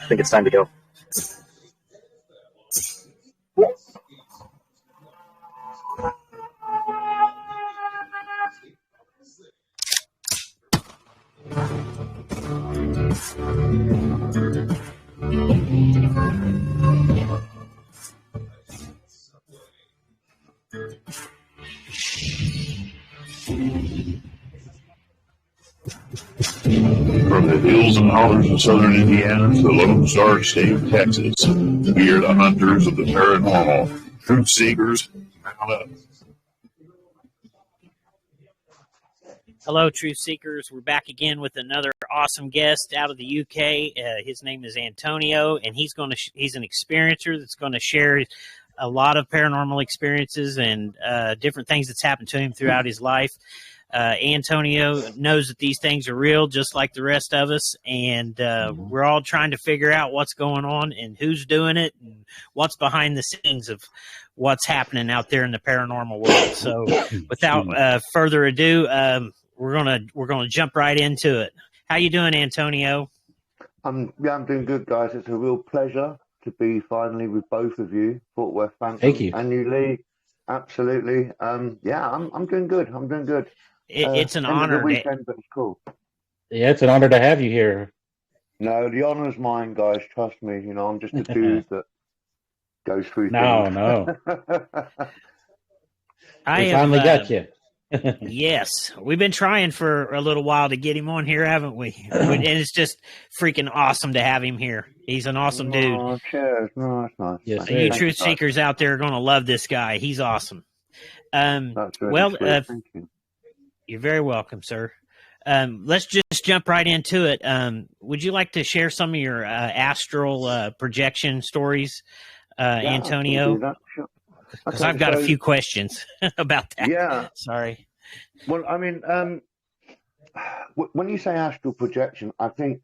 I think it's time to go. From the hills and hollers of southern Indiana to the Lone Star State of Texas, we are the hunters of the paranormal. Truth seekers, mount up. Hello, Truth Seekers. We're back again with another awesome guest out of the UK. His name is Antonio, and he's an experiencer that's going to share a lot of paranormal experiences and different things that's happened to him throughout his life. Antonio knows that these things are real, just like the rest of us, and we're all trying to figure out what's going on and who's doing it and what's behind the scenes of what's happening out there in the paranormal world. So, without further ado, we're gonna jump right into it. How you doing, Antonio? I'm doing good, guys. It's a real pleasure to be finally with both of you, Fort Worth Phantom. Thank you. And you, Lee. Absolutely. I'm doing good. I'm doing good. It's an End honor. of the weekend, but it's cool. Yeah, it's an honor to have you here. No, the honor's mine, guys. Trust me. You know, I'm just a dude that goes through things. No. I finally got you. Yes, we've been trying for a little while to get him on here, haven't we? And it's just freaking awesome to have him here. He's an awesome dude. Oh, cheers. No, that's nice. Yes, You truth seekers out there are going to love this guy. He's awesome. That's really sweet. Thank you. You're very welcome, sir. Let's just jump right into it. Would you like to share some of your astral projection stories, Antonio? Sure. Because I've got a few questions about that. Yeah. Sorry. Well, I mean, when you say astral projection, I think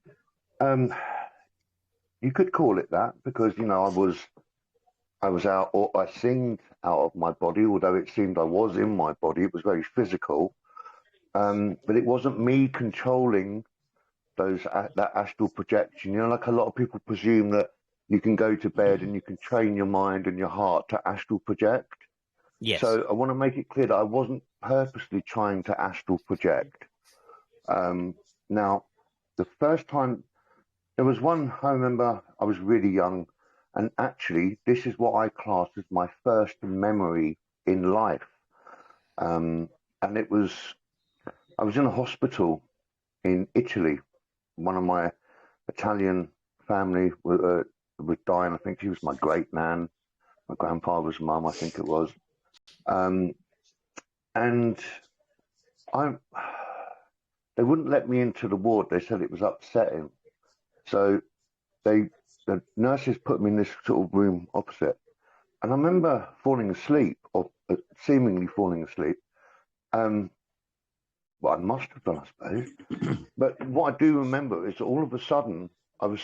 you could call it that because, you know, I was out, or I seemed out of my body, although it seemed I was in my body. It was very physical. But it wasn't me controlling that astral projection. You know, like a lot of people presume that you can go to bed and you can train your mind and your heart to astral project. Yes. So I want to make it clear that I wasn't purposely trying to astral project. Now, the first time, there was one, I remember I was really young, and actually this is what I class as my first memory in life. And it was, I was in a hospital in Italy. One of my Italian family was dying. I think she was my great nan, my grandfather's mum, I think it was. And they wouldn't let me into the ward. They said it was upsetting. So the nurses put me in this sort of room opposite. And I remember falling asleep, or seemingly falling asleep. Well, I must have done, I suppose. But what I do remember is all of a sudden I was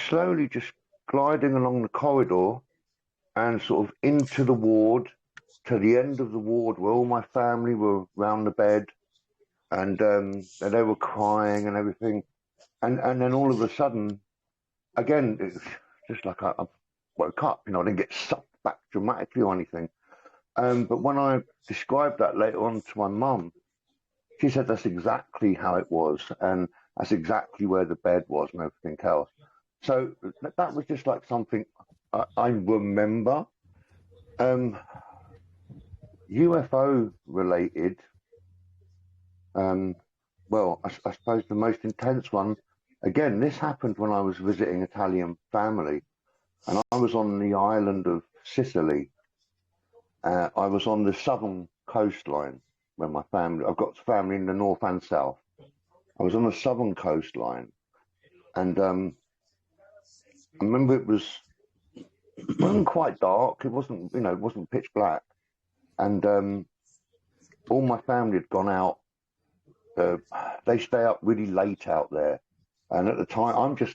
slowly just gliding along the corridor and sort of into the ward, to the end of the ward where all my family were round the bed, and they were crying and everything. And then all of a sudden, again, it's just like I woke up. You know, I didn't get sucked back dramatically or anything. But when I described that later on to my mum, she said that's exactly how it was, and that's exactly where the bed was and everything else. So that was just like something I remember. UFO related, well, I suppose the most intense one, again, this happened when I was visiting Italian family, and I was on the island of Sicily. I was on the southern coastline where my family, I've got family in the north and south. I was on the southern coastline, and I remember it wasn't quite dark. It wasn't, you know, it wasn't pitch black. And all my family had gone out. They stay up really late out there. And at the time,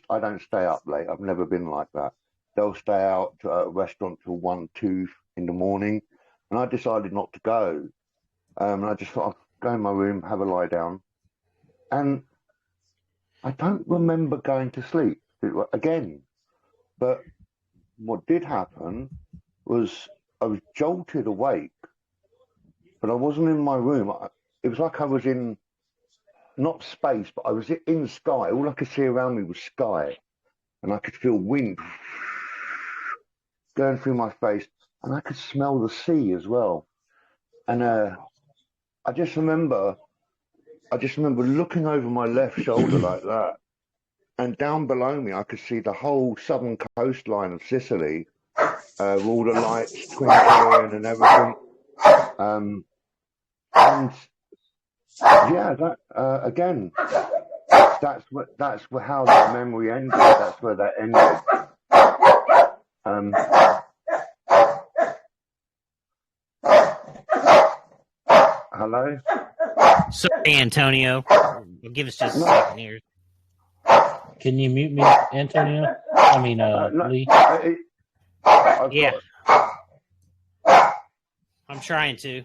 I don't stay up late. I've never been like that. They'll stay out at a restaurant till 1, 2 in the morning. And I decided not to go. And I just thought I'd go in my room, have a lie down. And I don't remember going to sleep again. But what did happen was I was jolted awake, but I wasn't in my room. It was like I was in, not space, but I was in sky. All I could see around me was sky. And I could feel wind going through my face. And I could smell the sea as well. And I just remember looking over my left shoulder like that. And down below me, I could see the whole southern coastline of Sicily, with all the lights twinkling and everything. And yeah, that again, that's how that memory ended. That's where that ended. Hello? Sorry, Antonio. Give us just a second here. Can you mute me, Antonio? I mean, Lee. Yeah. I'm trying to.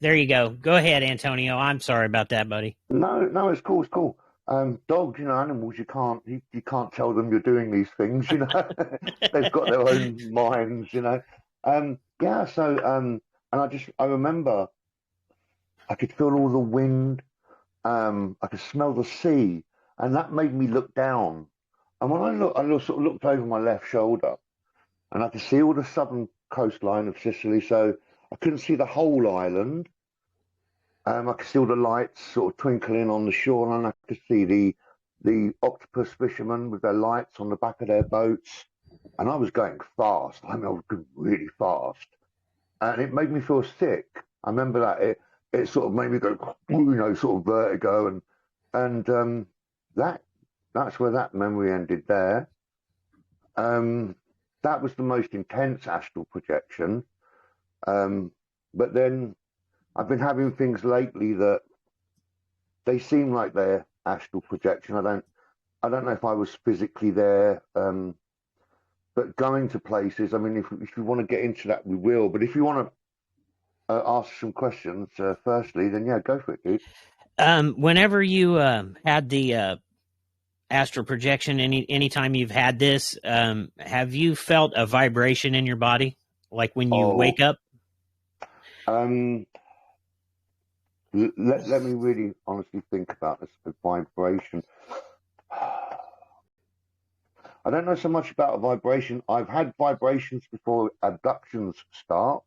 There you go. Go ahead, Antonio. I'm sorry about that, buddy. No, it's cool. It's cool. Dogs, animals, you can't tell them you're doing these things. They've got their own minds. Yeah. So, and I remember, I could feel all the wind. I could smell the sea, and that made me look down. And when I sort of looked over my left shoulder, and I could see all the southern coastline of Sicily. So I couldn't see the whole island. I could see all the lights sort of twinkling on the shore, and I could see the octopus fishermen with their lights on the back of their boats. And I was going fast. I was going really fast, and it made me feel sick. I remember that it sort of made me go, sort of vertigo, and that's where that memory ended there. That was the most intense astral projection. But then I've been having things lately that they seem like they're astral projection. I don't know if I was physically there, but going to places. I mean, if you want to get into that, we will. But if you want to ask some questions firstly, then yeah, go for it, dude. Whenever you had the astral projection, anytime you've had this, have you felt a vibration in your body, like when you wake up? Let me really honestly think about this vibration. I don't know so much about a vibration. I've had vibrations before abductions start.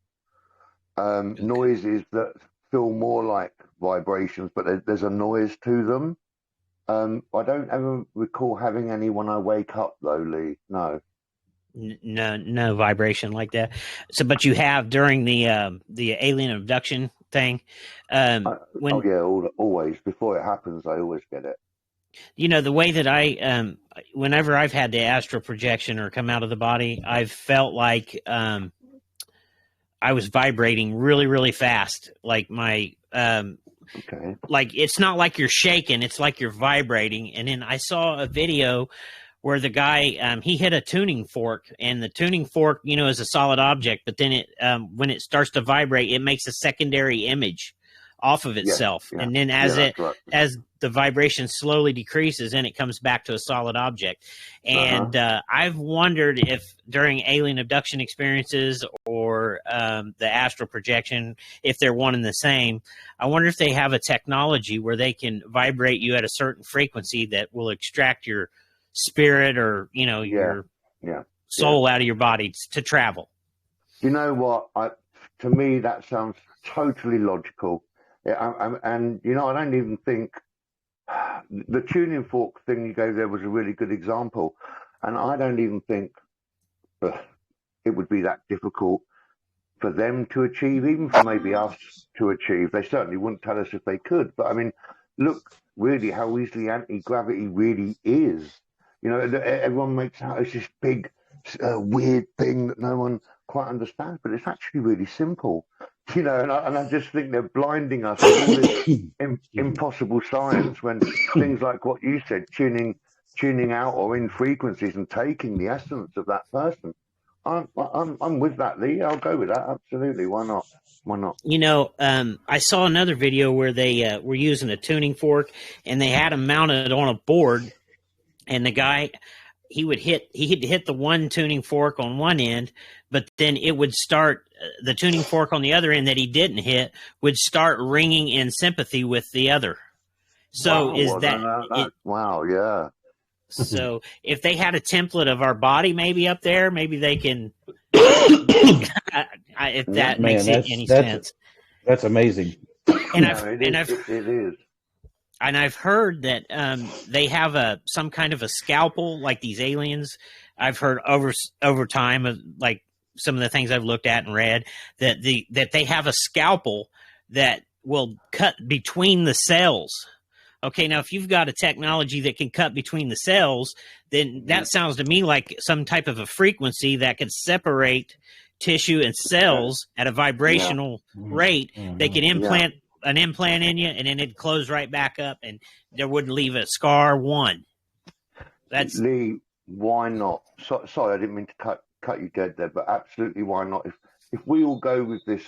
Okay. Noises that feel more like vibrations, but there's a noise to them. I don't ever recall having any when I wake up, though, Lee. No. No vibration like that. So, but you have during the alien abduction thing. Always before it happens, I always get it. The way that I, whenever I've had the astral projection or come out of the body, I've felt like I was vibrating really, really fast. Like my, okay. Like it's not like you're shaking; it's like you're vibrating. And then I saw a video where the guy he hit a tuning fork, and the tuning fork, is a solid object, but then it when it starts to vibrate, it makes a secondary image off of itself, and then as the vibration slowly decreases, and it comes back to a solid object. And I've wondered if during alien abduction experiences or the astral projection, if they're one and the same, I wonder if they have a technology where they can vibrate you at a certain frequency that will extract your spirit or your soul out of your body to travel. You know what? To me, that sounds totally logical. And I don't even think the tuning fork thing you gave there was a really good example. And I don't even think it would be that difficult for them to achieve, even for maybe us to achieve. They certainly wouldn't tell us if they could. But I mean, look really how easily anti-gravity really is. Everyone makes out it's this big, weird thing that no one quite understands, but it's actually really simple. and I just think they're blinding us with all this impossible science when things like what you said, tuning out or in frequencies and taking the essence of that person. I'm with that, Lee. I'll go with that. Absolutely. Why not? Why not? I saw another video where they were using a tuning fork and they had them mounted on a board, and the guy, he'd hit the one tuning fork on one end, but then it would start the tuning fork on the other end that he didn't hit would start ringing in sympathy with the other. So wow, yeah. So if they had a template of our body maybe up there, maybe they can if that makes any sense. That's amazing. It is. And I've heard that they have some kind of a scalpel, like these aliens. I've heard over time of like some of the things I've looked at and read that they have a scalpel that will cut between the cells. Okay, now if you've got a technology that can cut between the cells, then that sounds to me like some type of a frequency that could separate tissue and cells at a vibrational rate. They could implant an implant in you, and then it'd close right back up, and there wouldn't leave a scar one. That's Lee. Why not? Sorry, I didn't mean to cut you dead there, but absolutely, why not? If we all go with this,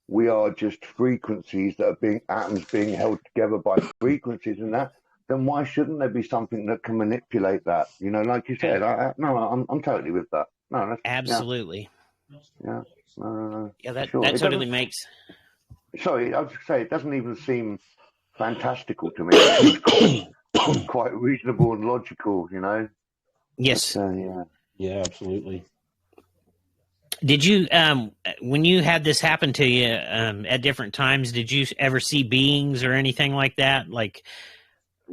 we are just frequencies that are atoms being held together by frequencies, and that. Then why shouldn't there be something that can manipulate that? Like you said. I'm totally with that. No, that's, absolutely. Yeah. Yeah, that sure. totally makes. Sorry, I was going to say, it doesn't even seem fantastical to me. It's quite reasonable and logical, Yes. But, Yeah, absolutely. Did you, when you had this happen to you at different times, did you ever see beings or anything like that?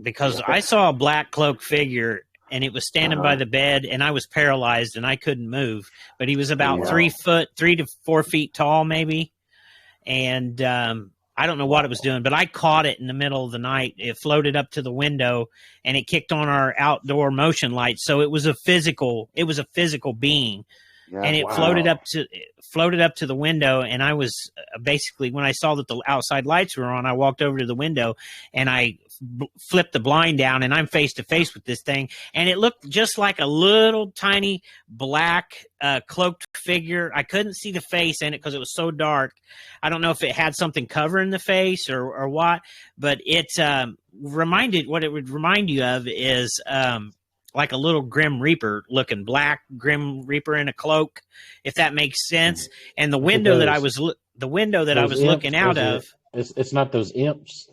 Because I saw a black cloaked figure, and it was standing by the bed, and I was paralyzed and I couldn't move, but he was about 3 to 4 feet tall, maybe. And I don't know what it was doing, but I caught it in the middle of the night. It floated up to the window, and it kicked on our outdoor motion lights. So it was a physical being, and it floated up to the window. And I was basically, when I saw that the outside lights were on, I walked over to the window and I flipped the blind down, and I'm face to face with this thing, and it looked just like a little tiny black cloaked figure. I couldn't see the face in it because it was so dark. I don't know if it had something covering the face or what, but it what it would remind you of is like a little Grim Reaper looking, black Grim Reaper in a cloak, if that makes sense. And the window that I was looking out of, it's not those imps.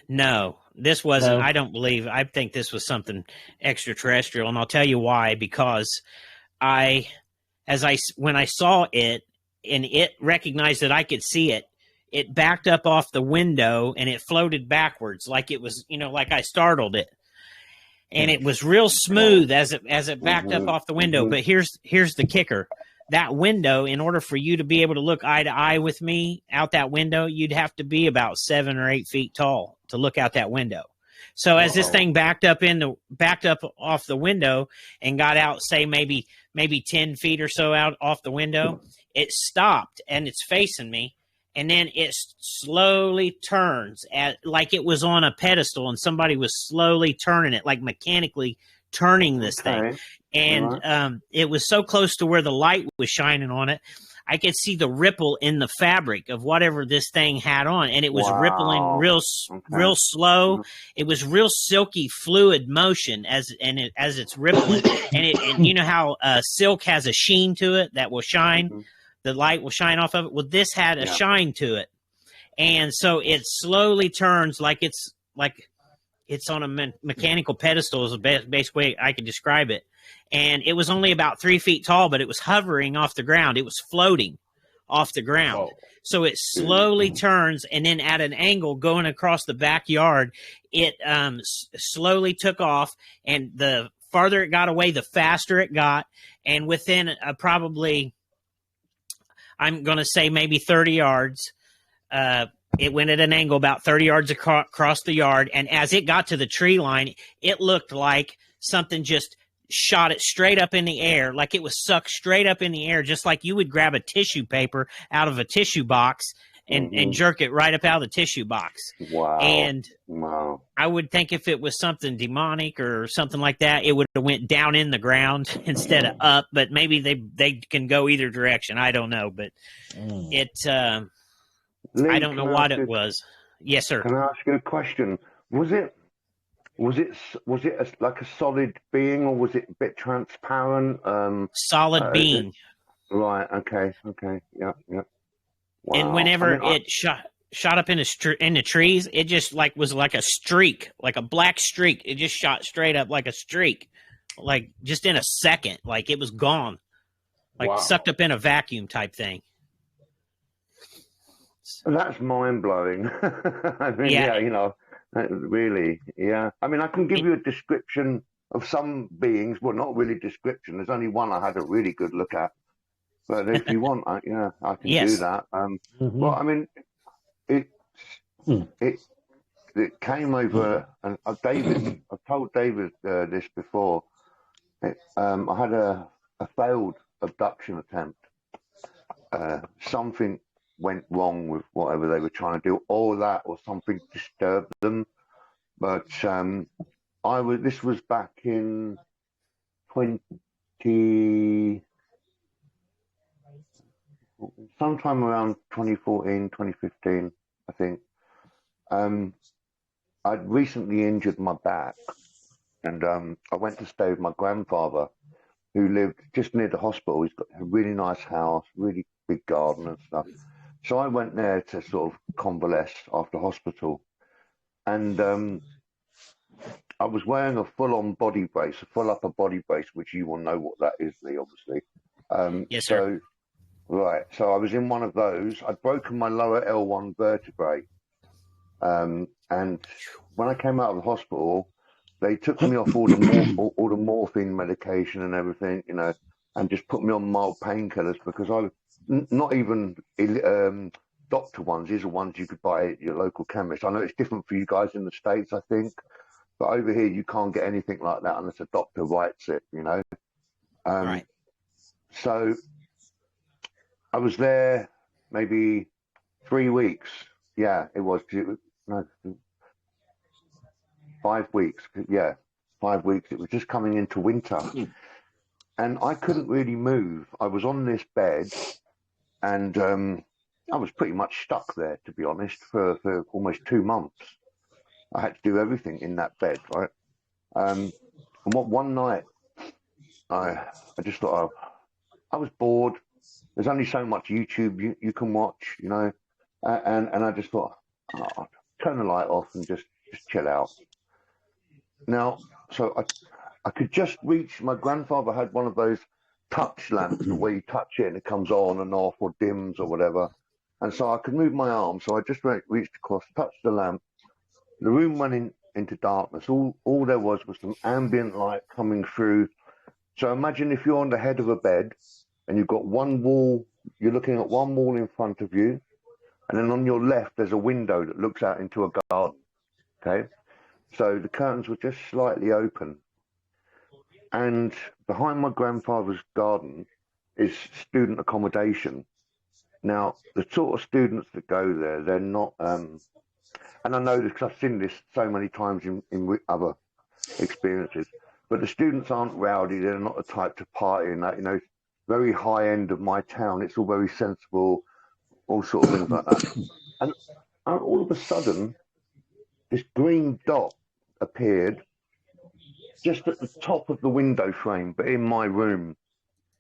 No, this wasn't. No. I think this was something extraterrestrial, and I'll tell you why. Because when I saw it and it recognized that I could see it, it backed up off the window and it floated backwards like it was, like I startled it. And it was real smooth as it backed up off the window. But here's the kicker. That window, in order for you to be able to look eye to eye with me out that window, you'd have to be about 7 or 8 feet tall to look out that window. So as this thing backed up off the window and got out, say maybe 10 feet or so out off the window, it stopped and it's facing me. And then it slowly turns like it was on a pedestal and somebody was slowly turning it, like mechanically turning this thing. And it was so close to where the light was shining on it, I could see the ripple in the fabric of whatever this thing had on. And it was rippling real slow. It was real silky, fluid motion as it's rippling. And you know how silk has a sheen to it that will shine? The light will shine off of it. Well, this had a shine to it. And so it slowly turns like it's on a mechanical pedestal is the best way I could describe it. And it was only about 3 feet tall, but it was hovering off the ground. It was floating off the ground. So it slowly turns, and then at an angle going across the backyard, it slowly took off. And the farther it got away, the faster it got. And within probably, I'm going to say maybe 30 yards, it went at an angle about 30 yards across the yard. And as it got to the tree line, it looked like something just shot it straight up in the air, like it was sucked straight up in the air, just like you would grab a tissue paper out of a tissue box and jerk it right up out of the tissue box. Wow. And wow. I would think if it was something demonic or something like that, it would have went down in the ground instead of up. But maybe they can go either direction. I don't know. But it, Lee, I don't know what it was. Yes, sir. Can I ask you a question? Was it like a solid being, or was it a bit transparent? Solid being. Right. Okay. Yeah. Wow. And whenever it shot up in the trees, it just was like a streak, like a black streak. It just shot straight up like a streak, like just in a second, like it was gone, like sucked up in a vacuum type thing. That's mind blowing. I mean, yeah, really, yeah. I mean, I can give you a description of some beings, well, not really description. There's only one I had a really good look at. But if you want, I can do that. Well, I mean, it came over, and I've told David this before. I had a failed abduction attempt. Something went wrong with whatever they were trying to do, or something disturbed them. But this was back in sometime around 2014, 2015, I think. I'd recently injured my back, and I went to stay with my grandfather, who lived just near the hospital. He's got a really nice house, really big garden and stuff. So I went there to sort of convalesce after hospital, and I was wearing a full-on body brace, a full upper body brace, which you will know what that is, Lee, obviously. Yes, sir. So I was in one of those. I'd broken my lower L1 vertebrae. And when I came out of the hospital, they took me off all the morphine medication and everything, and just put me on mild painkillers, because not even doctor ones. These are ones you could buy at your local chemist. I know it's different for you guys in the States, I think, but over here you can't get anything like that unless a doctor writes it, Right. So I was there maybe 3 weeks. Yeah, it was. No, 5 weeks. Yeah, 5 weeks. It was just coming into winter. And I couldn't really move. I was on this bed, and I was pretty much stuck there, to be honest, for almost 2 months. I had to do everything in that bed, right? And one night, I just thought, I was bored. There's only so much YouTube you can watch, and I just thought, I'll turn the light off and just chill out. Now, so I could just reach. My grandfather had one of those touch lamps where you touch it and it comes on and off or dims or whatever, and so I could move my arm. So I just reached across, touched the lamp. The room went into darkness. All there was some ambient light coming through. So imagine if you're on the head of a bed and you've got one wall, you're looking at one wall in front of you, and then on your left there's a window that looks out into a garden. Okay, so the curtains were just slightly open, and behind my grandfather's garden is student accommodation. Now, the sort of students that go there, they're not, and I know this because I've seen this so many times in other experiences, but the students aren't rowdy. They're not the type to party and that, very high end of my town. It's all very sensible, all sort of things like that. And all of a sudden, this green dot appeared just at the top of the window frame, but in my room.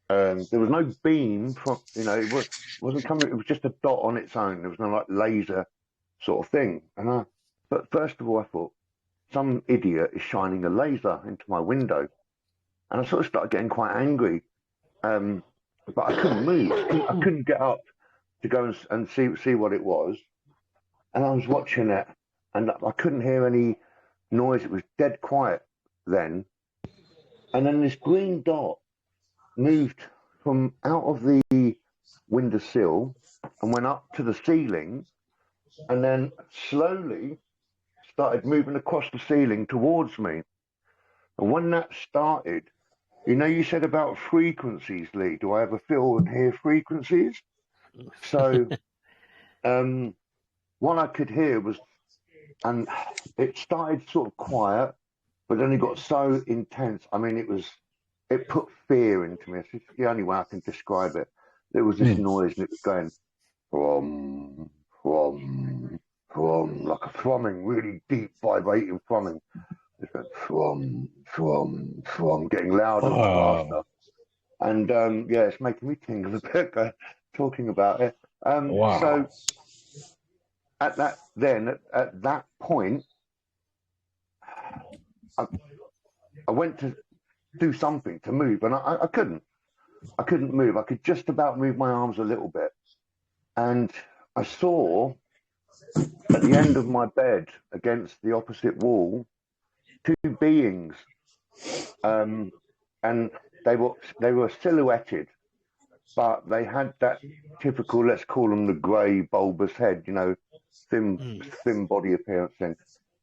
There was no beam from, it wasn't coming. It was just a dot on its own. There was no laser sort of thing. But first of all, I thought some idiot is shining a laser into my window, and I sort of started getting quite angry. But I couldn't move. I couldn't get up to go and see what it was. And I was watching it, and I couldn't hear any noise. It was dead quiet then. And then this green dot moved from out of the windowsill and went up to the ceiling, and then slowly started moving across the ceiling towards me. And when that started, You said about frequencies, Lee. Do I ever feel and hear frequencies? So, what I could hear was, and it started sort of quiet, but then it got so intense. I mean, it put fear into me. It's the only way I can describe it. There was this noise, and it was going from, like a thrumming, really deep, vibrating thrumming. It's going from, getting louder and faster. And yeah, it's making me tingle a bit talking about it. So at that point, I went to do something to move, and I couldn't. I couldn't move. I could just about move my arms a little bit, and I saw at the end of my bed, against the opposite wall, two beings, and they were silhouetted, but they had that typical, let's call them the grey bulbous head, thin body appearance thing.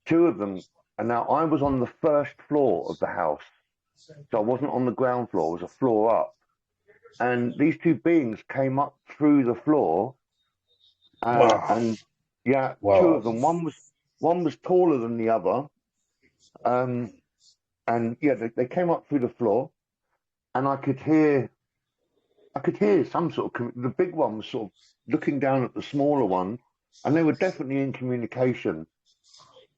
Two of them, and now I was on the first floor of the house, so I wasn't on the ground floor, it was a floor up. And these two beings came up through the floor, and yeah, two of them. One was taller than the other, and yeah, they came up through the floor, and I could hear some sort of. The big one was sort of looking down at the smaller one, and they were definitely in communication.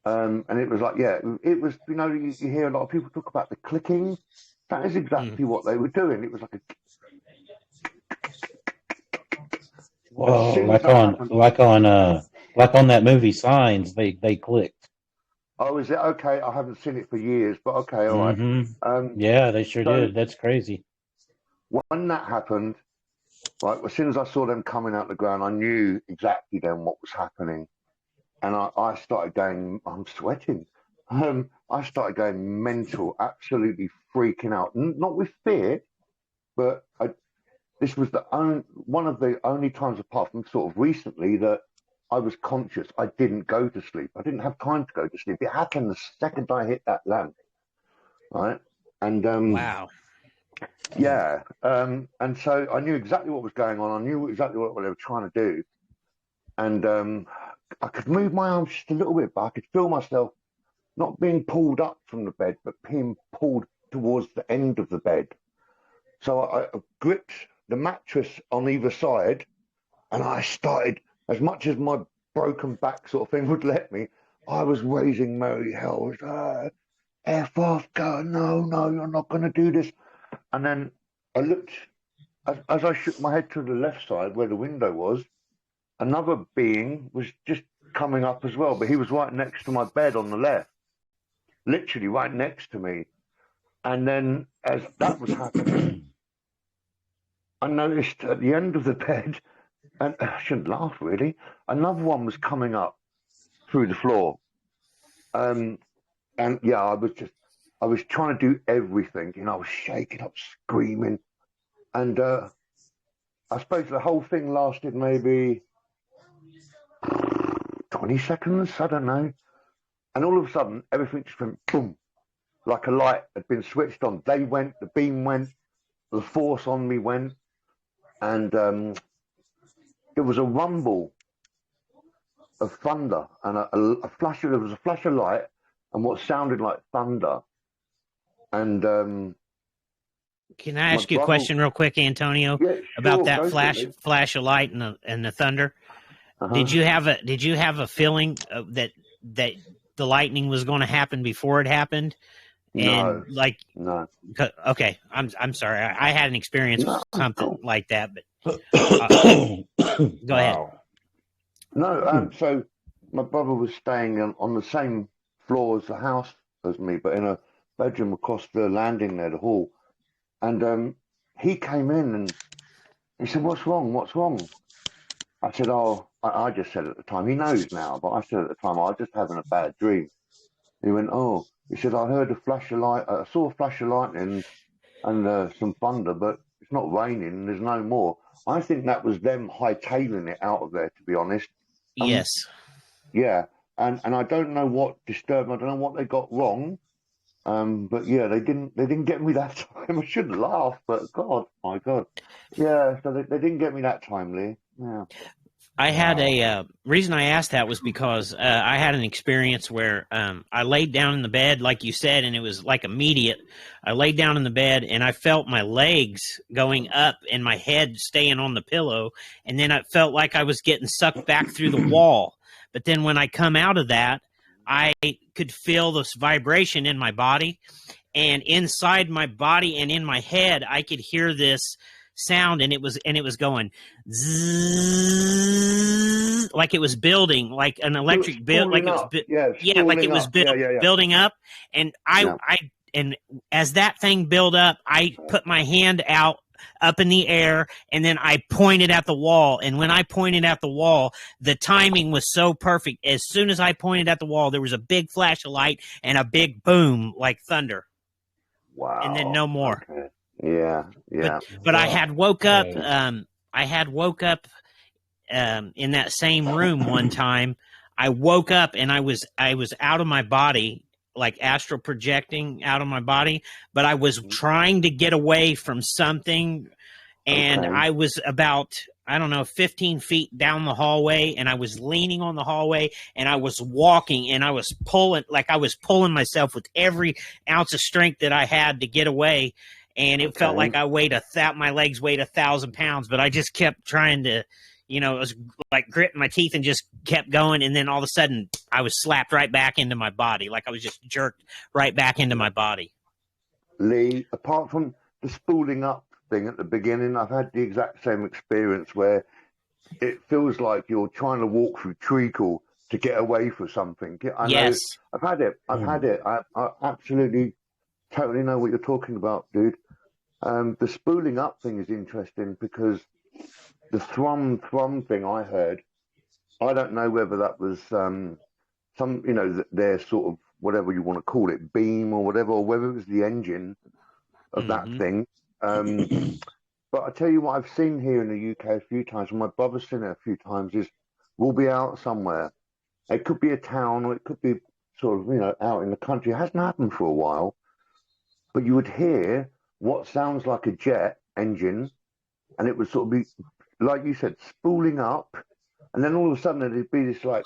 And it was like, yeah, it was. You hear a lot of people talk about the clicking. That is exactly what they were doing. It was like a. Whoa, like on that movie Signs, they clicked. Oh, is it? Okay, I haven't seen it for years, but okay, all right. Yeah, they sure did. That's crazy. When that happened, like as soon as I saw them coming out the ground, I knew exactly then what was happening, and I started going. I'm sweating. I started going mental, absolutely freaking out. Not with fear, but this was one of the only times, apart from sort of recently, that I was conscious. I didn't go to sleep. I didn't have time to go to sleep. It happened the second I hit that lamp, right? And wow, yeah. And so I knew exactly what was going on. I knew exactly what they were trying to do, and I could move my arms just a little bit, but I could feel myself not being pulled up from the bed, but being pulled towards the end of the bed. So I gripped the mattress on either side, and I started, as much as my broken back sort of thing would let me, I was raising merry hell. F off, go, no, you're not going to do this. And then I looked, as I shook my head to the left side where the window was, another being was just coming up as well, but he was right next to my bed on the left, literally right next to me. And then as that was happening, I noticed at the end of the bed, and I shouldn't laugh really, another one was coming up through the floor. And yeah, I was trying to do everything, I was shaking up, screaming. And I suppose the whole thing lasted maybe 20 seconds, I don't know. And all of a sudden, everything just went boom, like a light had been switched on. They went, the beam went, the force on me went, and it was a rumble of thunder and a flash. There was a flash of light and what sounded like thunder. And can I ask you a question real quick, Antonio, about that flash of light and the thunder? Uh-huh. Did you have a feeling that the lightning was going to happen before it happened? And no. Okay, I'm sorry. I had an experience with something like that, but go ahead. No, so my brother was staying on the same floor as the house as me, but in a bedroom across the landing there, the hall. And he came in and he said, "What's wrong? What's wrong?" I said, "Oh," I just said at the time, he knows now, but I said at the time, I was just having a bad dream. He went, "Oh," he said, "I heard a flash of light, I saw a flash of lightning and some thunder, but it's not raining and there's no more." I think that was them hightailing it out of there, to be honest. Yes. Yeah. And I don't know what disturbed them. I don't know what they got wrong, But yeah, they didn't get me that time. I shouldn't laugh, but God, my God, yeah. So they didn't get me that time, Lee. Yeah. I had a reason I asked that was because I had an experience where I laid down in the bed, like you said, and it was like immediate. I laid down in the bed and I felt my legs going up and my head staying on the pillow, and then I felt like I was getting sucked back through the wall. But then when I come out of that, I could feel this vibration in my body, and inside my body and in my head, I could hear this sound, and it was going zzz, like it was building, like an electric build, like it was like it was building up, and and as that thing built up, I put my hand out up in the air, and then I pointed at the wall. And when I pointed at the wall, the timing was so perfect. As soon as I pointed at the wall, there was a big flash of light and a big boom like thunder. Wow. And then no more. Okay. Yeah. But I had woke up. I had woke up in that same room one time. I woke up and I was out of my body, like astral projecting out of my body. But I was trying to get away from something, and I was about 15 feet down the hallway, and I was leaning on the hallway, and I was walking, and I was pulling myself with every ounce of strength that I had to get away. And it felt like my legs weighed 1,000 pounds, but I just kept trying to, it was like gritting my teeth and just kept going. And then all of a sudden I was slapped right back into my body. Like I was just jerked right back into my body. Lee, apart from the spooling up thing at the beginning, I've had the exact same experience where it feels like you're trying to walk through treacle to get away from something. Yes. I've had it. I absolutely totally know what you're talking about, dude. The spooling up thing is interesting because the thrum thing I heard, I don't know whether that was their sort of, whatever you want to call it, beam or whatever, or whether it was the engine of that thing. But I tell you what I've seen here in the UK a few times, and my brother's seen it a few times, is we'll be out somewhere. It could be a town, or it could be sort of, out in the country. It hasn't happened for a while, but you would hear what sounds like a jet engine, and it would sort of be, like you said, spooling up, and then all of a sudden it'd be this like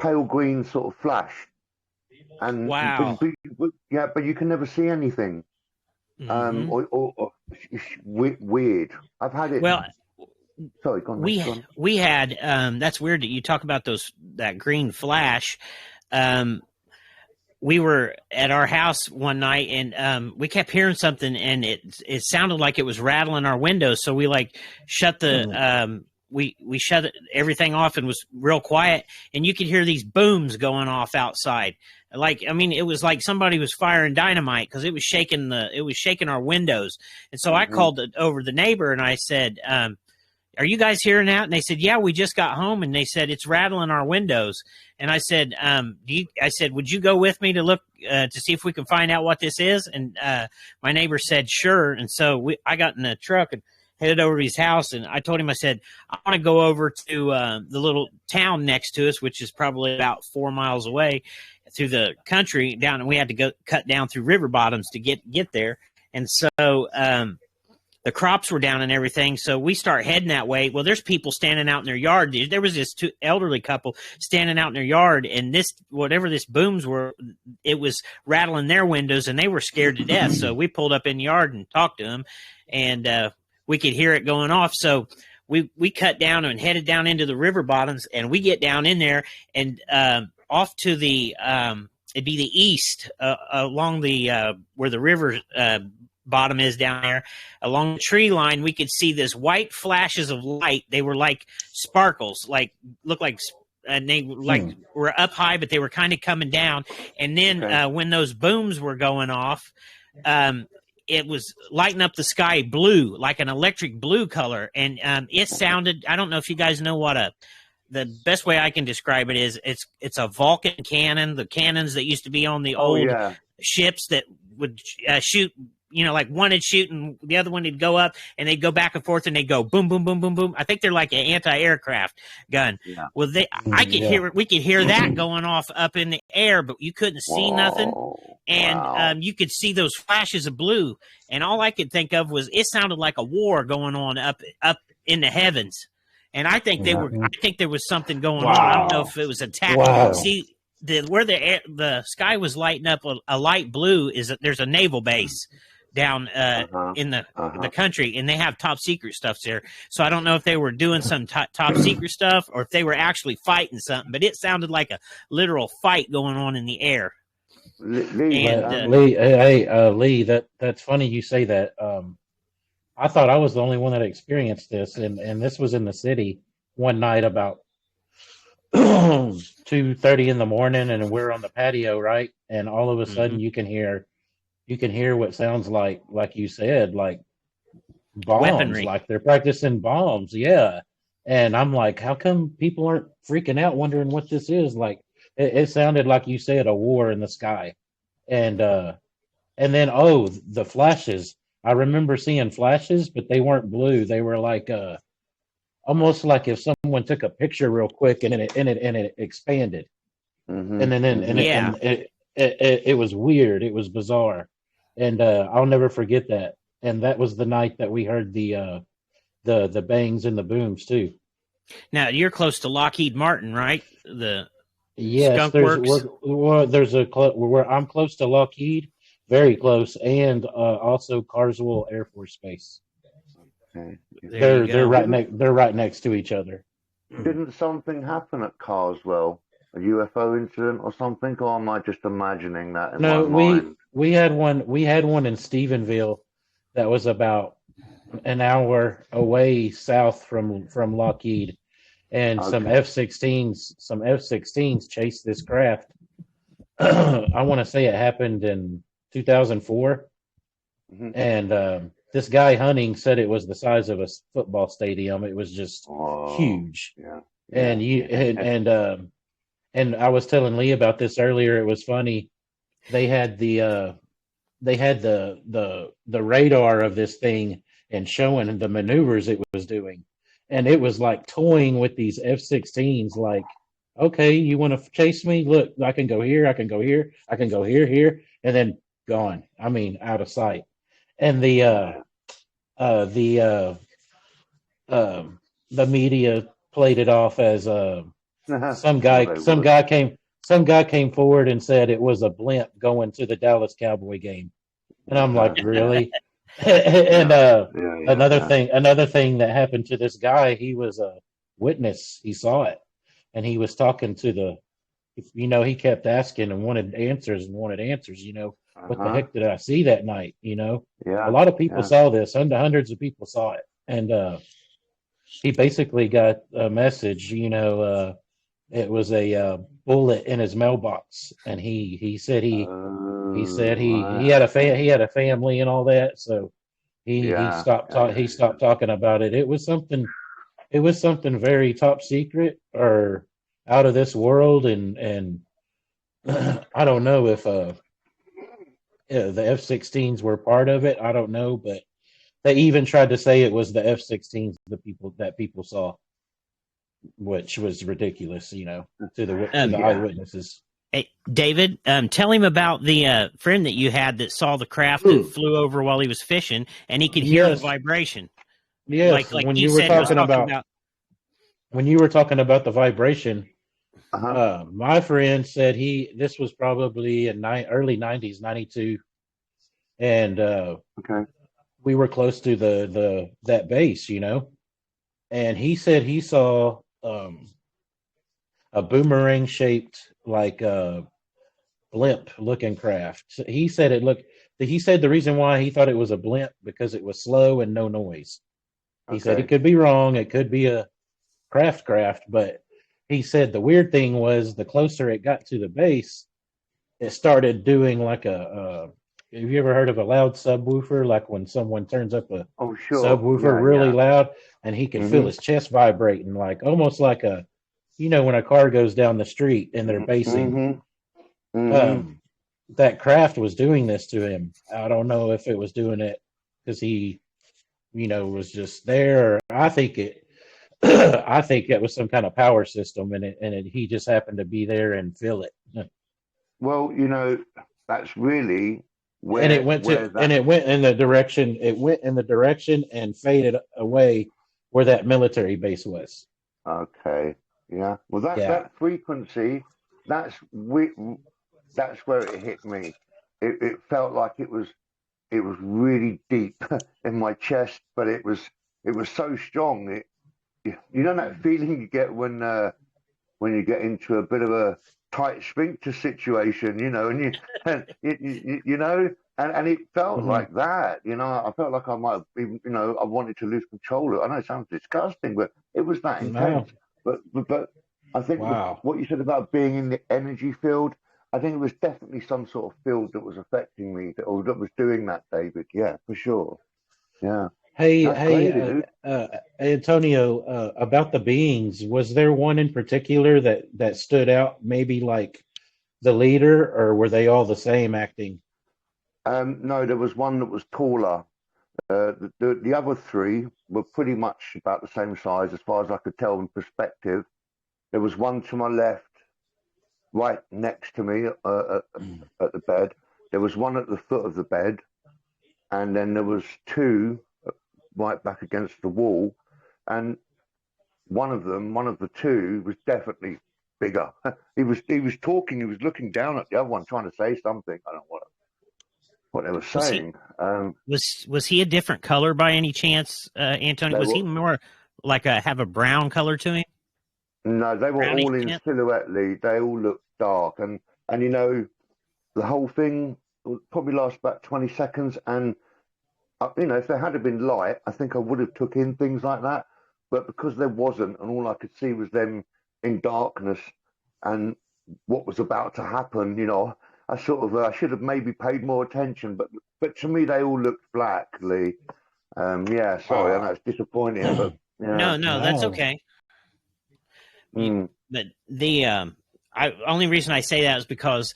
pale green sort of flash, and wow, but you can never see anything. Or weird. I've had it. Well, sorry, go on. We had that's weird that you talk about that green flash. We were at our house one night, and we kept hearing something, and it sounded like it was rattling our windows. So we shut the we shut everything off and was real quiet, and you could hear these booms going off outside. It was like somebody was firing dynamite because it was shaking our windows. And so I called over the neighbor and I said, are you guys hearing that? And they said, yeah, we just got home. And they said, it's rattling our windows. And I said, would you go with me to look to see if we can find out what this is? And my neighbor said, sure. And so I got in the truck and headed over to his house. And I told him, I said, I want to go over to the little town next to us, which is probably about 4 miles away through the country down. And we had to go cut down through river bottoms to get there. And so the crops were down and everything, so we start heading that way. Well, there's people standing out in their yard. There was this elderly couple standing out in their yard, and whatever this booms were, it was rattling their windows, and they were scared to death. So we pulled up in the yard and talked to them, and we could hear it going off. So we cut down and headed down into the river bottoms, and we get down in there and off to the it'd be the east along the where the river bottom is down there. Along the tree line, we could see this white flashes of light. They were like sparkles, looked like, and they were up high, but they were kind of coming down. And then when those booms were going off, it was lighting up the sky blue, like an electric blue color. And it sounded, I don't know if you guys know the best way I can describe it is it's a Vulcan cannon, the cannons that used to be on the old ships that would shoot, like one would shoot and the other one would go up, and they'd go back and forth, and they'd go boom, boom, boom, boom, boom. I think they're like an anti-aircraft gun. Yeah. Well, we could hear that going off up in the air, but you couldn't see nothing. and Wow. you could see those flashes of blue. And all I could think of was it sounded like a war going on up in the heavens. And I think I think there was something going on. I don't know if it was attack. Wow. See, where the sky was lighting up a light blue is that there's a naval base down in the country, and they have top secret stuff there. So I don't know if they were doing some top secret stuff or if they were actually fighting something, but it sounded like a literal fight going on in the air. Lee, Lee, that's funny you say that. I thought I was the only one that experienced this, and this was in the city one night about 2:30 in the morning, and we're on the patio, right? And all of a sudden, you can hear what sounds like you said, like bombs, weaponry, like they're practicing bombs. Yeah, and I'm like, how come people aren't freaking out, wondering what this is? Like, it sounded like you said a war in the sky, and then the flashes. I remember seeing flashes, but they weren't blue. They were like almost like if someone took a picture real quick and it expanded, and it was weird. It was bizarre, and I'll never forget that. And that was the night that we heard the bangs and the booms too. Now you're close to Lockheed Martin, right? Yes, I'm close to Lockheed. Very close, and also Carswell Air Force Base. Okay. They're right next to each other. Didn't something happen at Carswell? A UFO incident or something? Or am I just imagining that in my mind? we had one in Stephenville that was about an hour away south from Lockheed, and some F-16s chased this craft. I want to say it happened in 2004, and this guy hunting said it was the size of a football stadium. It was just huge. Yeah. And I was telling Lee about this earlier. It was funny. They had the radar of this thing and showing the maneuvers it was doing, and it was like toying with these F-16s. Like, okay, you want to chase me? Look, I can go here. I can go here. I can go here, and then gone. I mean, out of sight. And the media played it off as some guy came forward and said it was a blimp going to the Dallas Cowboy game, and I'm like, really? And another thing that happened to this guy, he was a witness. He saw it, and he was talking to he kept asking and wanted answers. What the heck did I see that night? A lot of people saw this. Hundreds of people saw it, and he basically got a message. It was a bullet in his mailbox, and he said he had a family and all that, so he stopped talking about it. It was something very top secret or out of this world, and I don't know if the F-16s were part of it. I don't know, but they even tried to say it was the F-16s that people saw, which was ridiculous, to the eyewitnesses. Hey, David, tell him about the friend that you had that saw the craft that flew over while he was fishing, and he could hear the vibration. Yes, like when you were said, talking about when you were talking about the vibration. My friend said this was probably in early 90s, 92, and we were close to that base, and he said he saw a boomerang shaped like a blimp looking craft. So he said the reason why he thought it was a blimp because it was slow and no noise. He said it could be wrong, it could be a craft, but he said the weird thing was the closer it got to the base, it started doing like have you ever heard of a loud subwoofer? Like when someone turns up a subwoofer really loud, and he could feel his chest vibrating, like almost like when a car goes down the street and they're basing. That craft was doing this to him. I don't know if it was doing it because he, was just there. I think it was some kind of power system, and he just happened to be there and feel it. Well, that's really where and it went in the direction. It went in the direction and faded away where that military base was. Okay, yeah. Well, that frequency, that's where it hit me. It felt like it was really deep in my chest, but it was so strong. You know that feeling you get when you get into a bit of a tight sphincter situation, and it felt like that. I felt like I might have even, I wanted to lose control. I know it sounds disgusting, but it was that intense. But I think what you said about being in the energy field, I think it was definitely some sort of field that was affecting me, or that was doing that, David. Yeah, for sure. Yeah. Hey, crazy, Antonio, about the beings, was there one in particular that stood out, maybe like the leader, or were they all the same acting? No, there was one that was taller. The other three were pretty much about the same size as far as I could tell in perspective. There was one to my left, right next to me at the bed. There was one at the foot of the bed, and then there was two right back against the wall, and one of the two was definitely bigger. He was talking. He was looking down at the other one, trying to say something. I don't know what they were saying. Was he a different color by any chance, Antonio? Was he more like have a brown color to him? No, they were all in silhouette. They all looked dark, and the whole thing would probably last about 20 seconds. And if there had been light, I think I would have took in things like that. But because there wasn't, and all I could see was them in darkness and what was about to happen, I should have maybe paid more attention. But to me, they all looked black, Lee. Yeah, sorry, I know it's disappointing, but yeah. No, that's okay. But the only reason I say that is because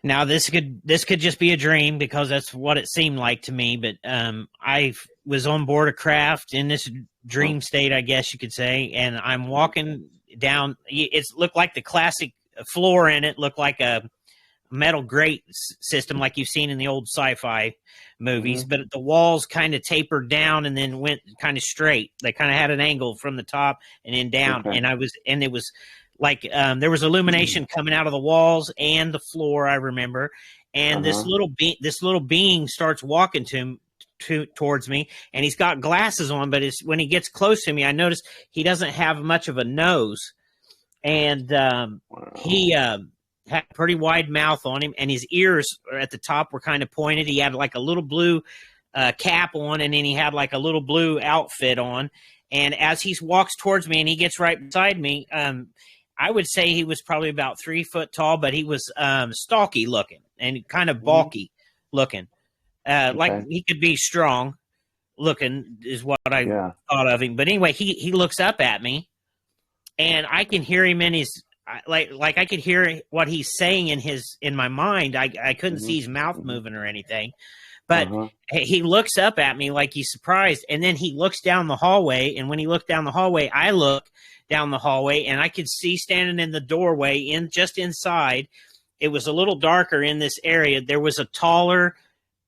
now this could just be a dream, because that's what it seemed like to me. But I was on board a craft in this dream state, I guess you could say, and I'm walking down. It looked like the classic floor in it looked like a metal grate system like you've seen in the old sci-fi movies, but the walls kind of tapered down and then went kind of straight. They kind of had an angle from the top and then down. Okay. And it was like there was illumination coming out of the walls and the floor, I remember. And this little being starts walking towards me, and he's got glasses on, but when he gets close to me, I notice he doesn't have much of a nose, and he had a pretty wide mouth on him, and his ears at the top were kind of pointed. He had like a little blue cap on, and then he had like a little blue outfit on. And as he walks towards me and he gets right beside me, I would say he was probably about 3 foot tall, but he was stalky looking and kind of bulky looking. Like he could be strong looking is what I thought of him. But anyway, he looks up at me, and I can hear him in his like I could hear what he's saying in my mind. I couldn't see his mouth moving or anything, but he looks up at me like he's surprised, and then he looks down the hallway. And when he looked down the hallway, I look down the hallway, and I could see standing in the doorway just inside. It was a little darker in this area. There was a taller,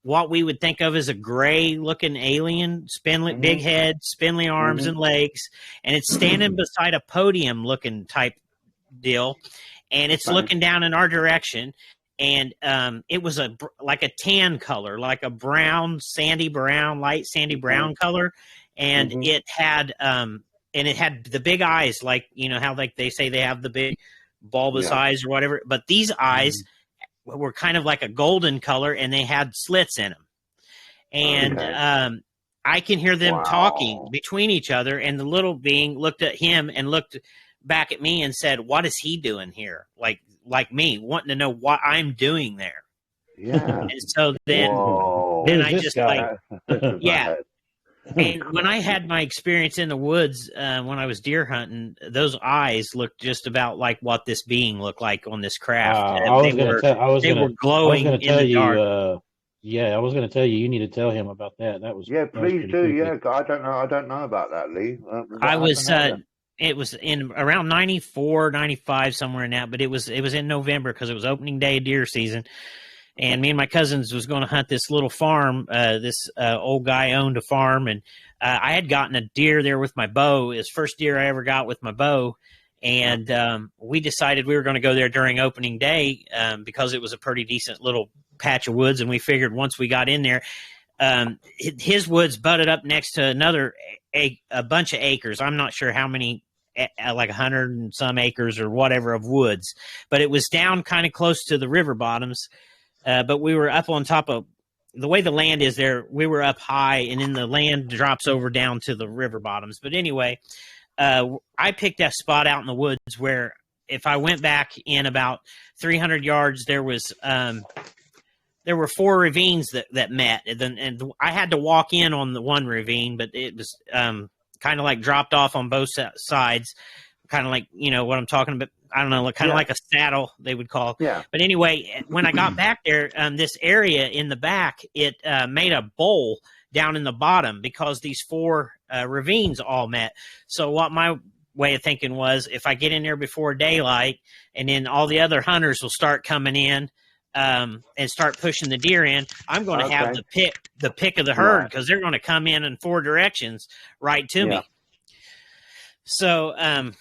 what we would think of as a gray-looking alien, spindly, big head, spindly arms and legs, and it's standing beside a podium-looking type deal, and it's looking down in our direction, and it was like a tan color, like a brown, sandy brown, light sandy brown color, and it had the big eyes, like how like they say they have the big bulbous eyes or whatever, but these eyes were kind of like a golden color, and they had slits in them. And I can hear them talking between each other, and the little being looked at him and looked back at me and said, "What is he doing here?" Like me, wanting to know what I'm doing there. Yeah. And so then I just And when I had my experience in the woods, when I was deer hunting, those eyes looked just about like what this being looked like on this craft. They were glowing in the dark. Yeah, I was going to tell you. You need to tell him about that. That was please do. Creepy. Yeah, I don't know about that, Lee. it was in around 94, 95, somewhere in that, but it was in November because it was opening day of deer season. And me and my cousins was going to hunt this little farm. This old guy owned a farm, and I had gotten a deer there with my bow. It was the first deer I ever got with my bow. And we decided we were going to go there during opening day because it was a pretty decent little patch of woods. And we figured once we got in there, his woods butted up next to another a bunch of acres. I'm not sure how many, like 100 and some acres or whatever of woods, but it was down kind of close to the river bottoms. But we were up on top of the way the land is there. We were up high, and then the land drops over down to the river bottoms. But anyway, I picked that spot out in the woods where if I went back in about 300 yards, there were 4 ravines that met. And I had to walk in on the one ravine, but it was kind of like dropped off on both sides, kind of like, you know what I'm talking about. I don't know, kind of like a saddle, they would call. Yeah. But anyway, when I got back there, this area in the back, it made a bowl down in the bottom because these 4 ravines all met. So what my way of thinking was, if I get in there before daylight, and then all the other hunters will start coming in and start pushing the deer in, I'm going to have the pick of the herd because they're going to come in 4 directions right to me. So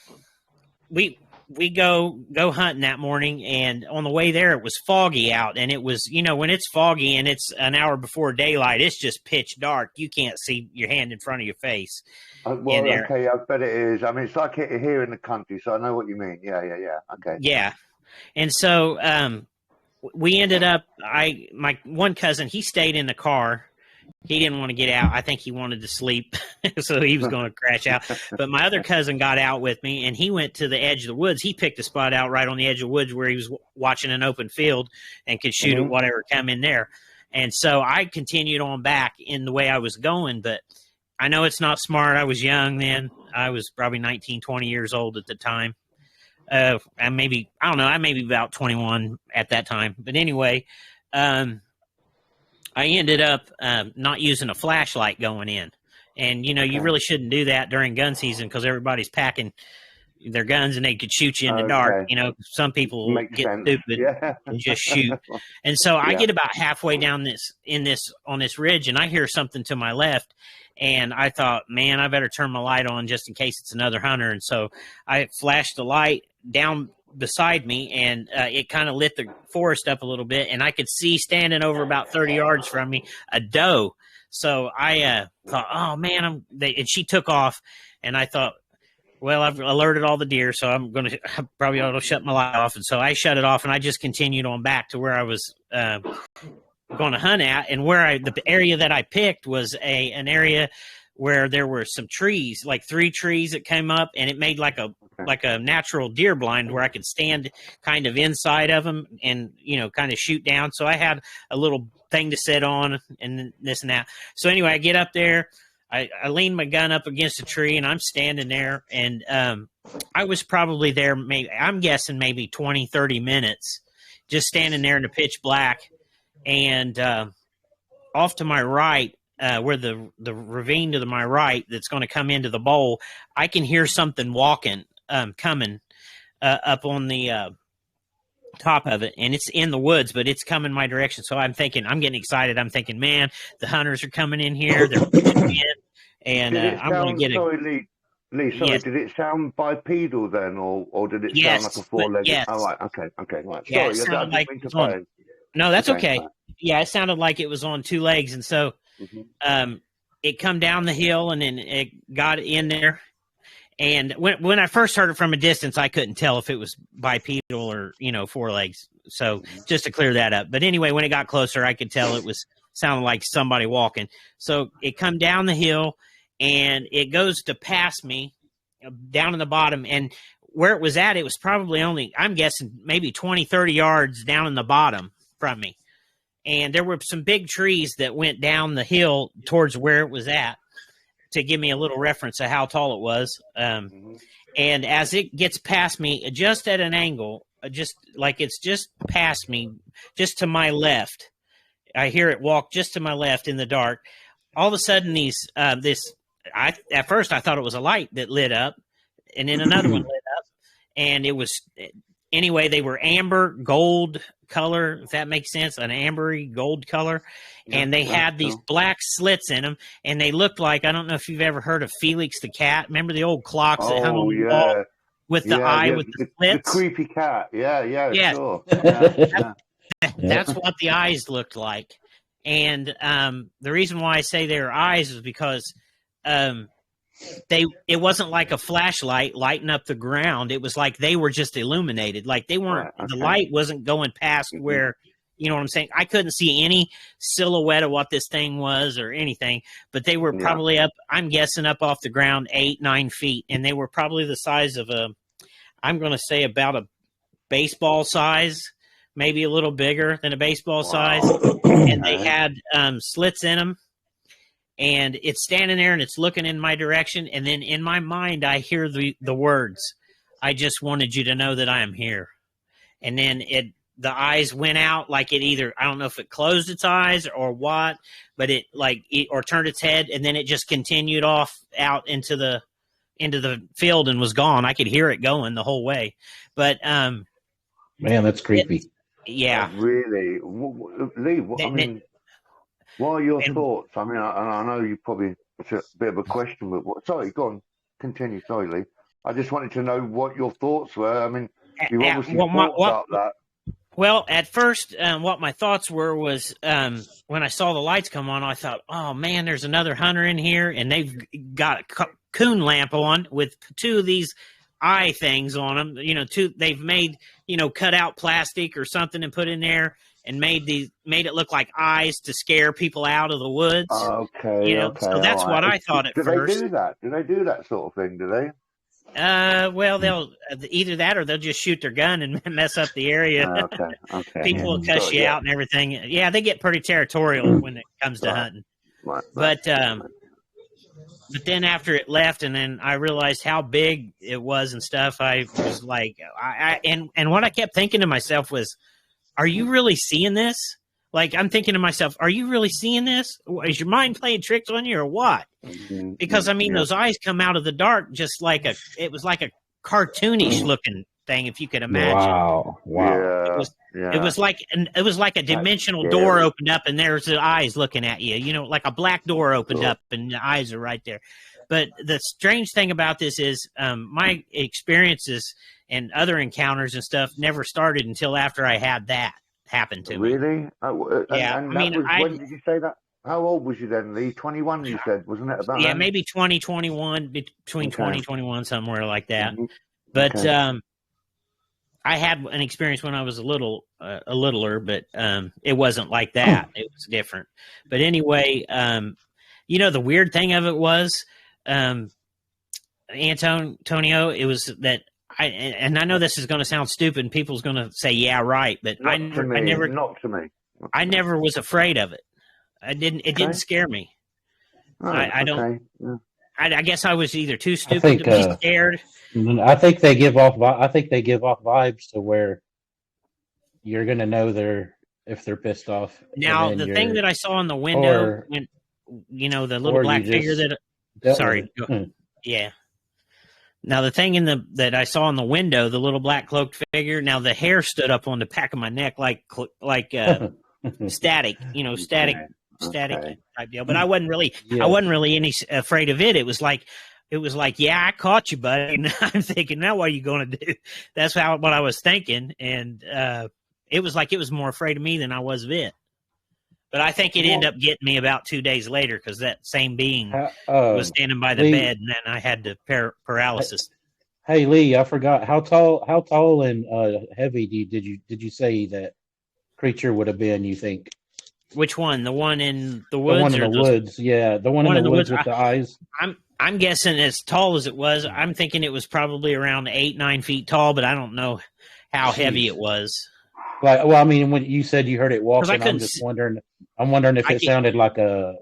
we go hunting that morning, and on the way there, it was foggy out, and it was, you know, when it's foggy and it's an hour before daylight, it's just pitch dark. You can't see your hand in front of your face. Well, okay, I bet it is. I mean, it's like it here in the country, so I know what you mean. Yeah. Okay. Yeah. And so we ended up, my one cousin, he stayed in the car. He didn't want to get out. I think he wanted to sleep, so he was going to crash out. But my other cousin got out with me, and he went to the edge of the woods. He picked a spot out right on the edge of the woods where he was watching an open field and could shoot at whatever come in there. And so I continued on back in the way I was going, but I know it's not smart. I was young then. I was probably 19, 20 years old at the time. I may be about 21 at that time. But anyway, I ended up not using a flashlight going in. And, you know, you really shouldn't do that during gun season because everybody's packing their guns and they could shoot you in the dark. You know, some people get stupid and just shoot. And so I get about halfway down on this ridge, and I hear something to my left. And I thought, man, I better turn my light on just in case it's another hunter. And so I flashed the light down beside me, and it kind of lit the forest up a little bit, and I could see standing over about 30 yards from me a doe. So I thought, oh man, and she took off, and I thought, well, I've alerted all the deer, so I probably ought to shut my light off. And so I shut it off, and I just continued on back to where I was going to hunt at, and the area that I picked was an area where there were some trees, like 3 trees that came up, and it made like a natural deer blind where I could stand kind of inside of them and, you know, kind of shoot down. So I had a little thing to sit on and this and that. So anyway, I get up there, I lean my gun up against a tree, and I'm standing there, and I was probably there, I'm guessing maybe 20, 30 minutes, just standing there in the pitch black. And off to my right, where the ravine to my right that's going to come into the bowl, I can hear something walking, coming up on the top of it, and it's in the woods, but it's coming my direction. So I'm getting excited. I'm thinking, man, the hunters are coming in here. They're pushing in, and I'm going to get Lee, sorry, did it sound bipedal then, or did it sound like a 4-legged? Yes. Oh, right, okay, right. Yeah, sorry, I didn't mean to phone. No, that's okay. Yeah, it sounded like it was on 2 legs, and so it come down the hill, and then it got in there. And when I first heard it from a distance, I couldn't tell if it was bipedal or, you know, 4 legs. So just to clear that up. But anyway, when it got closer, I could tell it was sounded like somebody walking. So it come down the hill, and it goes to pass me down in the bottom. And where it was at, it was probably only, I'm guessing, maybe 20, 30 yards down in the bottom from me. And there were some big trees that went down the hill towards where it was at, to give me a little reference of how tall it was. And as it gets past me, just at an angle, just like it's just past me, just to my left, I hear it walk just to my left in the dark. All of a sudden, at first I thought it was a light that lit up, and then another one lit up, and it was anyway. They were amber gold color, if that makes sense, an ambery gold color, and they had these black slits in them, and they looked like, I don't know if you've ever heard of Felix the cat. Remember the old clocks that hung on the wall with the eye with the slits? The creepy cat. Yeah, sure. That's what the eyes looked like. And the reason why I say they were eyes is because it wasn't like a flashlight lighting up the ground. It was like they were just illuminated. Like they weren't, the light wasn't going past where, you know what I'm saying? I couldn't see any silhouette of what this thing was or anything, but they were probably up, I'm guessing up off the ground 8-9 feet. And they were probably the size of I'm going to say about a baseball size, maybe a little bigger than a baseball size. And they had slits in them. And it's standing there and it's looking in my direction. And then in my mind, I hear the words, "I just wanted you to know that I am here." And then the eyes went out like it either, I don't know if it closed its eyes or what, but or turned its head. And then it just continued off out into the field and was gone. I could hear it going the whole way. But, man, that's creepy. Yeah. Really? Lee, what are your thoughts? I mean, I know you probably, it's a bit of a question, but sorry, go on. Continue, sorry, Lee. I just wanted to know what your thoughts were. I mean, you obviously thought about that. Well, at first, what my thoughts were was when I saw the lights come on, I thought, oh, man, there's another hunter in here, and they've got a coon lamp on with two of these eye things on them. You know, they've made, cut out plastic or something and put in there and made it look like eyes to scare people out of the woods. Okay. So that's what I thought at first. Do they do that? Do they do that sort of thing? Do they? Well, they'll either that or they'll just shoot their gun and mess up the area. Okay. People will cuss you out and everything. Yeah, they get pretty territorial when it comes to hunting. Right. But then after it left, and then I realized how big it was and stuff, I was like, and what I kept thinking to myself was, are you really seeing this? Like, I'm thinking to myself, are you really seeing this? Is your mind playing tricks on you or what? Because, I mean, those eyes come out of the dark just like it was like a cartoonish looking thing, if you could imagine. Wow. It was like a dimensional door opened up and there's the eyes looking at you, like a black door opened up and the eyes are right there. But the strange thing about this is my experiences and other encounters and stuff never started until after I had that happen to me. Really? Yeah. When did you say that? How old was you then, Lee? 21, you said, wasn't it? About then? Maybe 2021, between 2021, somewhere like that. But I had an experience when I was a littler, but it wasn't like that. It was different. But anyway, the weird thing of it was, Antonio, it was that I know this is going to sound stupid and people's going to say, yeah, right. But not to me. I never was afraid of it. It didn't scare me. I don't. Yeah. I guess I was either too stupid to be scared. I think they give off vibes to where you're going to know if they're pissed off. Now the thing that I saw in the window, when the little black figure yeah. Now the thing that I saw in the window, the little black cloaked figure. Now the hair stood up on the back of my neck like static, static type deal. But I wasn't really any afraid of it. It was like, yeah, I caught you, buddy. And I'm thinking, now what are you going to do? That's what I was thinking. And it was like it was more afraid of me than I was of it. But I think it ended up getting me about 2 days later because that same being was standing by the bed, and then I had the paralysis. Hey Lee, I forgot how tall and heavy did you say that creature would have been? You think? Which one? The one in the woods? The one in the woods, yeah. The one in the woods with the eyes. I'm guessing as tall as it was. I'm thinking it was probably around 8-9 feet tall, but I don't know how heavy it was. Well, I mean, when you said you heard it walking, I'm just wondering. I'm wondering if it sounded like a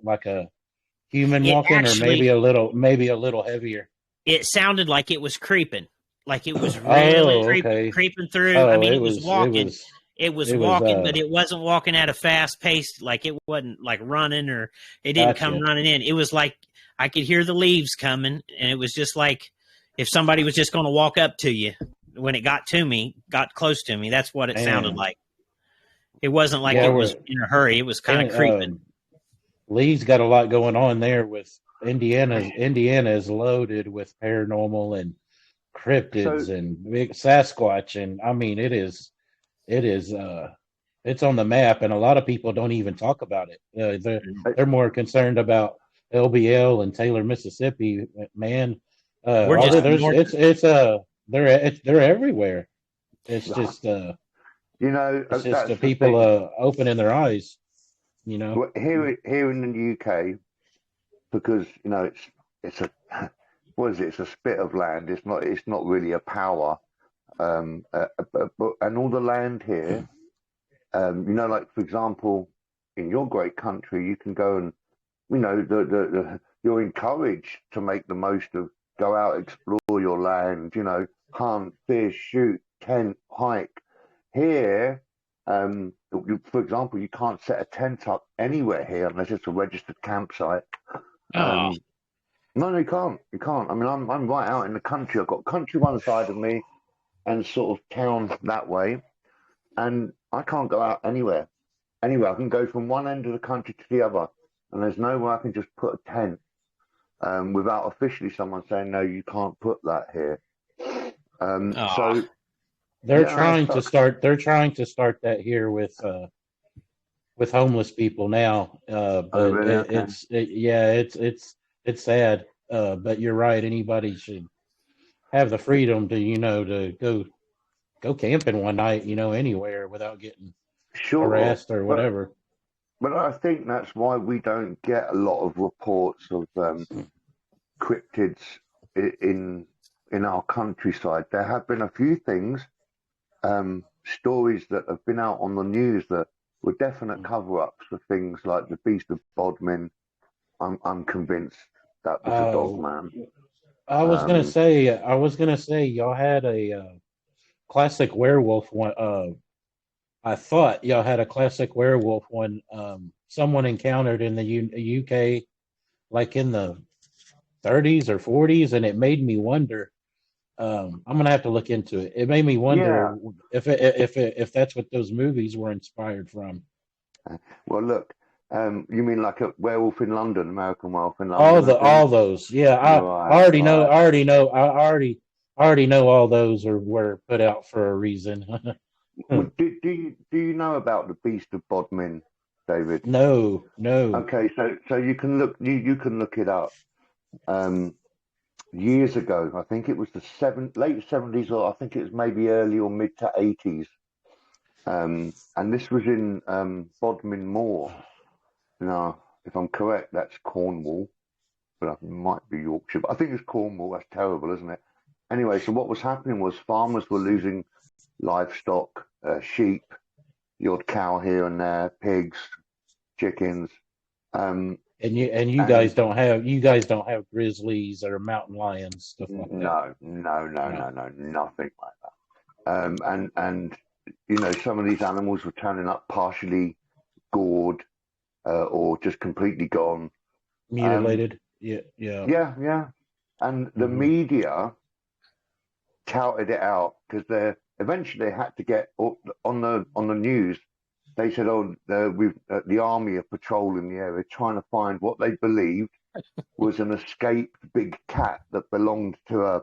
human walking, or maybe a little heavier. It sounded like it was creeping, like it was really creeping through. I mean, it was walking. It was walking, but it wasn't walking at a fast pace. Like it wasn't like running, or it didn't come running in. It was like I could hear the leaves coming, and it was just like if somebody was just going to walk up to you when it got close to me, that's what it sounded like. It wasn't like it was in a hurry. It was kind of creeping. Lee's got a lot going on there with Indiana. Indiana is loaded with paranormal and cryptids and big Sasquatch, and I mean it is it's on the map, and a lot of people don't even talk about it. They're more concerned about LBL and Taylor, Mississippi. Man, they're everywhere. It's just it's just the people opening their eyes. Here in the UK, because it's a what is it? It's a spit of land. It's not really a power. And all the land here, like for example, in your great country, you can go and you're encouraged to make the most of, go out, explore your land, hunt, fish, shoot, tent, hike. Here, for example, you can't set a tent up anywhere here unless it's a registered campsite. No, you can't. You can't. I mean, I'm right out in the country. I've got country one side of me and sort of town that way, and I can't go out anywhere. Anywhere, I can go from one end of the country to the other, and there's nowhere I can just put a tent without officially someone saying, no, you can't put that here. So they're trying to start that here with homeless people now. But really? It's sad. But you're right. Anybody should have the freedom to go camping one night, anywhere without getting harassed or whatever. But I think that's why we don't get a lot of reports of cryptids in our countryside. There have been a few things, stories that have been out on the news that were definite cover-ups for things like the Beast of Bodmin. I'm convinced that was a dog man. I was gonna say y'all had a classic werewolf one. I thought y'all had a classic werewolf one. Someone encountered in the UK, like in the 30s or 40s, and it made me wonder. I'm gonna have to look into it. It made me wonder if that's what those movies were inspired from. Well, look, you mean like a Werewolf in London, American Werewolf in London? All those, yeah. I already know all those were put out for a reason. Well, do you know about the Beast of Bodmin, David? No. Okay, so you can look it up. Years ago, I think it was the late 70s, or I think it was maybe early or mid to 80s. And this was in Bodmin Moor. Now, if I'm correct, that's Cornwall, but it might be Yorkshire. But I think it's Cornwall. That's terrible, isn't it? Anyway, so what was happening was farmers were losing livestock, sheep, the odd cow here and there, pigs, chickens. And you guys don't have grizzlies or mountain lions, stuff like that. No, nothing like that. And some of these animals were turning up partially gored or just completely gone, mutilated. Yeah. And the media touted it out because they eventually had to get on the news. They said, the army are patrolling the area trying to find what they believed was an escaped big cat that belonged to a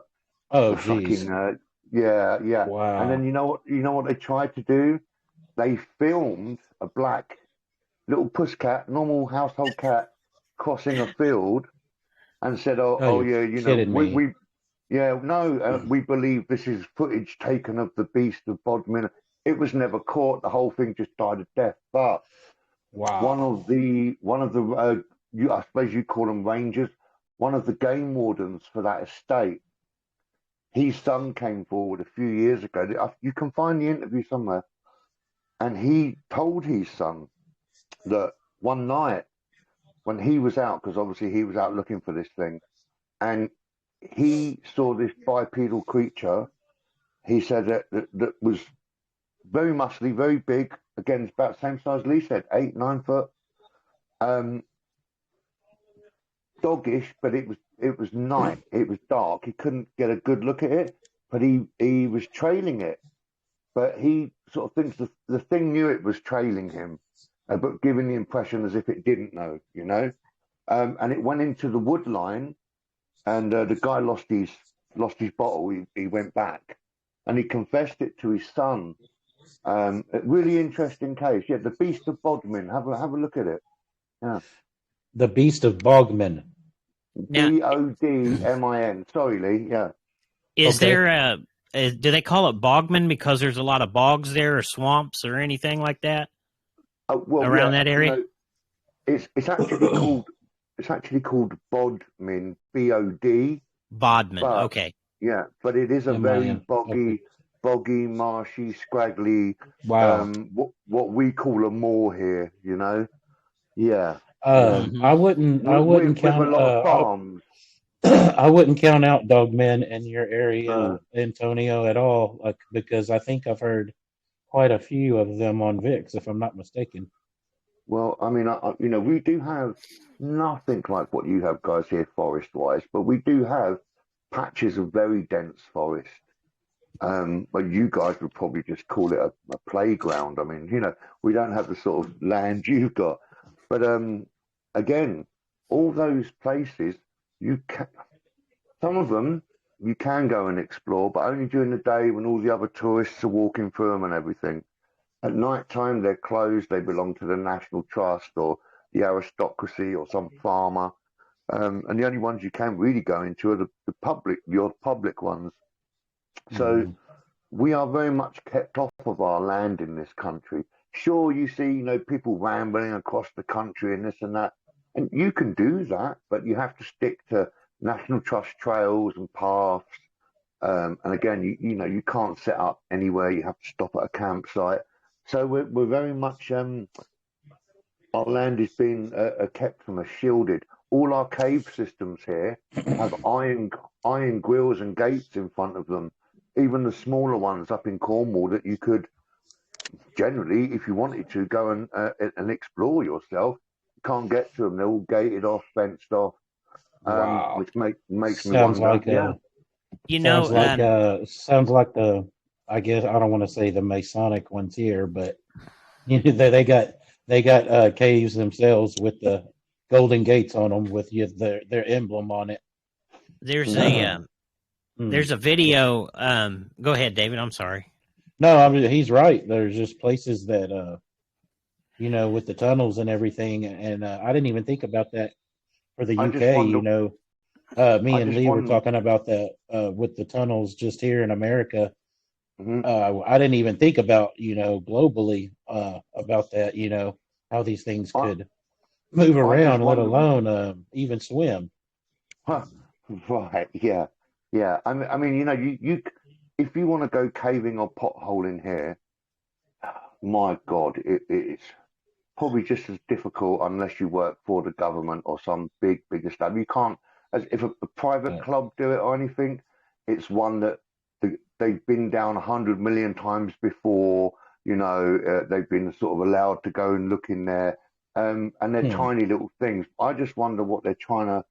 fucking Wow. And then you know what they tried to do? They filmed a black little puss cat, normal household cat, crossing a field, and said, we believe this is footage taken of the Beast of Bodmin. It was never caught. The whole thing just died a death. But one of the I suppose you call them rangers, one of the game wardens for that estate, his son came forward a few years ago. You can find the interview somewhere, and he told his son that one night when he was out, because obviously he was out looking for this thing, and he saw this bipedal creature. He said that was very muscly, very big. Again, it's about the same size Lee said, 8-9 foot. doggish, but it was night. It was dark. He couldn't get a good look at it, but he was trailing it. But he sort of thinks the thing knew it was trailing him, but giving the impression as if it didn't know, you know. And it went into the wood line, and the guy lost his bottle. He went back, and he confessed it to his son. A really interesting case. Yeah, the Beast of Bodmin. Have a look at it. Yeah. The Beast of Bargman. Bodmin. Sorry, Lee. Yeah. Is Okay. there do they call it Bogman because there's a lot of bogs there or swamps or anything like that around that area? No, it's actually called Bodmin, B-O-D. Bodman. But, okay. Yeah, but it is a very boggy, marshy, scraggly. Wow. What we call a moor here, you know. Yeah. I wouldn't With count a lot of farms. I wouldn't count out dogmen in your area, Antonio, at all, because I think I've heard quite a few of them on VIX, if I'm not mistaken. Well, I mean, we do have nothing like what you have guys here forest-wise, but we do have patches of very dense forest. But you guys would probably just call it a playground. I mean, we don't have the sort of land you've got. But again, all those places, some of them you can go and explore, but only during the day when all the other tourists are walking through them and everything. At night time, they're closed. They belong to the National Trust or the aristocracy or some farmer. And the only ones you can really go into are your public ones. So we are very much kept off of our land in this country. Sure, you see, people rambling across the country and this and that. And you can do that, but you have to stick to National Trust trails and paths. And again, you can't set up anywhere. You have to stop at a campsite. So we're very much our land is being kept from us, shielded. All our cave systems here have iron grills and gates in front of them. Even the smaller ones up in Cornwall that you could generally, if you wanted to, go and explore yourself. You can't get to them; they're all gated off, fenced off. Wow. Which makes me Sounds wonder. sounds like the, I guess I don't want to say the Masonic ones here, but they got caves themselves with the golden gates on them with their emblem on it. There's there's a video. Go ahead, David. I'm sorry. No, I mean, he's right. There's just places that with the tunnels and everything, and I didn't even think about that for the UK. Me and Lee were talking about that with the tunnels just here in America. I didn't even think about globally about that. How these things could move around, let alone even swim. Right? Yeah. I mean, you if you want to go caving or potholing here, my God, it's probably just as difficult unless you work for the government or some big establishment. You can't, as if a private club do it or anything. It's one that they've been down 100 million times before. They've been sort of allowed to go and look in there, and they're tiny little things. I just wonder what they're trying to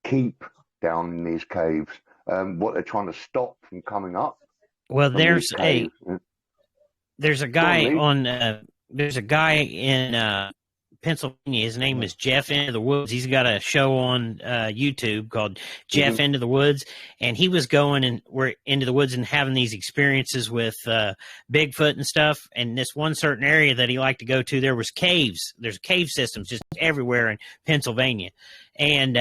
keep down in these caves, what they're trying to stop from coming up. Well, there's a guy there's a guy in Pennsylvania. His name is Jeff Into the Woods. He's got a show on YouTube called Jeff Into the Woods, and he was going and we're into the woods and having these experiences with Bigfoot and stuff. And this one certain area that he liked to go to, there was caves. There's cave systems just everywhere in Pennsylvania, and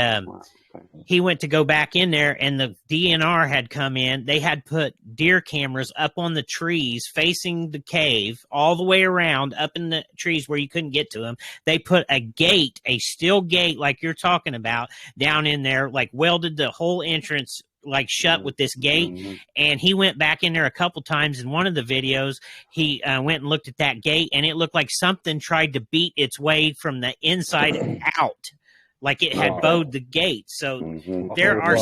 he went to go back in there, and the DNR had come in. They had put deer cameras up on the trees facing the cave all the way around, up in the trees where you couldn't get to them. They put a gate, a steel gate like you're talking about, down in there, like welded the whole entrance like shut with this gate. And he went back in there a couple times. In one of the videos, he went and looked at that gate, and it looked like something tried to beat its way from the inside out. Like it had bowed the gate. So there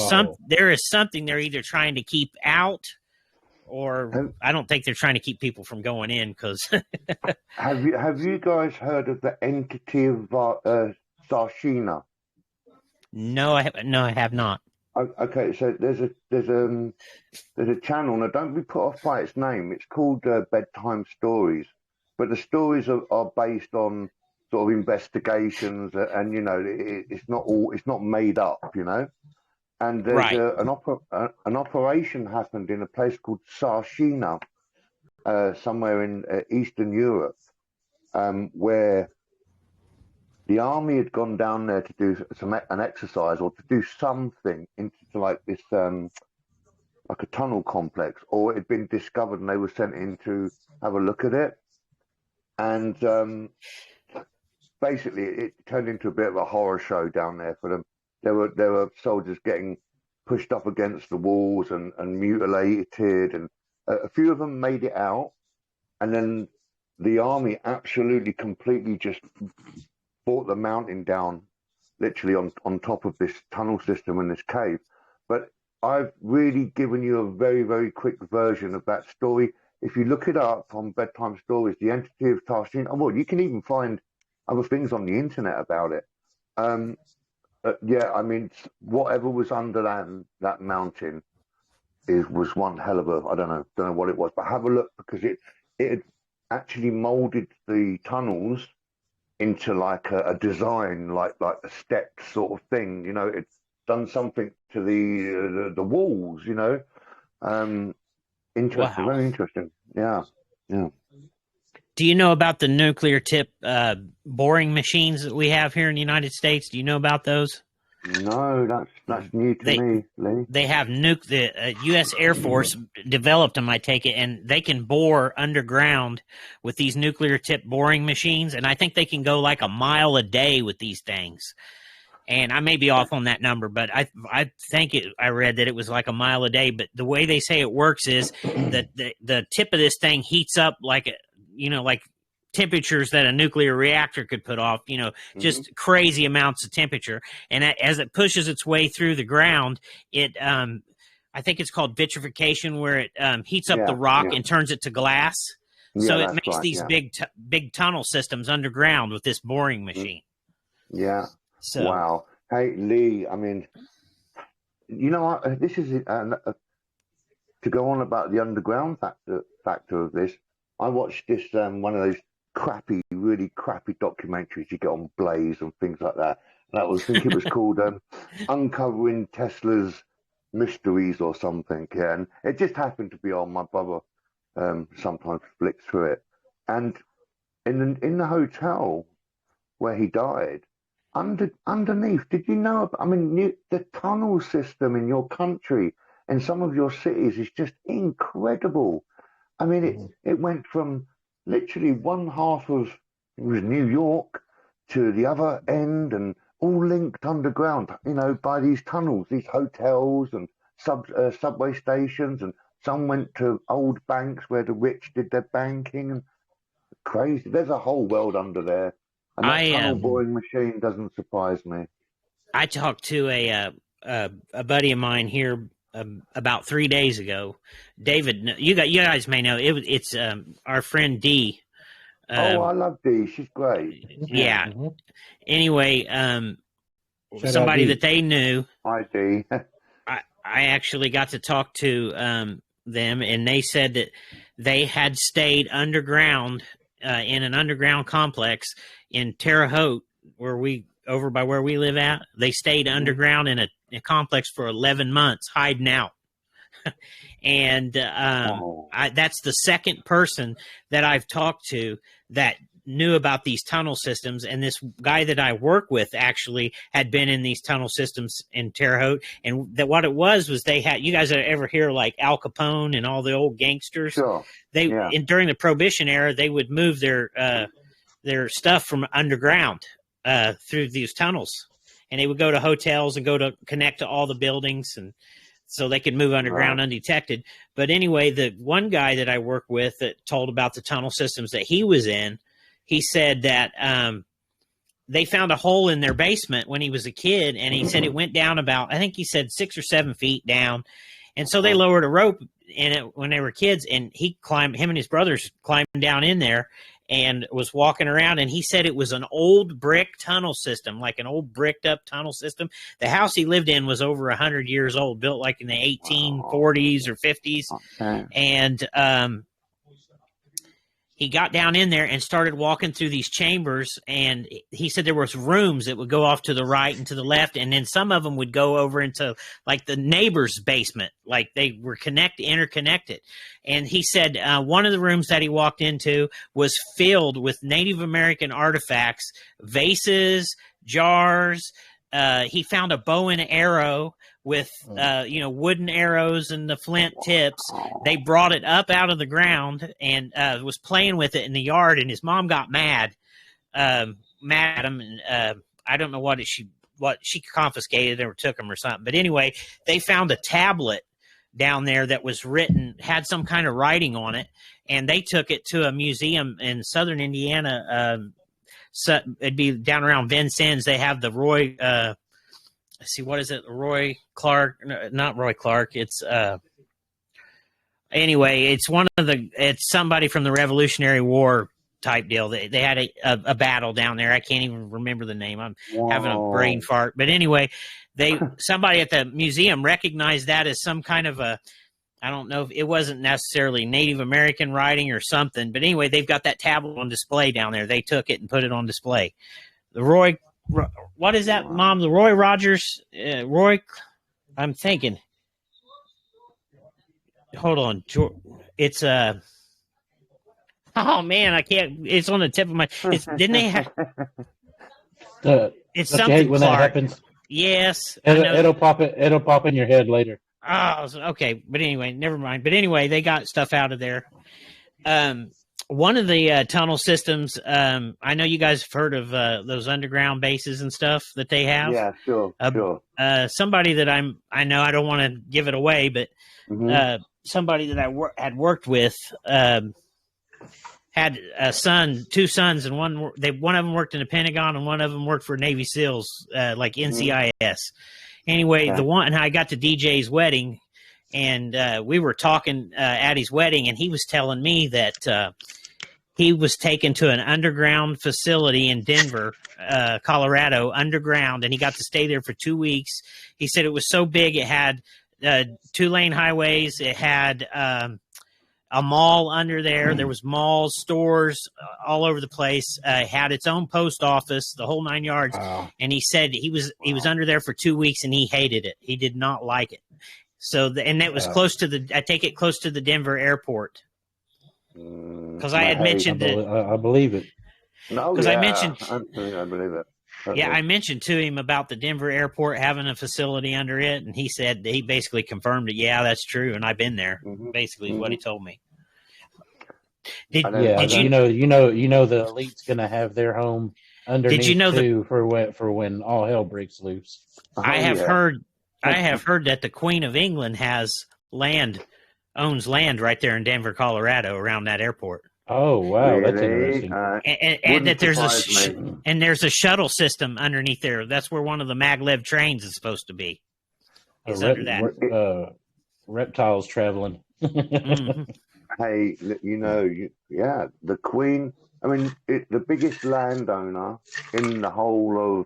is something they're either trying to keep out, or I don't think they're trying to keep people from going in. Because have you guys heard of the entity of Sarshina? No, I have not. Okay, so there's a channel. Now, don't be put off by its name. It's called Bedtime Stories, but the stories are based on sort of investigations, and it's not made up, And there's Right. an operation happened in a place called Sarshina, somewhere in Eastern Europe, where the army had gone down there to do an exercise or to do something into like this, like a tunnel complex, or it had been discovered and they were sent in to have a look at it. And basically, it turned into a bit of a horror show down there for them. There were soldiers getting pushed up against the walls and mutilated, and a few of them made it out. And then the army absolutely, completely just brought the mountain down, literally on top of this tunnel system in this cave. But I've really given you a very, very quick version of that story. If you look it up on Bedtime Stories, the entity of Tarshin, well, you can even find other things on the internet about it. Yeah, I mean, whatever was under that mountain was one hell of a, I don't know what it was, but have a look, because it had actually molded the tunnels into like a design, like a stepped sort of thing. It's done something to the walls. Interesting, Wow. very interesting. Yeah. Do you know about the nuclear tip boring machines that we have here in the United States? Do you know about those? No, that's new to me, Lee. They have the U.S. Air Force developed them, I take it, and they can bore underground with these nuclear tip boring machines, and I think they can go like a mile a day with these things. And I may be off on that number, but I think I read that it was like a mile a day. But the way they say it works is that the tip of this thing heats up like temperatures that a nuclear reactor could put off, just crazy amounts of temperature. And as it pushes its way through the ground, I think it's called vitrification, where it heats up the rock and turns it to glass. So it makes these big tunnel systems underground with this boring machine. Yeah. So, wow. Hey, Lee, I mean, this is to go on about the underground factor of this. I watched this one of those really crappy documentaries you get on Blaze and things like that. And I think it was called Uncovering Tesla's Mysteries or something. Yeah, and it just happened to be on. My brother sometimes flicks through it, and in the hotel where he died, underneath, did you know? I mean, the tunnel system in your country and some of your cities is just incredible. I mean, it went from literally one half of it was New York to the other end, and all linked underground, by these tunnels, these hotels and subway stations, and some went to old banks where the rich did their banking, and crazy. There's a whole world under there, and that tunnel boring machine doesn't surprise me. I talked to a buddy of mine here about 3 days ago. David, you guys may know it's our friend Dee. I love Dee. She's great. Yeah. Anyway, somebody that they knew. Hi, Dee. I actually got to talk to them, and they said that they had stayed underground in an underground complex in Terre Haute, over by where we live at. They stayed underground in a complex for 11 months, hiding out. And that's the second person that I've talked to that knew about these tunnel systems. And this guy that I work with actually had been in these tunnel systems in Terre Haute. And that what it was they had, you guys ever hear like Al Capone and all the old gangsters? Sure. During the Prohibition era, they would move their stuff from underground through these tunnels. And they would go to hotels and go to connect to all the buildings, and so they could move underground undetected. But anyway, the one guy that I work with that told about the tunnel systems that he was in, he said that they found a hole in their basement when he was a kid, and he said it went down about, I think he said 6 or 7 feet down. And so they lowered a rope in it when they were kids, and him and his brothers climbed down in there, and was walking around, and he said it was an old brick tunnel system, like an old bricked up tunnel system. The house he lived in was over 100 years old, built like in the 1840s or 50s. Okay. And he got down in there and started walking through these chambers, and he said there was rooms that would go off to the right and to the left, and then some of them would go over into like the neighbor's basement, like they were interconnected. And he said one of the rooms that he walked into was filled with Native American artifacts, vases, jars. He found a bow and arrow with wooden arrows and the flint tips. They brought it up out of the ground and was playing with it in the yard, and his mom got mad at him, and I don't know what she confiscated or took him or something. But anyway, they found a tablet down there that was written, had some kind of writing on it, and they took it to a museum in southern Indiana. So it'd be down around Vincennes. They have the Roy what is it? Roy Clark? No, not Roy Clark. It's anyway, it's somebody from the Revolutionary War type deal. They had a battle down there. I can't even remember the name. I'm having a brain fart. But anyway, somebody at the museum recognized that as some kind of I don't know if it wasn't necessarily Native American writing or something, but anyway, they've got that tablet on display down there. They took it and put it on display. What is that, Mom? The Roy Rogers, I'm thinking. Hold on. It's oh man, I can't. It's on the tip of my. Didn't they have? It's something when Clark. That happens. Yes, it'll pop it. It'll pop in your head later. Oh, okay. But anyway, never mind. But anyway, they got stuff out of there. One of the tunnel systems, I know you guys have heard of those underground bases and stuff that they have. Yeah, sure. Somebody that I know, I don't want to give it away, but somebody that I had worked with had a son, two sons, and one of them worked in the Pentagon and one of them worked for Navy SEALs, like NCIS. Anyway, the one, and I got to DJ's wedding, and we were talking at his wedding, and he was telling me that he was taken to an underground facility in Denver, Colorado, underground, and he got to stay there for 2 weeks. He said it was so big, it had 2-lane highways, it had a mall under there. There was malls, stores all over the place. Had its own post office, the whole 9 yards. Wow. And he said he was under there for 2 weeks and he hated it. He did not like it. So and that was close to I take it close to the Denver airport. Because I had mentioned it. I believe it. No, because I believe it. Yeah, I mentioned to him about the Denver airport having a facility under it, and he said he basically confirmed it. Yeah, that's true, and I've been there. Basically, is what he told me. Did you know the elite's going to have their home underneath too for when all hell breaks loose? I have heard that the Queen of England owns land right there in Denver, Colorado, around that airport. Oh wow, that's interesting. And that there's a shuttle system underneath there. That's where one of the maglev trains is supposed to be. Under that. Reptiles traveling. Hey, the Queen. I mean, the biggest landowner in the whole of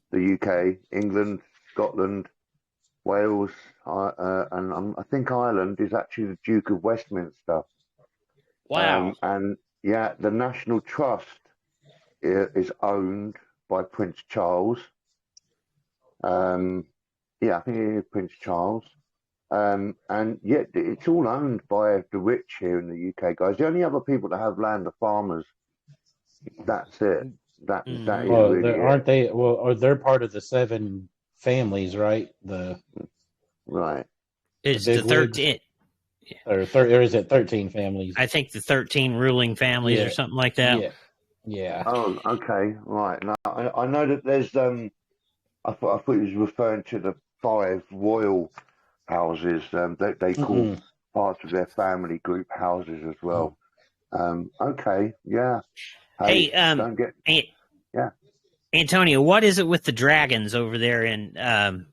the UK, England, Scotland, Wales, and I think Ireland is actually the Duke of Westminster. Wow. And the National Trust is owned by Prince Charles. I think it is Prince Charles. And yet it's all owned by the rich here in the UK, guys. The only other people that have land are farmers. That's it. That is really aren't they? Well, or they're part of the 7 families, right? Right. It's the 13. Or is it 13 families? I think the 13 ruling families or something like that. Yeah. Oh, okay. Right. Now, I know that there's I thought he was referring to the 5 royal houses. They call parts of their family group houses as well. Okay. Yeah. Hey, Antonio, what is it with the dragons over there in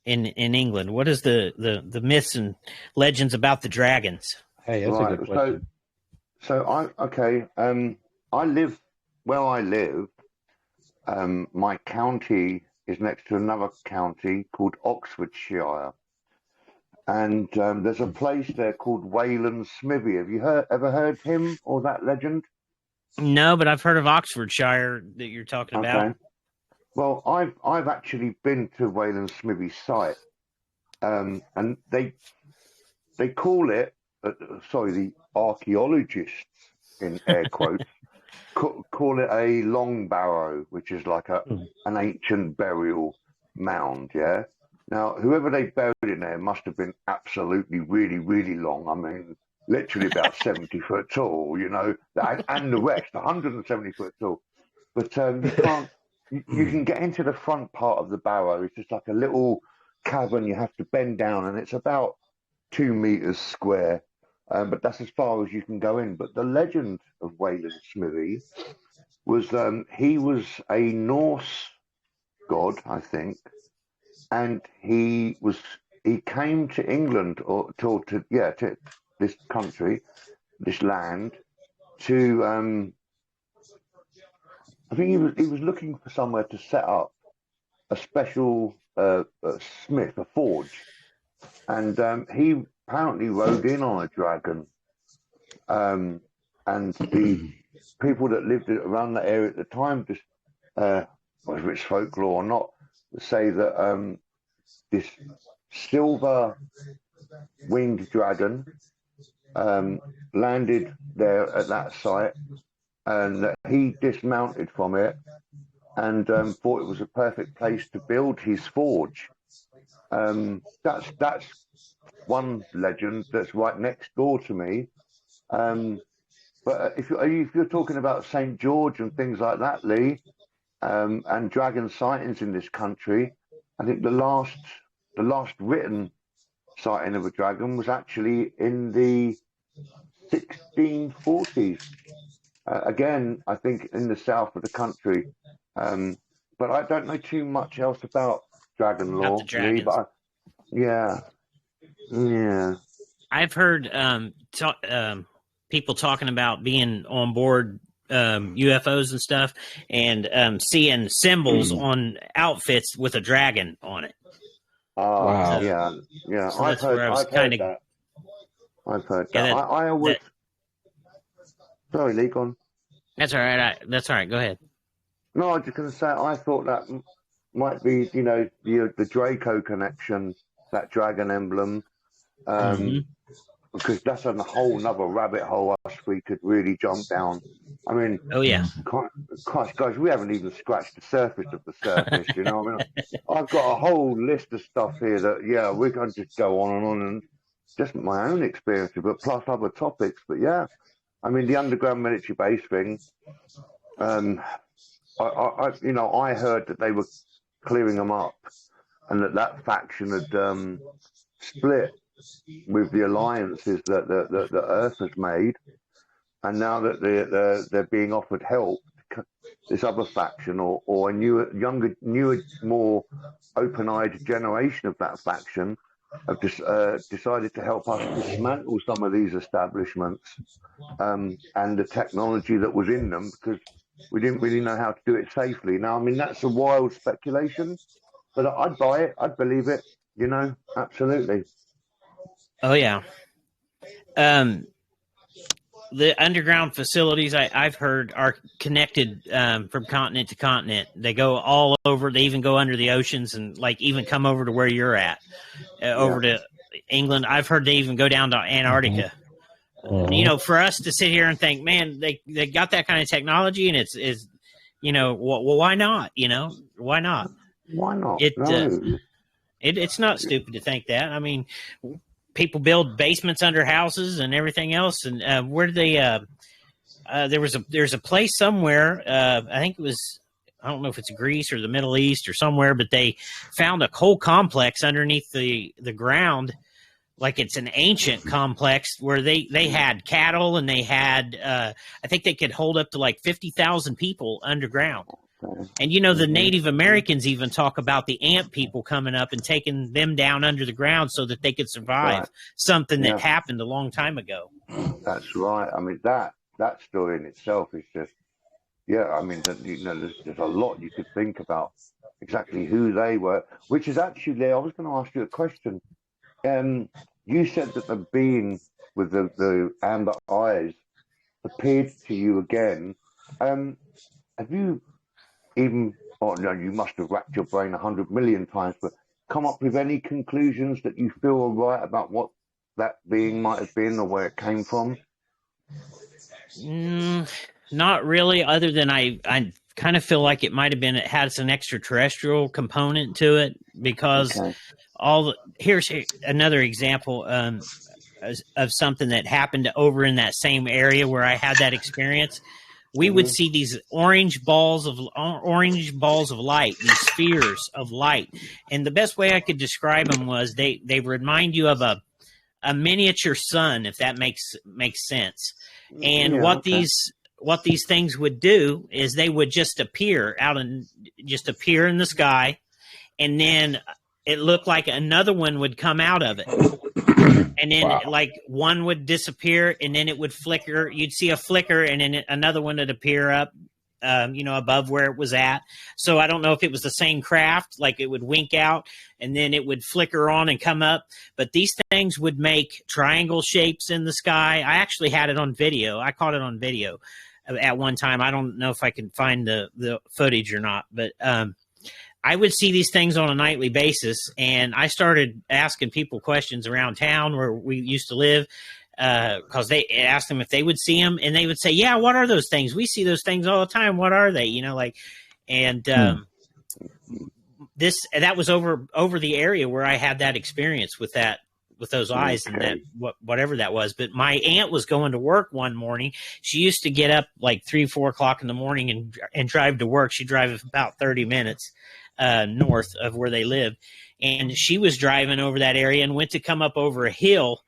England? What is the myths and legends about the dragons? Hey, that's a good question. I live where I live. My county is next to another county called Oxfordshire, and there's a place there called Wayland Smoothie. Have you ever heard him or that legend? No, but I've heard of Oxfordshire that you're talking about. Okay. Well, I've actually been to Wayland Smoothie's site, and they call it. The archaeologists in air quotes call it a long barrow, which is like an ancient burial mound. Yeah. Now, whoever they buried in there must have been absolutely really, really long. I mean, literally about 70 foot tall, you know, and the rest, 170 foot tall. But you can't, you can get into the front part of the barrow. It's just like a little cavern you have to bend down, and it's about 2 meters square. But that's as far as you can go in. But the legend of Wayland Smoothie was he was a Norse god, I think, and he came to England or to this country, this land, to I think he was looking for somewhere to set up a special smith, a forge, and he apparently rode in on a dragon, and the people that lived around that area at the time, just whether it's folklore or not, say that this silver winged dragon landed there at that site, and that he dismounted from it and thought it was a perfect place to build his forge. That's one legend that's right next door to me. But if you're talking about St. George and things like that, Lee, and dragon sightings in this country, I think the last written sighting of a dragon was actually in the 1640s. Again, I think in the south of the country. But I don't know too much else about dragon lore, Lee, but yeah. I've heard people talking about being on board UFOs and stuff, and seeing symbols on outfits with a dragon on it. Wow. Yeah. So I've heard that. I've heard that. I always. Sorry, Lee, go on. That's all right. That's all right. Go ahead. No, I was just going to say, I thought that might be, you know, the Draco connection, that dragon emblem, because that's a whole nother rabbit hole we could really jump down. I mean, oh yeah, Christ, guys, we haven't even scratched the surface of the surface. You know, I mean, I've got a whole list of stuff here that we're going to just go on and just my own experience, but plus other topics. But yeah, I mean, the underground military base thing. I heard that they were clearing them up, and that faction had split with the alliances that Earth has made, and now that they're being offered help, this other faction or a newer, more open-eyed generation of that faction have just decided to help us dismantle some of these establishments and the technology that was in them, because we didn't really know how to do it safely. Now, I mean, that's a wild speculation, but I'd buy it. I'd believe it, you know, absolutely. Oh, yeah. The underground facilities I've heard are connected from continent to continent. They go all over. They even go under the oceans and like even come over to where you're at, over to England. I've heard they even go down to Antarctica. You know, for us to sit here and think, man, they got that kind of technology, and it's you know, well, why not? You know, why not? Why not? It's not stupid to think that. I mean, people build basements under houses and everything else. And where did they? There's a place somewhere. I think it was. I don't know if it's Greece or the Middle East or somewhere, but they found a coal complex underneath the ground. Like it's an ancient complex where they had cattle, and they had, I think they could hold up to like 50,000 people underground. And, you know, the Native Americans even talk about the ant people coming up and taking them down under the ground so that they could survive something that happened a long time ago. That's right. I mean, that that story in itself is just, yeah. I mean, there's a lot you could think about exactly who they were. Which is actually, I was going to ask you a question. You said that the being with the amber eyes appeared to you again. Have you even, oh no, you must have racked your brain 100 million times, but come up with any conclusions that you feel are right about what that being might have been or where it came from? Not really, other than I kind of feel like it might have been, it has an extraterrestrial component to it, because here's another example of something that happened over in that same area where I had that experience. We would see these orange balls of light, these spheres of light, and the best way I could describe them was they remind you of a miniature sun, if that makes sense. And what these things would do is they would just appear in the sky, and then it looked like another one would come out of it. And then like one would disappear, and then it would flicker. You'd see a flicker, and then another one would appear up, above where it was at. So I don't know if it was the same craft, like it would wink out and then it would flicker on and come up. But these things would make triangle shapes in the sky. I actually had it on video. I caught it on video at one time. I don't know if I can find the footage or not, but I would see these things on a nightly basis, and I started asking people questions around town where we used to live, because they asked them if they would see them, and they would say, "Yeah, what are those things? We see those things all the time. What are they?" That was over the area where I had that experience with those eyes and that whatever that was. But my aunt was going to work one morning. She used to get up like 3-4 o'clock in the morning and drive to work. She drive about 30 minutes north of where they lived, and she was driving over that area and went to come up over a hill,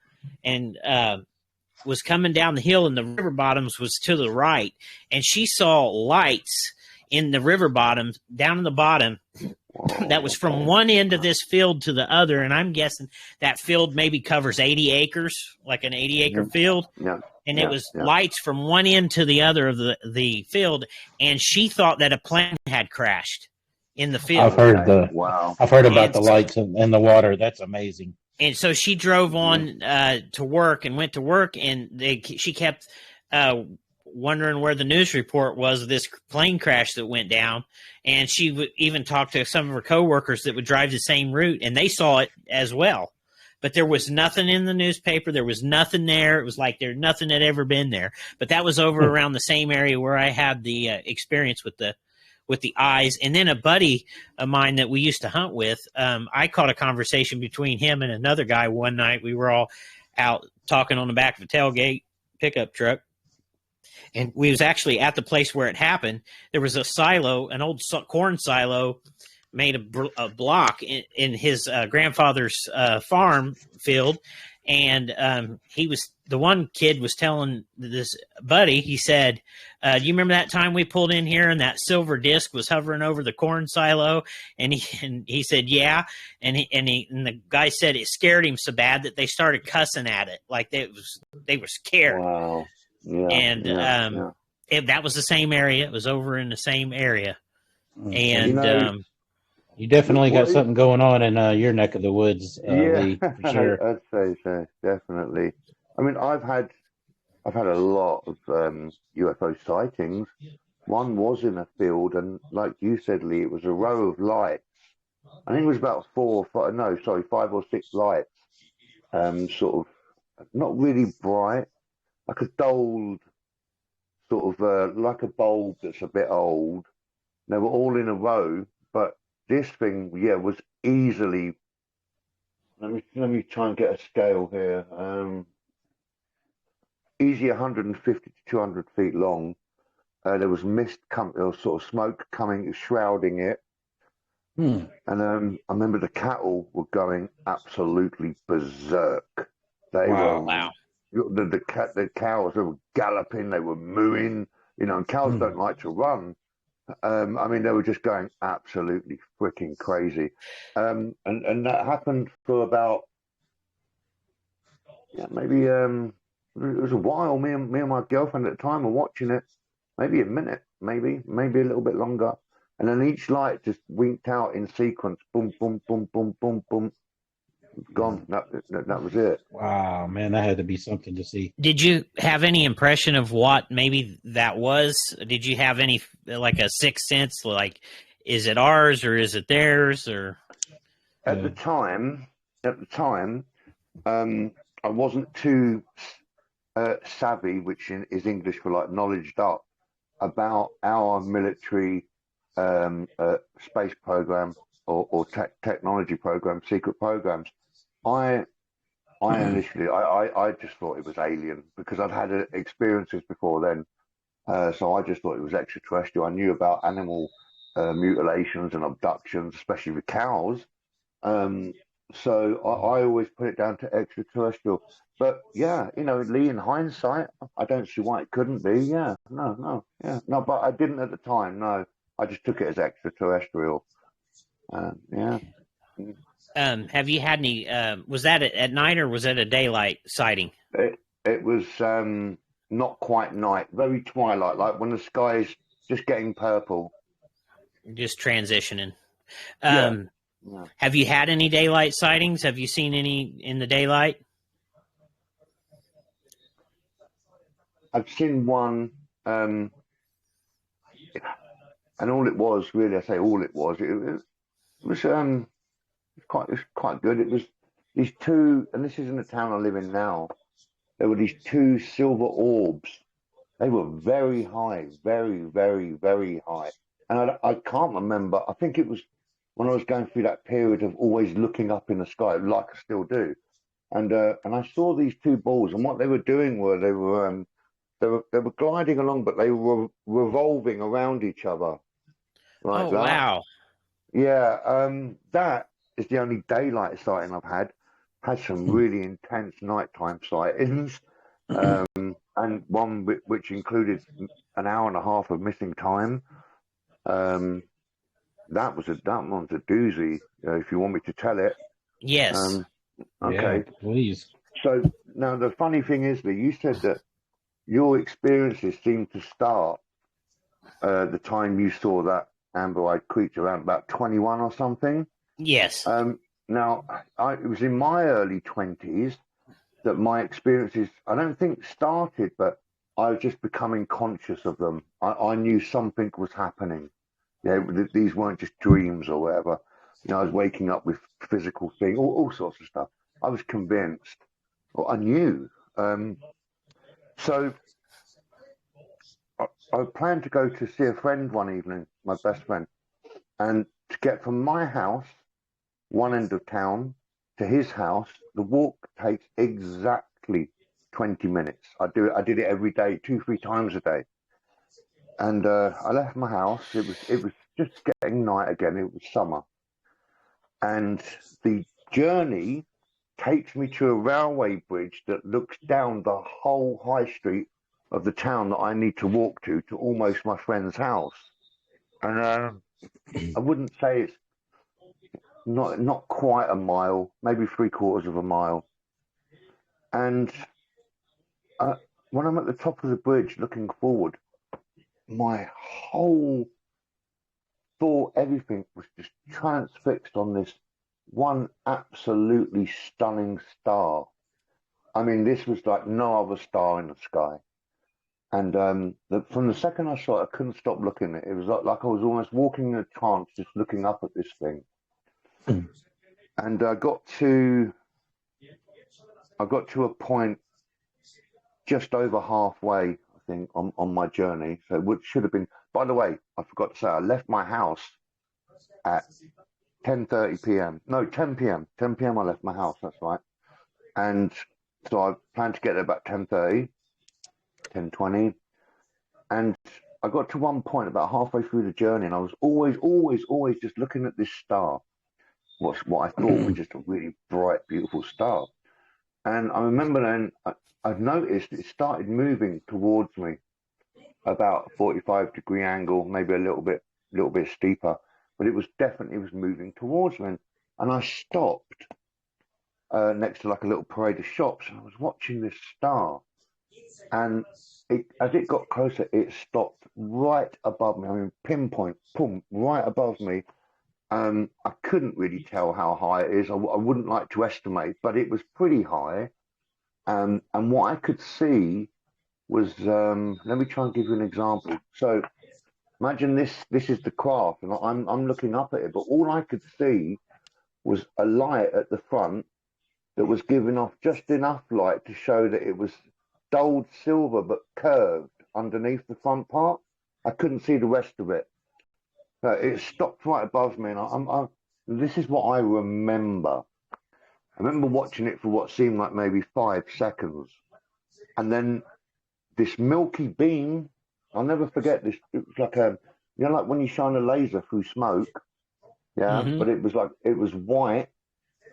and was coming down the hill, and the river bottoms was to the right, and she saw lights in the river bottoms down in the bottom that was from one end of this field to the other, and I'm guessing that field maybe covers 80 acres, like an 80-acre field. And it was lights from one end to the other of the field, and she thought that a plane had crashed in the field. I've heard about the lights in the water. That's amazing. And so she drove on to work and went to work, and she kept wondering where the news report was of this plane crash that went down. And she would even talk to some of her coworkers that would drive the same route, and they saw it as well. But there was nothing in the newspaper. There was nothing there. It was like there nothing had ever been there. But that was over around the same area where I had the experience with the eyes. And then a buddy of mine that we used to hunt with, I caught a conversation between him and another guy one night. We were all out talking on the back of a tailgate pickup truck. And we was actually at the place where it happened. There was a silo, an old corn silo made a block in his grandfather's farm field. And the one kid was telling this buddy, he said, do you remember that time we pulled in here and that silver disc was hovering over the corn silo? And he said, yeah. And the guy said it scared him so bad that they started cussing at it. Like they were scared. Wow. Yeah, and that was the same area. It was over in the same area. And you definitely got something going on in your neck of the woods, Lee, for sure. I'd say so, definitely. I mean, I've had a lot of UFO sightings. One was in a field, and like you said, Lee, it was a row of lights. I think it was about 5 or 6 lights. Sort of not really bright, like a dulled, sort of like a bulb that's a bit old. They were all in a row, but this thing, was easily. Let me try and get a scale here. Easy 150 to 200 feet long. There was mist or sort of smoke coming, shrouding it. And I remember the cattle were going absolutely berserk. They were. Wow. The cows were galloping, they were mooing, and cows don't like to run. I mean, they were just going absolutely freaking crazy. And that happened for about, maybe was a while. Me and my girlfriend at the time were watching it, maybe a minute, maybe a little bit longer, and then each light just winked out in sequence. Boom, boom, boom, boom, boom, boom. Gone. That was it. Wow, man, that had to be something to see. Did you have any impression of what maybe that was? Did you have any, like, a sixth sense, like, is it ours or is it theirs? Or at the time, I wasn't too savvy, which is English for like knowledged up, about our military space program or technology program, secret programs. I initially, I just thought it was alien because I'd had experiences before then. So I just thought it was extraterrestrial. I knew about animal mutilations and abductions, especially with cows. So I always put it down to extraterrestrial. But yeah, Lee, in hindsight, I don't see why it couldn't be. Yeah, no, but I didn't at the time. No, I just took it as extraterrestrial. Yeah. Have you had any? Was that at night or was that a daylight sighting? It was not quite night, very twilight, like when the sky is just getting purple. Just transitioning. Yeah. Have you had any daylight sightings? Have you seen any in the daylight? I've seen one, and all it was really, I say all it was quite good. It was these two, and this is in the town I live in now. There were these two silver orbs. They were very high, very, very, very high. And I can't remember. I think it was when I was going through that period of always looking up in the sky, like I still do. And I saw these two balls, and what they were doing were they were gliding along, but they were revolving around each other. Like that. Wow. Yeah, that is the only daylight sighting I've had. Had some really intense nighttime sightings, and one which included an hour and a half of missing time. That one's a doozy. If you want me to tell it. Yes. Okay. Yeah, please. So now the funny thing is that you said that your experiences seem to start the time you saw that amber-eyed creature around about 21 or something. Yes. Now, it was in my early 20s that my experiences, I don't think started, but I was just becoming conscious of them. I knew something was happening. Yeah, these weren't just dreams or whatever. I was waking up with physical things, all sorts of stuff. I was convinced, or I knew. So I planned to go to see a friend one evening, my best friend, and to get from my house, one end of town, to his house, the walk takes exactly 20 minutes. I did it every day, 2-3 times a day. And I left my house. It was just getting night again. It was summer. And the journey takes me to a railway bridge that looks down the whole high street of the town that I need to walk to almost my friend's house. And I wouldn't say it's not quite a mile, maybe 3/4 of a mile. And when I'm at the top of the bridge looking forward, my whole thought, everything was just transfixed on this one absolutely stunning star. I mean, this was like no other star in the sky. And from the second I saw it, I couldn't stop looking at it. It was like I was almost walking in a trance, just looking up at this thing. And I got to a point just over halfway, I think, on my journey. So it should have been. By the way, I forgot to say, I left my house at 10:30 p.m. No, 10 p.m. 10 p.m. I left my house. That's right. And so I planned to get there about 10:30, 10:20, and I got to one point about halfway through the journey, and I was always just looking at this star. What I thought was just a really bright, beautiful star. And I remember then I've noticed it started moving towards me about a 45-degree angle, maybe a little bit steeper, but it was definitely moving towards me. And I stopped next to like a little parade of shops, and I was watching this star. And as it got closer, it stopped right above me. I mean, pinpoint, boom, right above me. I couldn't really tell how high it is. I wouldn't like to estimate, but it was pretty high. And what I could see was, let me try and give you an example. So imagine this is the craft, and I'm looking up at it, but all I could see was a light at the front that was giving off just enough light to show that it was dulled silver but curved underneath the front part. I couldn't see the rest of it. It stopped right above me, and this is what I remember. I remember watching it for what seemed like maybe 5 seconds, and then this milky beam. I'll never forget this. It was like like when you shine a laser through smoke. Yeah, Mm-hmm. but it was white,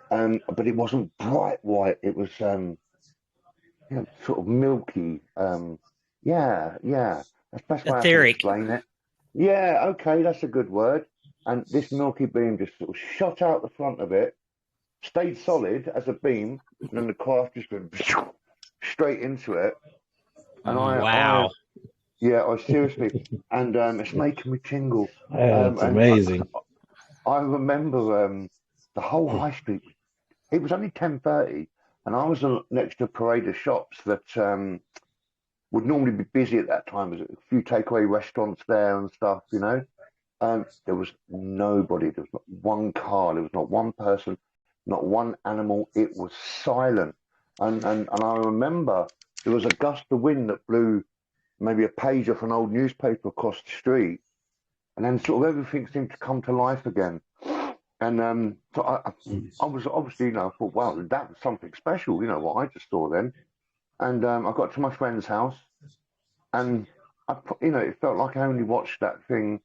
but it wasn't bright white. It was sort of milky. Yeah. That's the best way I can Etheric. explain it. Yeah, okay, that's a good word. And this milky beam just sort of shot out the front of it, stayed solid as a beam, and then the craft just went straight into it. And Wow. I seriously, and it's making me tingle. That's amazing. I remember the whole high street. It was only 10:30, and I was next to a parade of shops that would normally be busy at that time. There's a few takeaway restaurants there and stuff, you know. There was nobody. There was not one car. There was not one person. Not one animal. It was silent. And I remember there was a gust of wind that blew maybe a page off an old newspaper across the street, and then sort of everything seemed to come to life again. And so I was obviously, I thought, wow, that was something special, what I just saw then. And I got to my friend's house, and it felt like I only watched that thing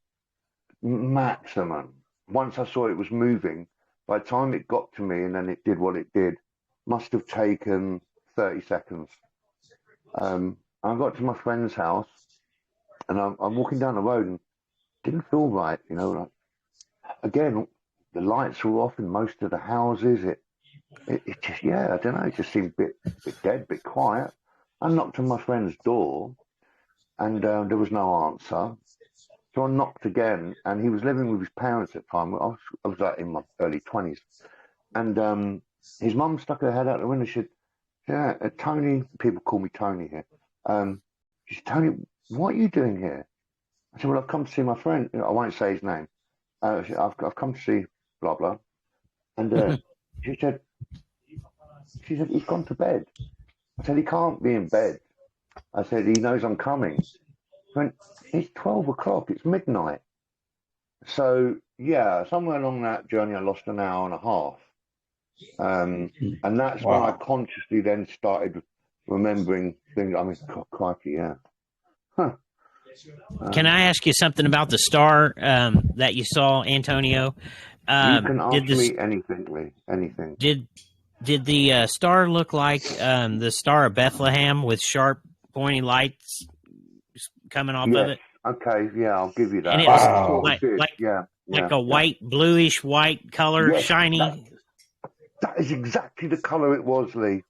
maximum. Once I saw it was moving, by the time it got to me and then it did what it did, must have taken 30 seconds. I got to my friend's house, and I'm walking down the road and didn't feel right, like, again, the lights were off in most of the houses. It just, I don't know, it just seemed a bit dead, a bit quiet. I knocked on my friend's door, and there was no answer. So I knocked again, and he was living with his parents at the time. I was like in my early 20s. And his mum stuck her head out the window. She said, yeah, Tony, people call me Tony here. She said, Tony, what are you doing here? I said, well, I've come to see my friend. I won't say his name. I've come to see blah, blah. And she said, he's gone to bed. I said, he can't be in bed. I said, he knows I'm coming. I went, it's 12 o'clock, it's midnight. So, yeah, somewhere along that journey, I lost an hour and a half. And that's when I consciously then started remembering things. I mean, crikey, yeah. Huh. Can I ask you something about the star that you saw, Antonio? You can ask me anything, Lee. Anything. Did the star look like the Star of Bethlehem with sharp, pointy lights coming off of it? Okay, yeah, I'll give you that. And it was like a white, bluish white color, shiny. That is exactly the color it was, Lee.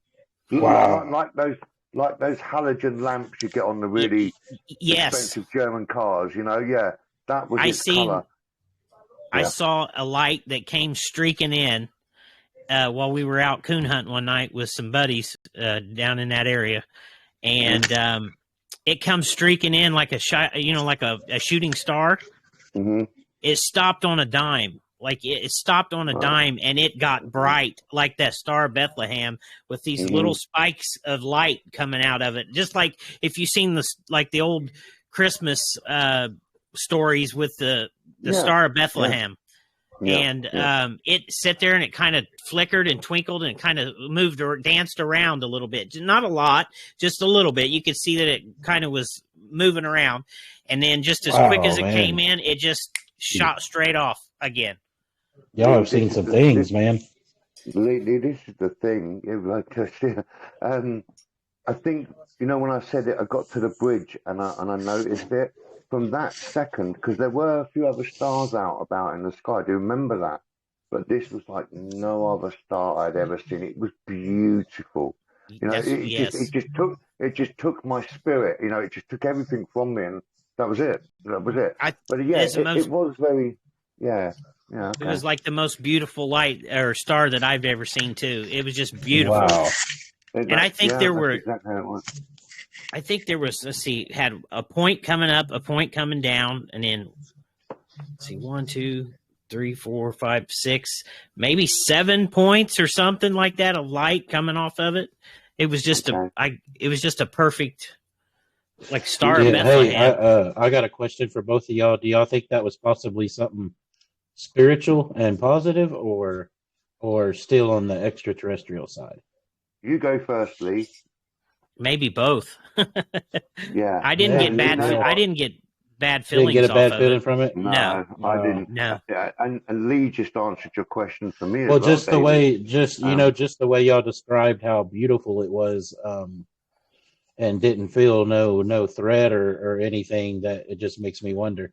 Wow. Like those halogen lamps you get on the really expensive German cars, Yeah, that was its color. I saw a light that came streaking in while we were out coon hunting one night with some buddies down in that area, and it comes streaking in like like a shooting star. Mm-hmm. It stopped on a dime. Like it stopped on a dime, and it got bright like that Star of Bethlehem with these little spikes of light coming out of it. Just like if you've seen the old Christmas stories with the Star of Bethlehem. Yeah. And it sat there and it kind of flickered and twinkled and kind of moved or danced around a little bit. Not a lot, just a little bit. You could see that it kind of was moving around. And then just as quick as it came in, it just shot straight off again. Y'all have seen some things, man. This is the thing. I think, when I said it, I got to the bridge and I noticed it. From that second, because there were a few other stars out about in the sky. I do remember that. But this was like no other star I'd ever seen. It was beautiful. You know, Yes. it just took my spirit. You know, it just took everything from me, and that was it. That was it. But yeah, it was very, yeah. Yeah, okay. It was like the most beautiful light or star that I've ever seen too. It was just beautiful. Wow. And I think there were exactly how it was. I think there was, let's see, had a point coming up, a point coming down, and then let's see, 1, 2, 3, 4, 5, 6, maybe 7 points or something like that of light coming off of it. It was just it was just a perfect like star of Bethlehem. Hey, I got a question for both of y'all. Do y'all think that was possibly something spiritual and positive, or still on the extraterrestrial side? You go first, Lee. Maybe both. Yeah, I didn't get bad. I didn't get bad feelings. Didn't get a bad feeling it. from it. No, I didn't. No. Yeah, and Lee just answered your question for me. Well, as just well, the David. way, just the way y'all described how beautiful it was, and didn't feel no threat or anything. That it just makes me wonder.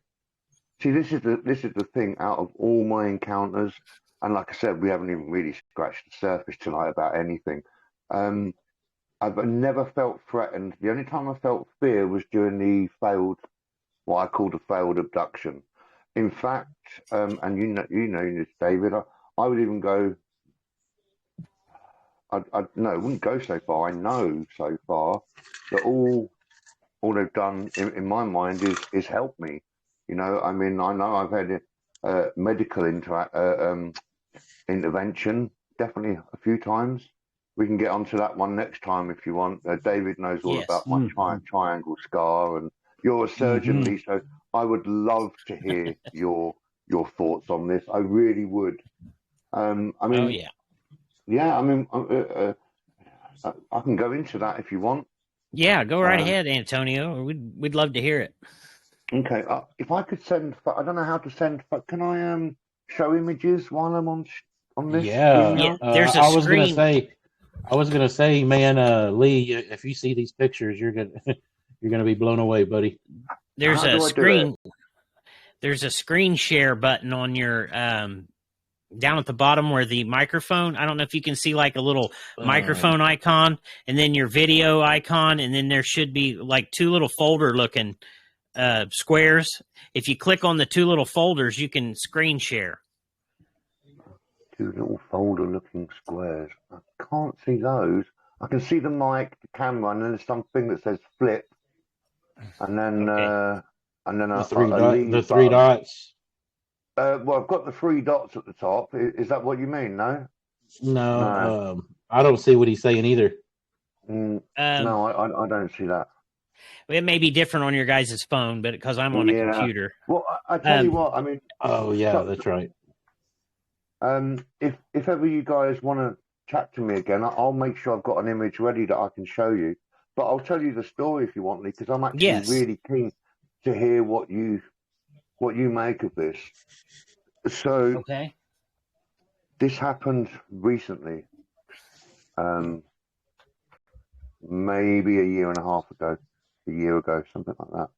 See, this is the thing. Out of all my encounters, and like I said, we haven't even really scratched the surface tonight about anything. I've never felt threatened. The only time I felt fear was during what I called a failed abduction. In fact, and you know this, David, I would even go. I wouldn't go so far. I know so far that all they've done in my mind is help me. You know, I mean, I know I've had medical intervention definitely a few times. We can get onto that one next time if you want. David knows all about my triangle scar, and you're a surgeon, Lee, so I would love to hear your thoughts on this. I really would. I mean, I mean, I can go into that if you want. Yeah, go right ahead, Antonio. We'd love to hear it. Okay, if I could send, I don't know how to send. Can I show images while I'm on this? Yeah, there's a screen. I was gonna say, man, Lee, if you see these pictures, you're gonna be blown away, buddy. There's a screen. There's a screen share button on your down at the bottom where the microphone. I don't know if you can see like a little microphone icon, and then your video icon, and then there should be like 2 little folder looking squares. If you click on the 2 little folders, you can screen share. 2 little folder-looking squares. I can't see those. I can see the mic, the camera, and then there's something that says flip, and then the 3 dots. Well, I've got the 3 dots at the top. Is that what you mean? No. No. I don't see what he's saying either. No, I don't see that. It may be different on your guys' phone, but because I'm on a computer. Well, I tell you what. I mean. Oh yeah, that's right. If ever you guys want to chat to me again, I'll make sure I've got an image ready that I can show you. But I'll tell you the story if you want me, because I'm actually really keen to hear what you make of this. So this happened recently, maybe a year and a half ago, something like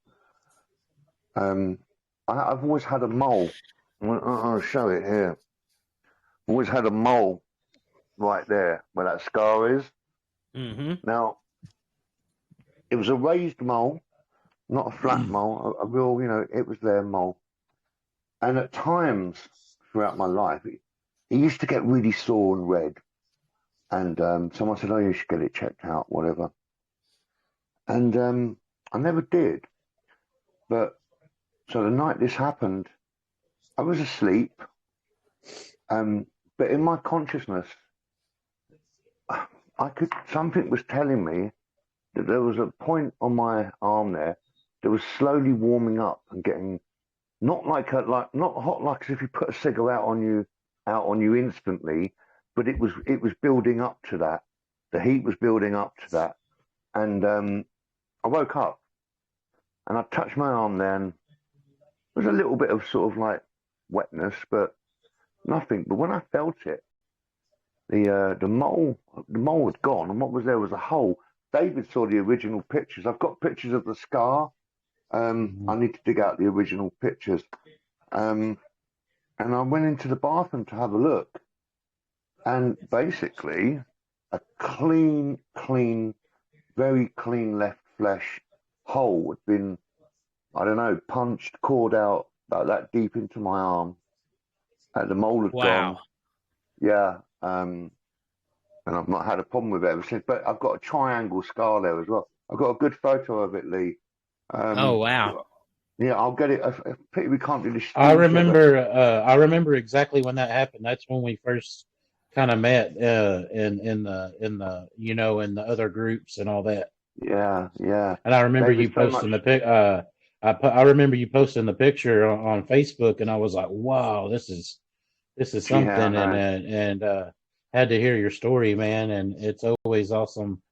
that. I've always had a mole. I'll show it here. Always had a mole right there where that scar is. Now, it was a raised mole, not a flat mole, a real, it was their mole. And at times throughout my life, it used to get really sore and red. And someone said, oh, you should get it checked out, whatever. And I never did. But so the night this happened, I was asleep. But in my consciousness, something was telling me that there was a point on my arm there that was slowly warming up and getting not hot, like as if you put a cigarette out on you instantly, but it was building up to that. The heat was building up to that, and I woke up and I touched my arm. Then there was a little bit of sort of like wetness, but nothing. But when I felt it, the mole had gone, and what was there was a hole. David saw the original pictures. I've got pictures of the scar. I need to dig out the original pictures. And I went into the bathroom to have a look. And basically, a clean, very clean left flesh hole had been, I don't know, punched, cored out about that deep into my arm. The mole had gone. Yeah. And I've not had a problem with it ever since. But I've got a triangle scar there as well. I've got a good photo of it, Lee. Oh, wow. Yeah, I'll get it. I pity we can't do this. I remember exactly when that happened. That's when we first kind of met in the other groups and all that. Yeah. And I remember you posting the pic. I remember you posting the picture on Facebook, and I was like, "Wow, this is something." And had to hear your story, man. And it's always awesome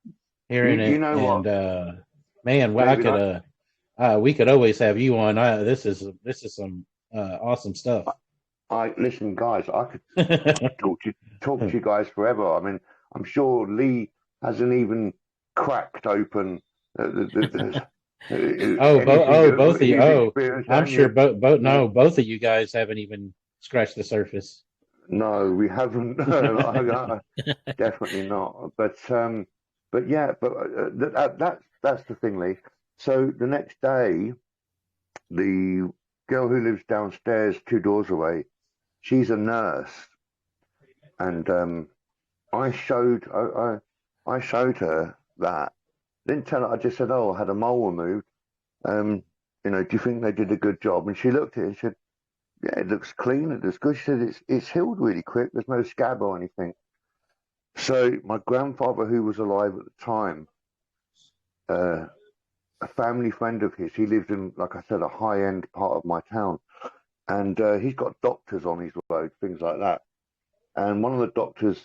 hearing it. You know what? Man, well, we could always have you on. This is some awesome stuff. Listen, guys. I could talk to you guys forever. I mean, I'm sure Lee hasn't even cracked open. Both of you. I'm sure both of you guys haven't even scratched the surface. No, we haven't. Definitely not. But that's the thing, Lee. So the next day, the girl who lives downstairs 2 doors away, she's a nurse, and I showed her that. Didn't tell her. I just said, "Oh, I had a mole removed. Do you think they did a good job?" And she looked at it and said, "Yeah, it looks clean. It looks good." She said, "It's healed really quick. There's no scab or anything." So my grandfather, who was alive at the time, a family friend of his, he lived in, like I said, a high-end part of my town, and he's got doctors on his road, things like that. And one of the doctors,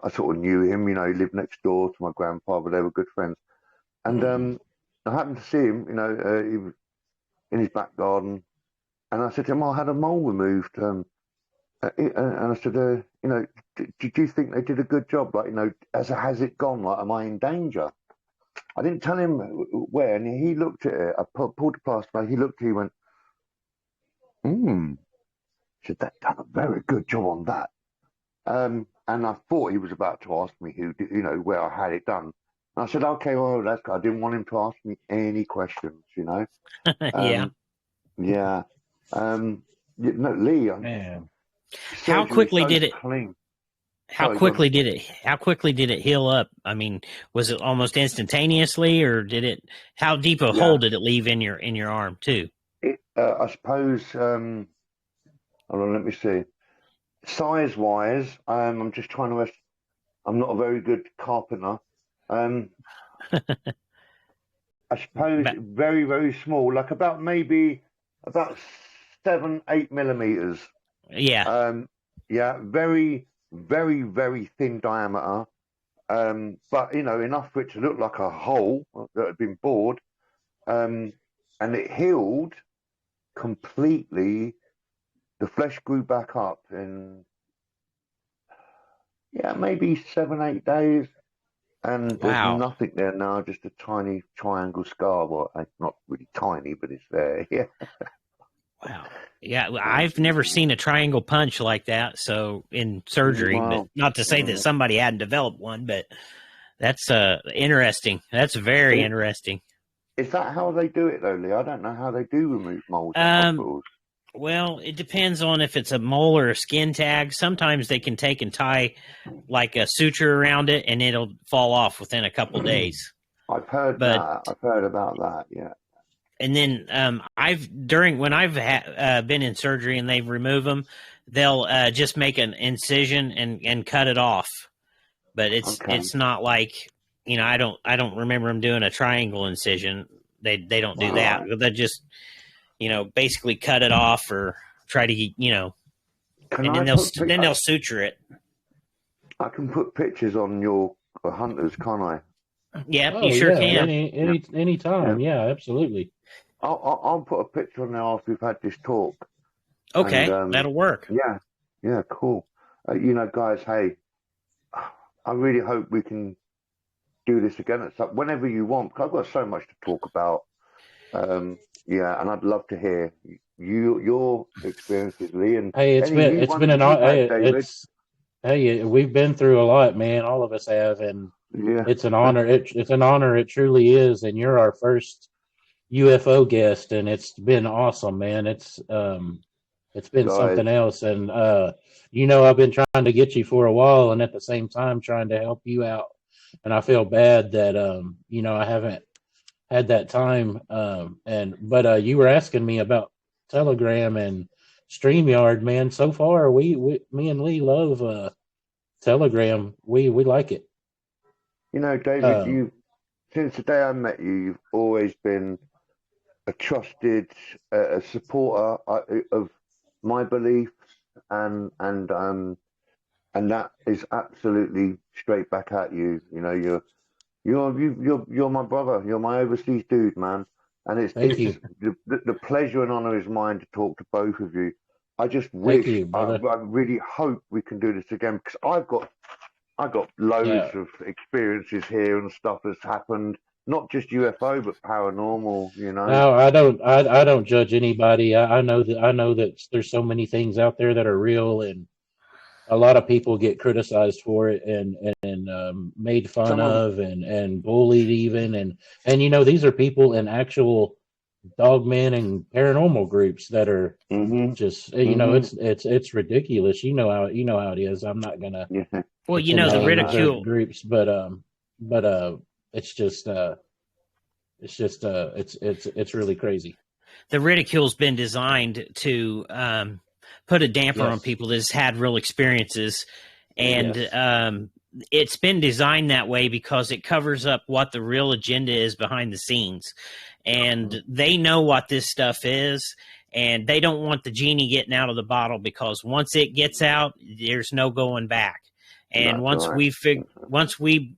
I sort of knew him. He lived next door to my grandfather. They were good friends. And I happened to see him, he was in his back garden. And I said to him, I had a mole removed. And I said, did you think they did a good job? Like, has it gone? Like, am I in danger? I didn't tell him where. And he looked at it. I pulled the plaster back. He looked, he went, He said, they've done a very good job on that. And I thought he was about to ask me where I had it done. And I said, okay, well, that's good. I didn't want him to ask me any questions, Yeah. Yeah. Lee. Man. How quickly did it? How quickly did it heal up? I mean, was it almost instantaneously, or how deep a hole did it leave in your arm too? I suppose. Hold on, let me see. Size-wise, I'm just trying to. I'm not a very good carpenter. I suppose very, very small, like about 7-8 millimeters. Yeah. Very, very, very thin diameter. But enough for it to look like a hole that had been bored. And it healed completely. The flesh grew back up in maybe 7-8 days. And there's nothing there now, just a tiny triangle scar. Well, it's not really tiny, but it's there. Yeah. Wow. Yeah, I've never seen a triangle punch like that. So in surgery, but not to say that somebody hadn't developed one, but that's interesting. That's very interesting. Is that how they do it, though, Lee? I don't know how they do remove moles in hospitals. Well, it depends on if it's a mole or a skin tag. Sometimes they can take and tie like a suture around it, and it'll fall off within a couple days. I've heard that. I've heard about that. Yeah. And then when I've been in surgery and they remove them, they'll just make an incision and cut it off. But it's not like I don't remember them doing a triangle incision. They don't do that. They just basically cut it off or try to and then they'll suture it. I can put pictures on your hunters, can't I? Yeah, you sure can. Any time. Yeah, absolutely. I'll put a picture on there after we've had this talk. Okay, that'll work. Yeah, cool. Guys, hey, I really hope we can do this again whenever you want, because I've got so much to talk about. And I'd love to hear your experiences, Lee. And hey, it's been an Hey, we've been through a lot, man. All of us have, and Yeah. it's an honor. It's an honor. It truly is. And you're our first UFO guest, and it's been awesome, man. It's been Guys, something else. And I've been trying to get you for a while, and at the same time trying to help you out. And I feel bad that I haven't had that time. But you were asking me about Telegram and StreamYard, man. So far, me and Lee love Telegram. We like it. David, Um, since the day I met you, you've always been a trusted a supporter of my beliefs, and that is absolutely straight back at you. You're my brother. You're my overseas dude, man. And Thank you, the pleasure and honor is mine to talk to both of you. I just thank wish, you, I brother. really hope we can do this again, because I got loads Yeah. of experiences here and stuff that's happened. Not just UFO, but paranormal. No, I don't. I don't judge anybody. I know that there's so many things out there that are real, and a lot of people get criticized for it and made fun Some of of and bullied even these are people in actual dogmen and paranormal groups that are hmm just hmm it's ridiculous. You know how it is. I'm not gonna Yeah. Well, mention the the No, name of no. certain ridicule groups, but it's really crazy. the ridicule's been designed to put a damper on Yes, people that's had real experiences, and yes. it's been designed that way because it covers up what the real agenda is behind the scenes, Mhm. and they know what this stuff is, and they don't want the genie getting out of the bottle, because once it gets out, there's no going back. And That's right. once we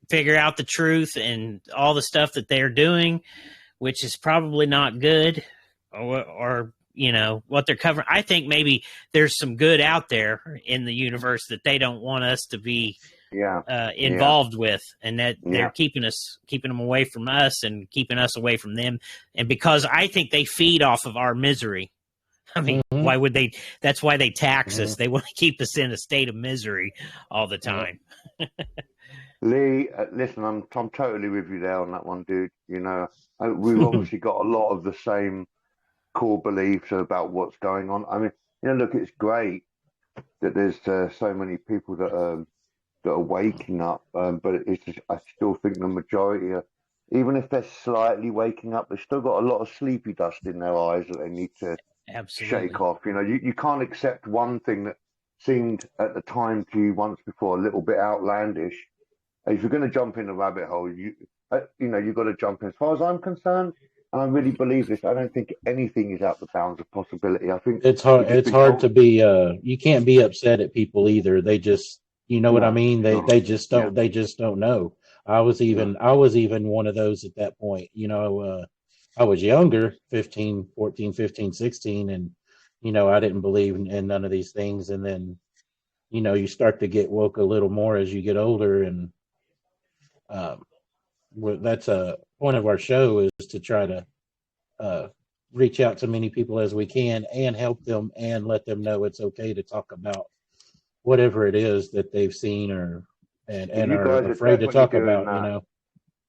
figure out the truth and all the stuff that they're doing, which is probably not good, or what they're covering. I think maybe there's some good out there in the universe that they don't want us to be Yeah. Yeah. involved with, and that they're Yeah. keeping them away from us and keeping us away from them. And because I think they feed off of our misery. I mean, Mhm. why would they? That's why they tax us. Mhm. They want to keep us in a state of misery all the Yeah. time. Lee, listen, I'm totally with you there on that one, dude. We've obviously got a lot of the same core beliefs about what's going on. I mean, look, it's great that there's so many people that are waking up, but it's just, I still think the majority are, even if they're slightly waking up, they've still got a lot of sleepy dust in their eyes that they need to shake Absolutely. off. You can't accept one thing that seemed at the time to you once before a little bit outlandish. If you're going to jump in the rabbit hole, you've got to jump in. As far as I'm concerned, and I really believe this, I don't think anything is out the bounds of possibility. I think It's hard. we've just It's been hard told, to be. You can't be upset at people either. They just, you know what I no, mean. They no, they just yeah, don't. They just don't know. no, I was even one of those at that point. I was younger, 15, 14, 15, 16, and I didn't believe in none of these things. And then you start to get woke a little more as you get older, and um, that's a point of our show is to try to uh, reach out to many people as we can and help them and let them know it's okay to talk about whatever it is that they've seen or well, and you are guys are afraid to definitely talk doing about. that.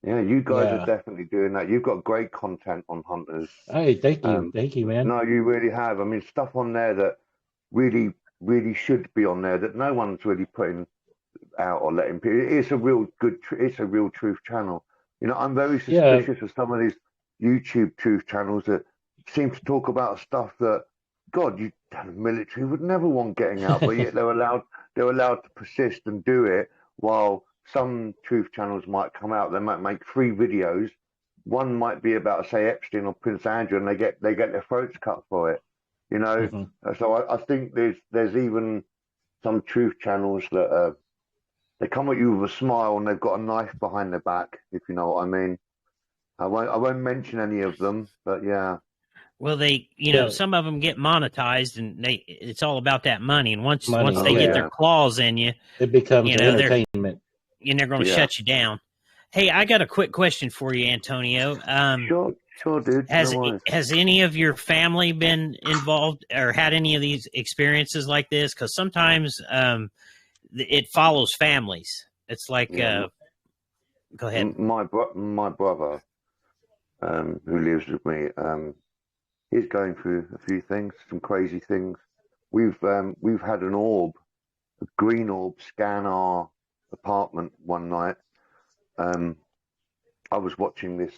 Yeah, you guys are Yeah. definitely doing that. You've got great content on Hunters. Hey, Um, thank you, man. no, you really have. I mean, stuff on there that really, really should be on there that no one's really putting out or letting people. It's a real good. It's a real truth channel. I'm very Yeah. suspicious of some of these YouTube truth channels that seem to talk about stuff that, God, the military would never want getting out, but yet they're allowed to persist and do it. While some truth channels might come out, they might make 3 videos. One might be about, say, Epstein or Prince Andrew, and they get their throats cut for it. You know, Mhm. so I think there's even some truth channels that they come at you with a smile and they've got a knife behind their back, if you know what I mean. I won't mention any of them, but yeah. Well, Yeah. some of them get monetized, and it's all about that money. And once Money. they Oh get their Yeah. yeah, claws in you, It becomes they're entertainment. going to yeah. shut you down. Hey, I got a quick question for you, Antonio. Sure, sure, dude. No Has worries. has any of your family been involved or had any of these experiences like this? Because sometimes it follows families. It's like go ahead. My brother, who lives with me, he's going through a few things, some crazy things. We've had an orb, a green orb, scan our apartment one night. I was watching this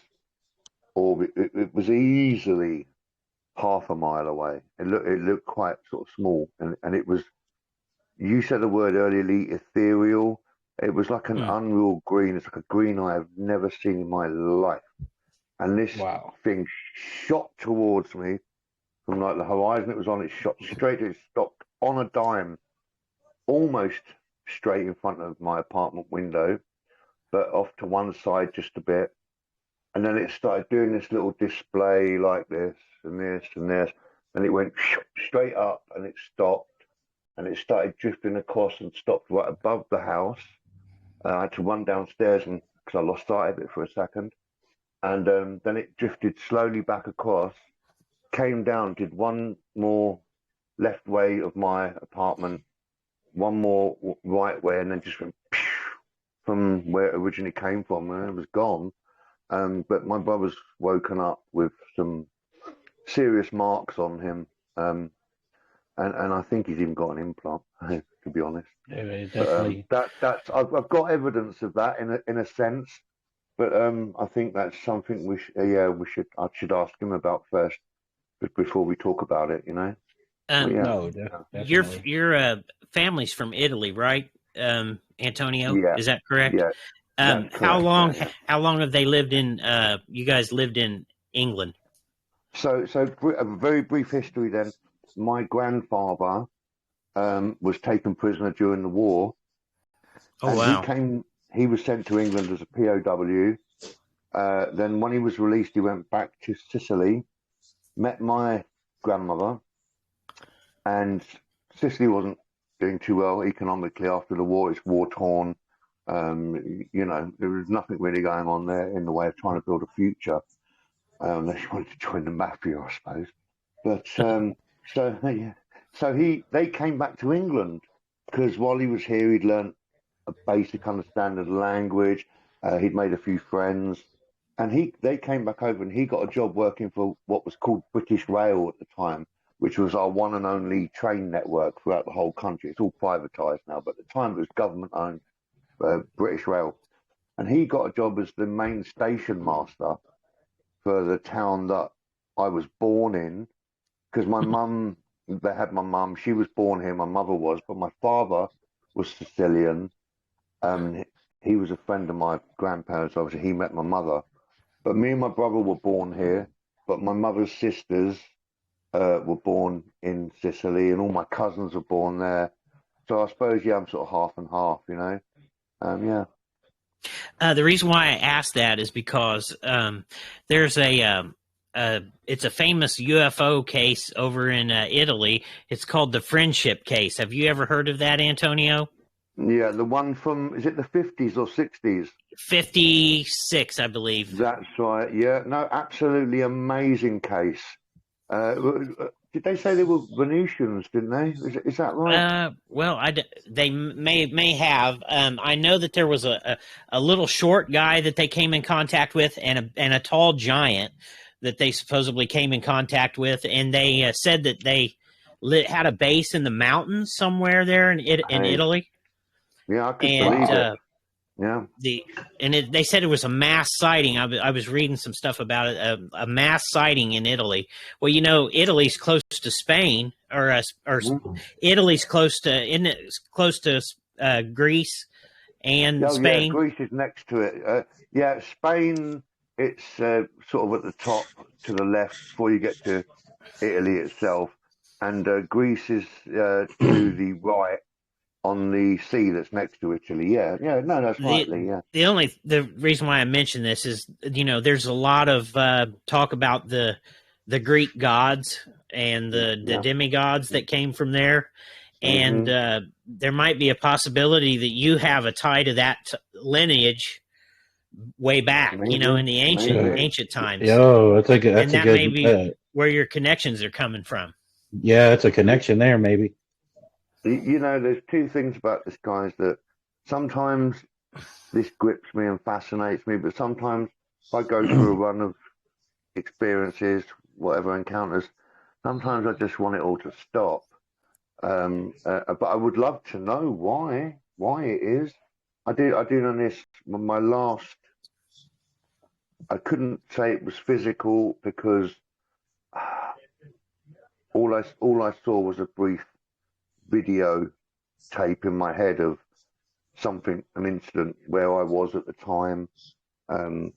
orb. It was easily half a mile away. It looked quite sort of small, and it was. You said the word earlier, Lee, ethereal. It was like an unreal green. It's like a green I've never seen in my life. And this thing shot towards me from like the horizon it was on. It shot straight. It stopped on a dime, almost straight in front of my apartment window, but off to one side just a bit. And then it started doing this little display like this and this and this. And it went straight up and it stopped. And it started drifting across and stopped right above the house. I had to run downstairs because I lost sight of it for a second. And then it drifted slowly back across, came down, did one more left way of my apartment, one more right way, and then just went from where it originally came from, and it was gone. But my brother's woken up with some serious marks on him, and I think he's even got an implant, to be honest. Yeah, definitely. That's I've got evidence of that in a sense, but I think that's something I should ask him about first before we talk about it. No, definitely. Your family's from Italy, right, Antonio? Yeah. Is that correct? Yeah. How long have they lived in? You guys lived in England? So a very brief history then. My grandfather was taken prisoner during the war. Oh, wow. He was sent to England as a POW. Then when he was released, he went back to Sicily, met my grandmother, and Sicily wasn't doing too well economically after the war. It's war-torn. There was nothing really going on there in the way of trying to build a future, unless you wanted to join the mafia, I suppose. But they came back to England because while he was here, he'd learned a basic understanding of the language. He'd made a few friends, and they came back over, and he got a job working for what was called British Rail at the time, which was our one and only train network throughout the whole country. It's all privatised now, but at the time it was government-owned. British Rail, and he got a job as the main station master for the town that I was born in, because my mum, they had my mum, she was born here, my mother was, but my father was Sicilian. He was a friend of my grandparents, obviously he met my mother, but me and my brother were born here, but my mother's sisters were born in Sicily, and all my cousins were born there, so I suppose, I'm sort of half and half, The reason why I asked that is because there's it's a famous UFO case over in Italy. It's called the Friendship Case. Have you ever heard of that, Antonio? Yeah, the one from, is it the 50s or 60s? 56, I believe. That's right, yeah. No, absolutely amazing case. Did they say they were Venusians, didn't they? Is that right? Well, they may have. I know that there was a little short guy that they came in contact with, and a tall giant that they supposedly came in contact with, and they said that they had a base in the mountains somewhere there in Italy. Yeah, I could believe it. Yeah. They said it was a mass sighting. I was reading some stuff about it. A mass sighting in Italy. Well, Italy's close to Spain, or Italy's close to Greece and Spain. Yeah, Greece is next to it. Spain. It's sort of at the top to the left before you get to Italy itself, and Greece is to the right. On the sea that's next to Italy, no, that's rightly, yeah. The reason why I mention this is, there's a lot of talk about the Greek gods and the demigods that came from there, and there might be a possibility that you have a tie to that lineage way back, in the ancient times. Oh, that's a good. And that may be where your connections are coming from. Yeah, it's a connection there, maybe. You know, there's two things about this, guys, that sometimes this grips me and fascinates me, but sometimes if I go through a run of experiences, whatever encounters, sometimes I just want it all to stop. But I would love to know why it is. I did on this, my last, I couldn't say it was physical because all I saw was a brief video tape in my head of an incident where I was at the time. I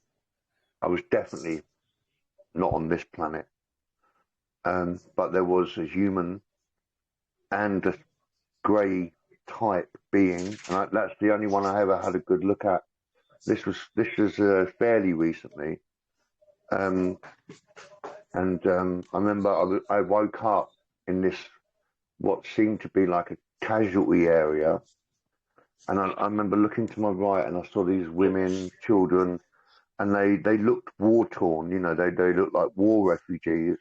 was definitely not on this planet, but there was a human and a grey type being, and that's the only one I ever had a good look at. This was fairly recently, and I remember I woke up in this what seemed to be like a casualty area, and I remember looking to my right and I saw these women, children, and they looked war torn. You know, they looked like war refugees.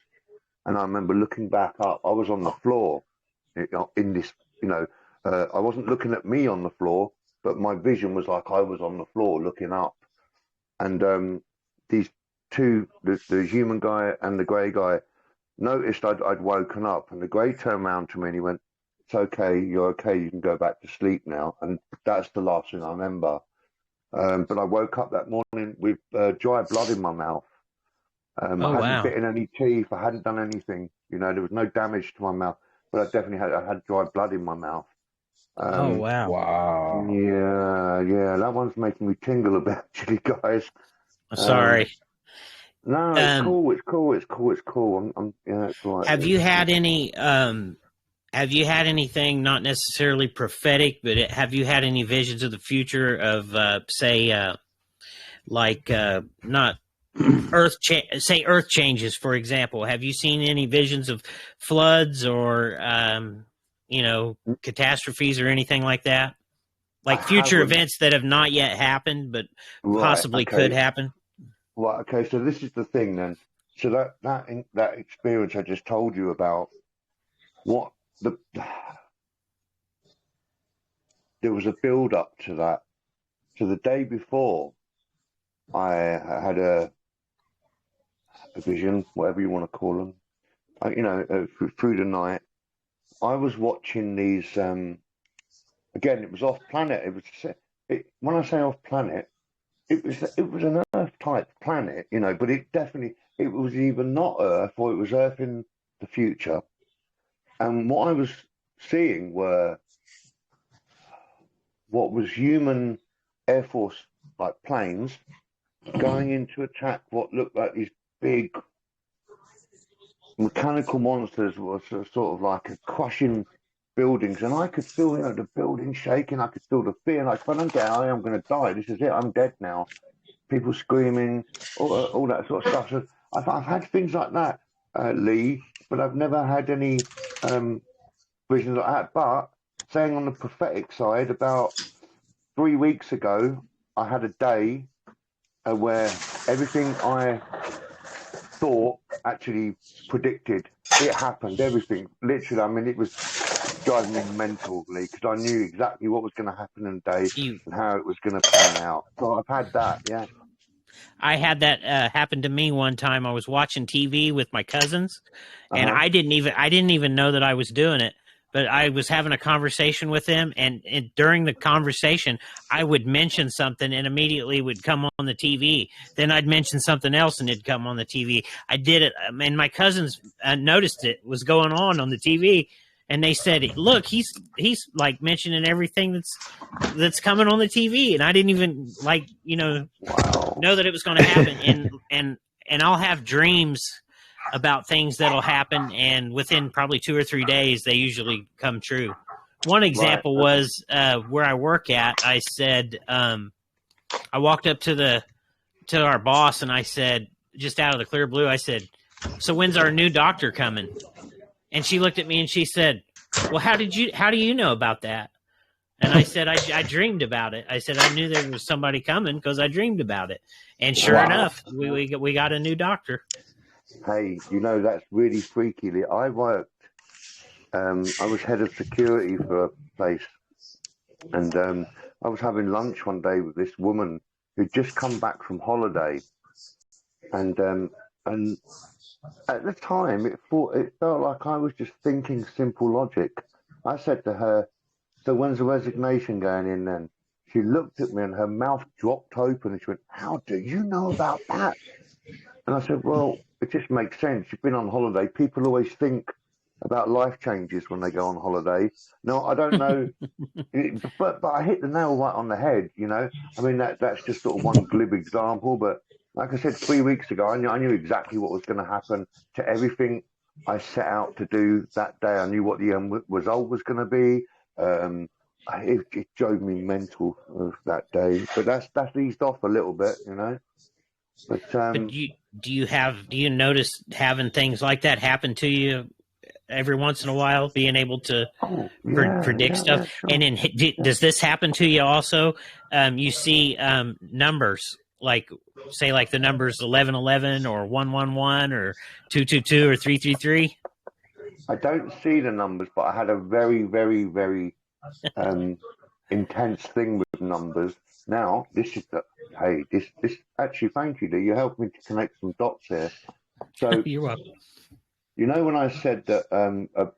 And I remember looking back up. I was on the floor in this. You know, I wasn't looking at me on the floor, but my vision was like I was on the floor looking up. And these two, the human guy and the grey guy, noticed I'd woken up, and the grey turned around to me and he went, "It's okay, you're okay, you can go back to sleep now." And that's the last thing I remember. But I woke up that morning with dry blood in my mouth. I hadn't bitten any teeth, I hadn't done anything. You know, there was no damage to my mouth, but I definitely had dry blood in my mouth. Wow. Yeah, that one's making me tingle a bit, actually, guys. Sorry. No, it's cool. It's cool. It's all right. Have you had any? Have you had anything not necessarily prophetic, but have you had any visions of the future of, not Earth changes, for example? Have you seen any visions of floods or catastrophes or anything like that? Like future events that have not yet happened, but possibly could happen? Right, okay, so this is the thing then. So that experience I just told you about, there was a build up to that. So the day before, I had a vision, whatever you want to call them. Through the night, I was watching these. Again, it was off planet. When I say off planet, it was an Earth type planet, but it was either not Earth or it was Earth in the future. And what I was seeing were what was human Air Force like planes going in to attack what looked like these big mechanical monsters, was sort of like a crushing buildings, and I could feel the building shaking. I could feel the fear, like if I don't get out, I'm going to die. This is it. I'm dead now. People screaming, all that sort of stuff. So I've had things like that, Lee, but I've never had any visions like that. But saying on the prophetic side, about 3 weeks ago, I had a day where everything I thought actually predicted. It happened, everything. Literally, I mean, it was driving me mental, because I knew exactly what was going to happen in the day and how it was going to pan out. So I've had that, yeah. I had that happen to me one time. I was watching TV with my cousins, and I didn't even know that I was doing it. But I was having a conversation with them, and during the conversation, I would mention something, and immediately would come on the TV. Then I'd mention something else, and it'd come on the TV. I did it, and my cousins noticed it was going on the TV, and they said, "Look, he's like mentioning everything that's coming on the TV," and I didn't even know that it was going to happen. And I'll have dreams about things that'll happen, and within probably 2 or 3 days, they usually come true. One example was where I work at. I said, I walked up to our boss, and I said, just out of the clear blue, I said, "So when's our new doctor coming?" And she looked at me and she said, "Well, how do you know about that?" And I said, I dreamed about it. I said, I knew there was somebody coming because I dreamed about it. And sure enough, we got a new doctor. Hey, that's really freaky. I worked I was head of security for a place, and I was having lunch one day with this woman who'd just come back from holiday, and at the time it felt like I was just thinking simple logic. I said to her, "So when's the resignation going in then?" She looked at me and her mouth dropped open and she went, "How do you know about that?" And I said, "Well, it just makes sense. You've been on holiday. People always think about life changes when they go on holiday." No, I don't know, but I hit the nail right on the head. I mean that's just sort of one glib example, but like I said 3 weeks ago, I knew exactly what was going to happen to everything I set out to do that day. I knew what the end result was going to be. It drove me mental that day, but that's eased off a little bit. But do you notice having things like that happen to you every once in a while, being able to predict stuff? Sure. And then does this happen to you also? You see numbers like the numbers 1111 or 111 or 222 or 333. I don't see the numbers, but I had a very, very, very intense thing with numbers. Now, this actually, thank you, Lee. You helped me to connect some dots here. So, You're welcome. when I said that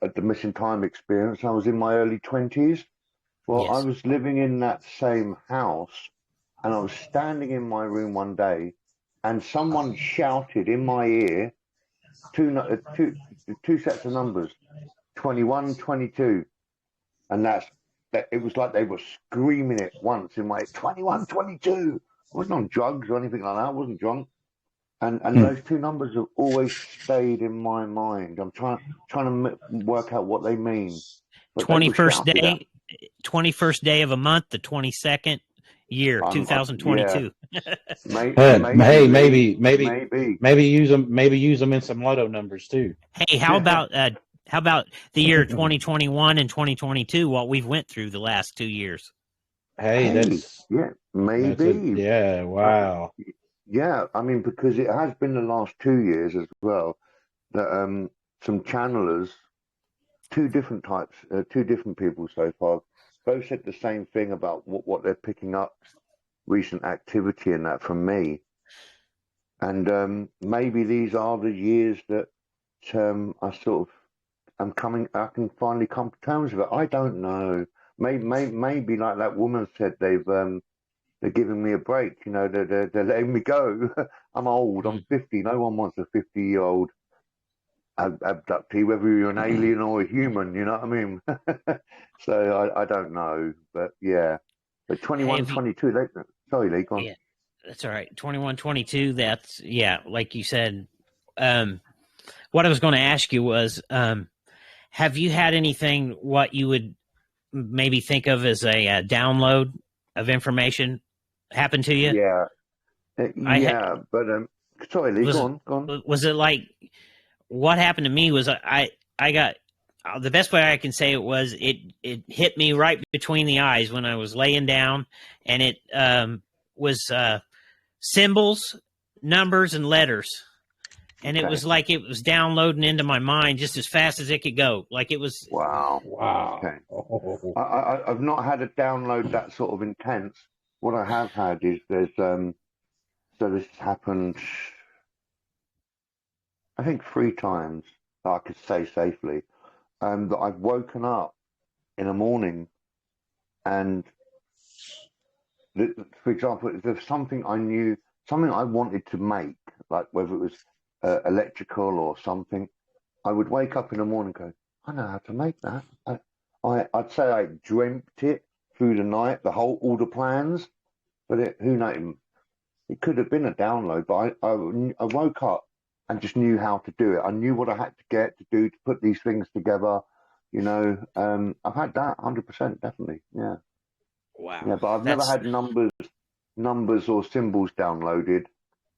at the missing time experience, I was in my early 20s. Well, Yes. I was living in that same house, and I was standing in my room one day, and someone shouted in my ear two sets of numbers, 21, 22, and that it was like they were screaming it once in my 21, 22. I wasn't on drugs or anything like that. I wasn't drunk. And those two numbers have always stayed in my mind. I'm trying to work out what they mean. 21st day of a month, the 22nd year, 2022. Maybe use them in some lotto numbers too. Hey, how about the year 2021 and 2022? What we've went through the last 2 years. Maybe. Wow. Yeah, I mean, because it has been the last 2 years as well that some channelers, two different types, two different people so far, both said the same thing about what they're picking up, recent activity and that from me. And maybe these are the years that I can finally come to terms with it. I don't know. Maybe like that woman said, they're giving me a break. They're letting me go. I'm old. I'm 50. No one wants a 50-year-old abductee, whether you're an alien or a human. You know what I mean? So I don't know, but yeah. But 21, 22. Sorry, Lee. Go on. Yeah, that's all right. 21, 22. That's like you said. What I was going to ask you was, have you had anything what you would maybe think of as a download of information happen to you? Yeah. But sorry, Lee, go on. Was it like what happened to me was I got the best way I can say it was it hit me right between the eyes when I was laying down, and it was symbols, numbers, and letters. And it was like it was downloading into my mind just as fast as it could go. Like it was. Wow. Okay. I've not had a download that sort of intense. What I have had is there's so this has happened, I think 3 times that I could say safely, that I've woken up in the morning and, for example, if there's something I knew, something I wanted to make, like whether it was electrical or something, I would wake up in the morning and go, I know how to make that. I'd say I dreamt it through the night, all the plans, but who knows? It could have been a download, but I woke up and just knew how to do it. I knew what I had to get to do to put these things together. I've had that 100%, definitely. Yeah. Wow. Yeah, but I've never had numbers or symbols downloaded.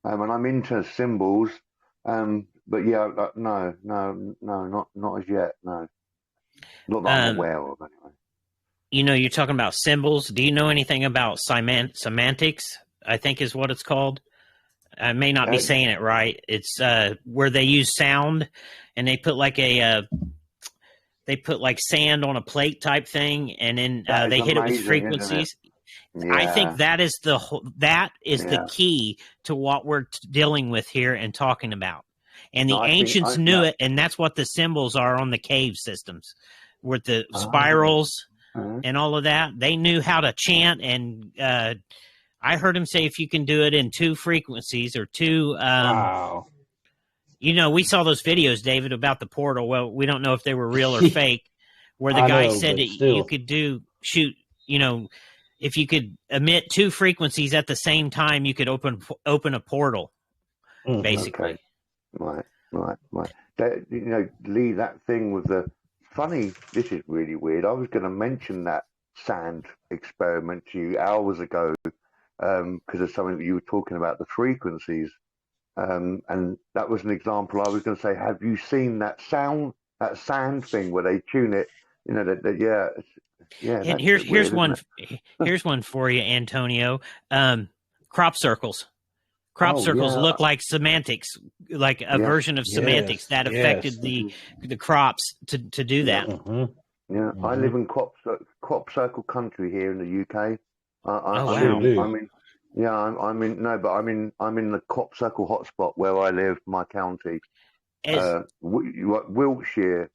And I'm into symbols. But yeah, no, not as yet. No, not that I'm aware of, anyway. You're talking about symbols. Do you know anything about semantics? I think is what it's called. I may not be saying it right. It's where they use sound, and they put like they they put like sand on a plate type thing, and then they hit it with frequencies. Yeah. I think that is the key to what we're dealing with here and talking about. And the ancients knew it, and that's what the symbols are on the cave systems, with the spirals and all of that. They knew how to chant, and I heard him say if you can do it in 2 frequencies or 2. Wow. You know, we saw those videos, David, about the portal. Well, we don't know if they were real or fake, where the guy said that you could shoot, you know, if you could emit 2 frequencies at the same time, you could open a portal, basically. Okay. Right. That, you know, Lee, that thing with the funny. This is really weird. I was going to mention that sand experiment to you hours ago because of something that you were talking about, the frequencies, and that was an example. I was going to say, have you seen that sand thing where they tune it? You know yeah. And here's one for you, Antonio. Crop circles. Crop circles look like semantics, like a version of semantics that affected the crops to do that. I live in crop circle country here in the UK. I'm in the crop circle hotspot where I live, my county. Wiltshire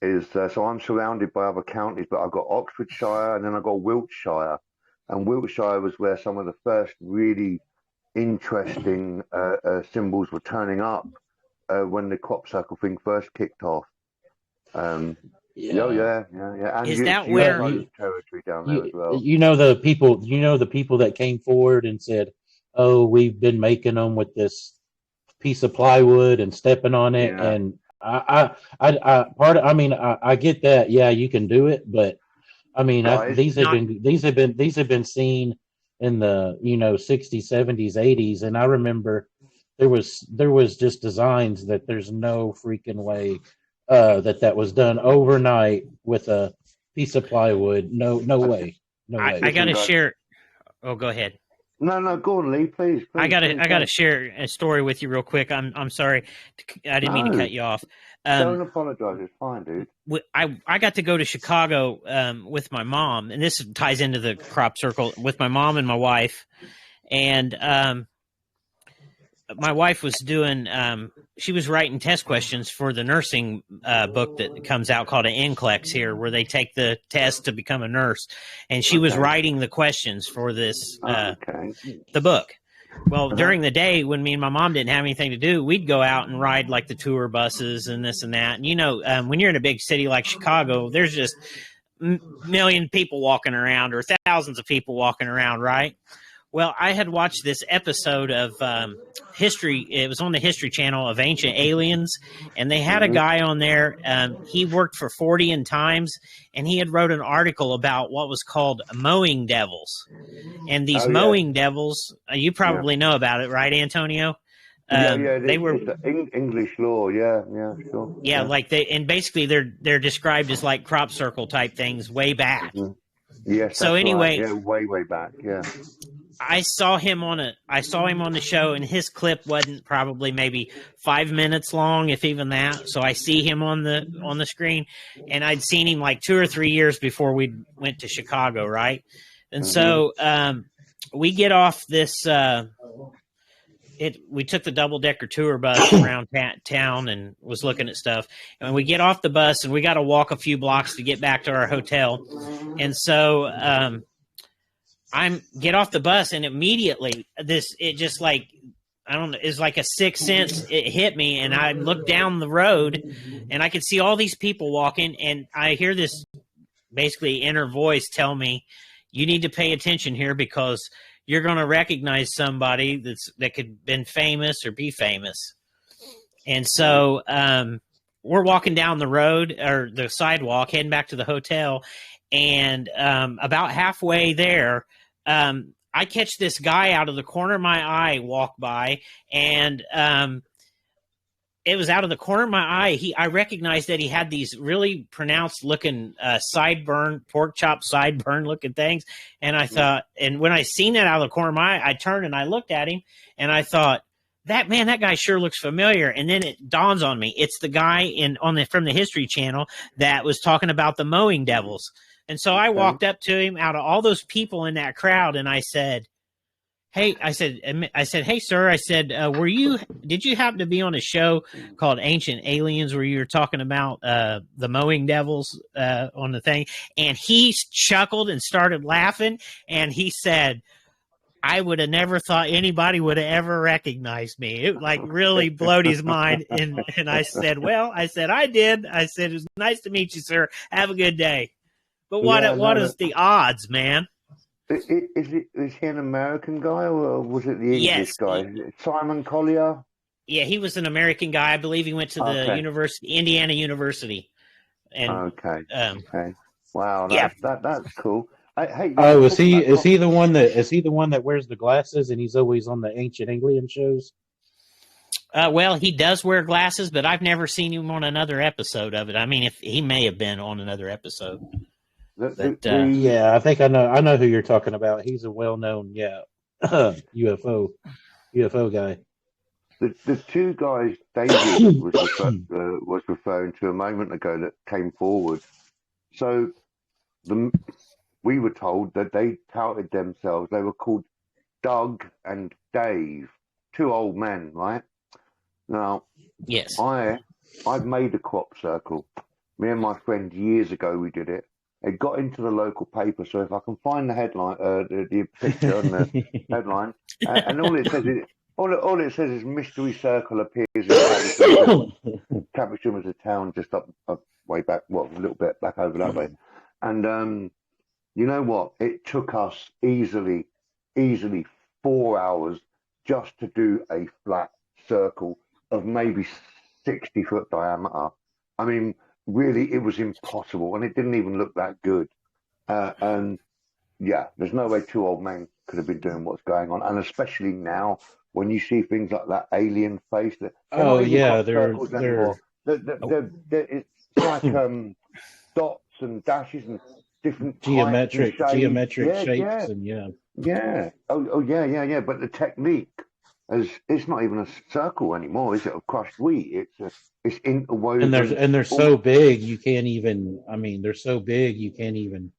is so I'm surrounded by other counties, but I've got Oxfordshire and then I've got Wiltshire, and Wiltshire was where some of the first really interesting symbols were turning up when the crop circle thing first kicked off. And is that where territory down there as well? You know the people that came forward and said, "Oh, we've been making them with this piece of plywood and stepping on it," and I get that. Yeah, you can do it, but I mean, these have been seen in the 60s, 70s, 80s, and I remember there was just designs that there's no freaking way that was done overnight with a piece of plywood. No way. I got to share. Oh, go ahead. No, go on, Lee, please. I got to share a story with you real quick. I'm sorry, I didn't mean to cut you off. Don't apologize. It's fine, dude. I got to go to Chicago with my mom, and this ties into the crop circle, with my mom and my wife. And my wife was doing she was writing test questions for the nursing book that comes out called an NCLEX here, where they take the test to become a nurse, and she was writing the questions for this the book. Well, during the day when me and my mom didn't have anything to do, we'd go out and ride like the tour buses and this and that. And when you're in a big city like Chicago, there's just million people walking around, or thousands of people walking around, right? Well, I had watched this episode of History. It was on the History Channel of Ancient Aliens, and they had a guy on there. He worked for 40 Times, and he had wrote an article about what was called mowing devils. And these mowing devils, you probably know about it, right, Antonio? They were English law. Yeah, sure. Yeah, like basically they're described as like crop circle type things way back. Yes. So anyway, way back. Yeah. I saw him on the show, and his clip wasn't probably maybe 5 minutes long, if even that. So I see him on the screen, and I'd seen him like 2 or 3 years before we went to Chicago, right? And so we get off this. We took the double-decker tour bus around town and was looking at stuff. And we get off the bus, and we got to walk a few blocks to get back to our hotel. And so I get off the bus, and immediately it just like, I don't know, it's like a sixth sense. It hit me, and I looked down the road, and I could see all these people walking, and I hear this basically inner voice tell me, you need to pay attention here because you're going to recognize somebody that could have been famous or be famous. And so we're walking down the road or the sidewalk, heading back to the hotel, and about halfway there, I catch this guy out of the corner of my eye walk by, and it was out of the corner of my eye. I recognized that he had these really pronounced looking pork chop sideburn looking things. And I thought, and when I seen that out of the corner of my eye, I turned and I looked at him, and I thought, that guy sure looks familiar. And then it dawns on me, it's the guy from the History Channel that was talking about the mowing devils. And so I walked up to him out of all those people in that crowd, and I said, "Hey," I said, "Hey, sir," I said, did you happen to be on a show called Ancient Aliens where you were talking about the mowing devils on the thing?" And he chuckled and started laughing, and he said, "I would have never thought anybody would have ever recognized me." It like really blowed his mind. And I said, "Well," I said, "I did." I said, "It was nice to meet you, sir. Have a good day." But what is the odds, man? Is he an American guy or was it the English guy? Simon Collier? Yeah, he was an American guy. I believe he went to the Indiana University. And, okay. Wow, that's cool. Is he the one that wears the glasses and he's always on the Ancient Alien shows? Well, he does wear glasses, but I've never seen him on another episode of it. I mean, if he may have been on another episode. Yeah, I think I know who you're talking about. He's a well-known UFO guy. The two guys David was referring to a moment ago that came forward. So we were told that they touted themselves. They were called Doug and Dave, two old men, right? Now, yes, I've made a crop circle. Me and my friend years ago we did it. It got into the local paper, so if I can find the headline, the picture on the headline, and all it says is mystery circle appears in Caversham. Caversham is a town just up way back, a little bit back over that way. And you know what? It took us easily 4 hours just to do a flat circle of maybe 60-foot diameter. I mean, really, it was impossible, and it didn't even look that good. And yeah, there's no way two old men could have been doing what's going on, and especially now when you see things like that alien face. It's like dots and dashes and different geometric shapes, yeah. and yeah. Oh, yeah. But the technique. It's not even a circle anymore, is it? Of crushed wheat. It's interwoven. And they're so big you can't even. I mean, they're so big you can't even.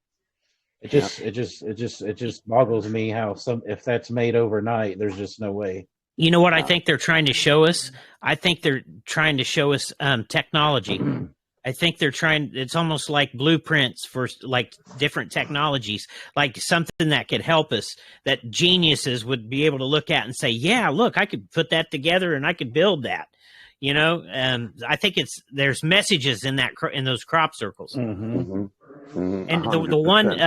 It just boggles me how if that's made overnight, there's just no way. You know what I think they're trying to show us? I think they're trying to show us technology. I think they're trying. It's almost like blueprints for like different technologies, like something that could help us, that geniuses would be able to look at and say, "Yeah, look, I could put that together and I could build that." You know, I think there's messages in those crop circles. And the one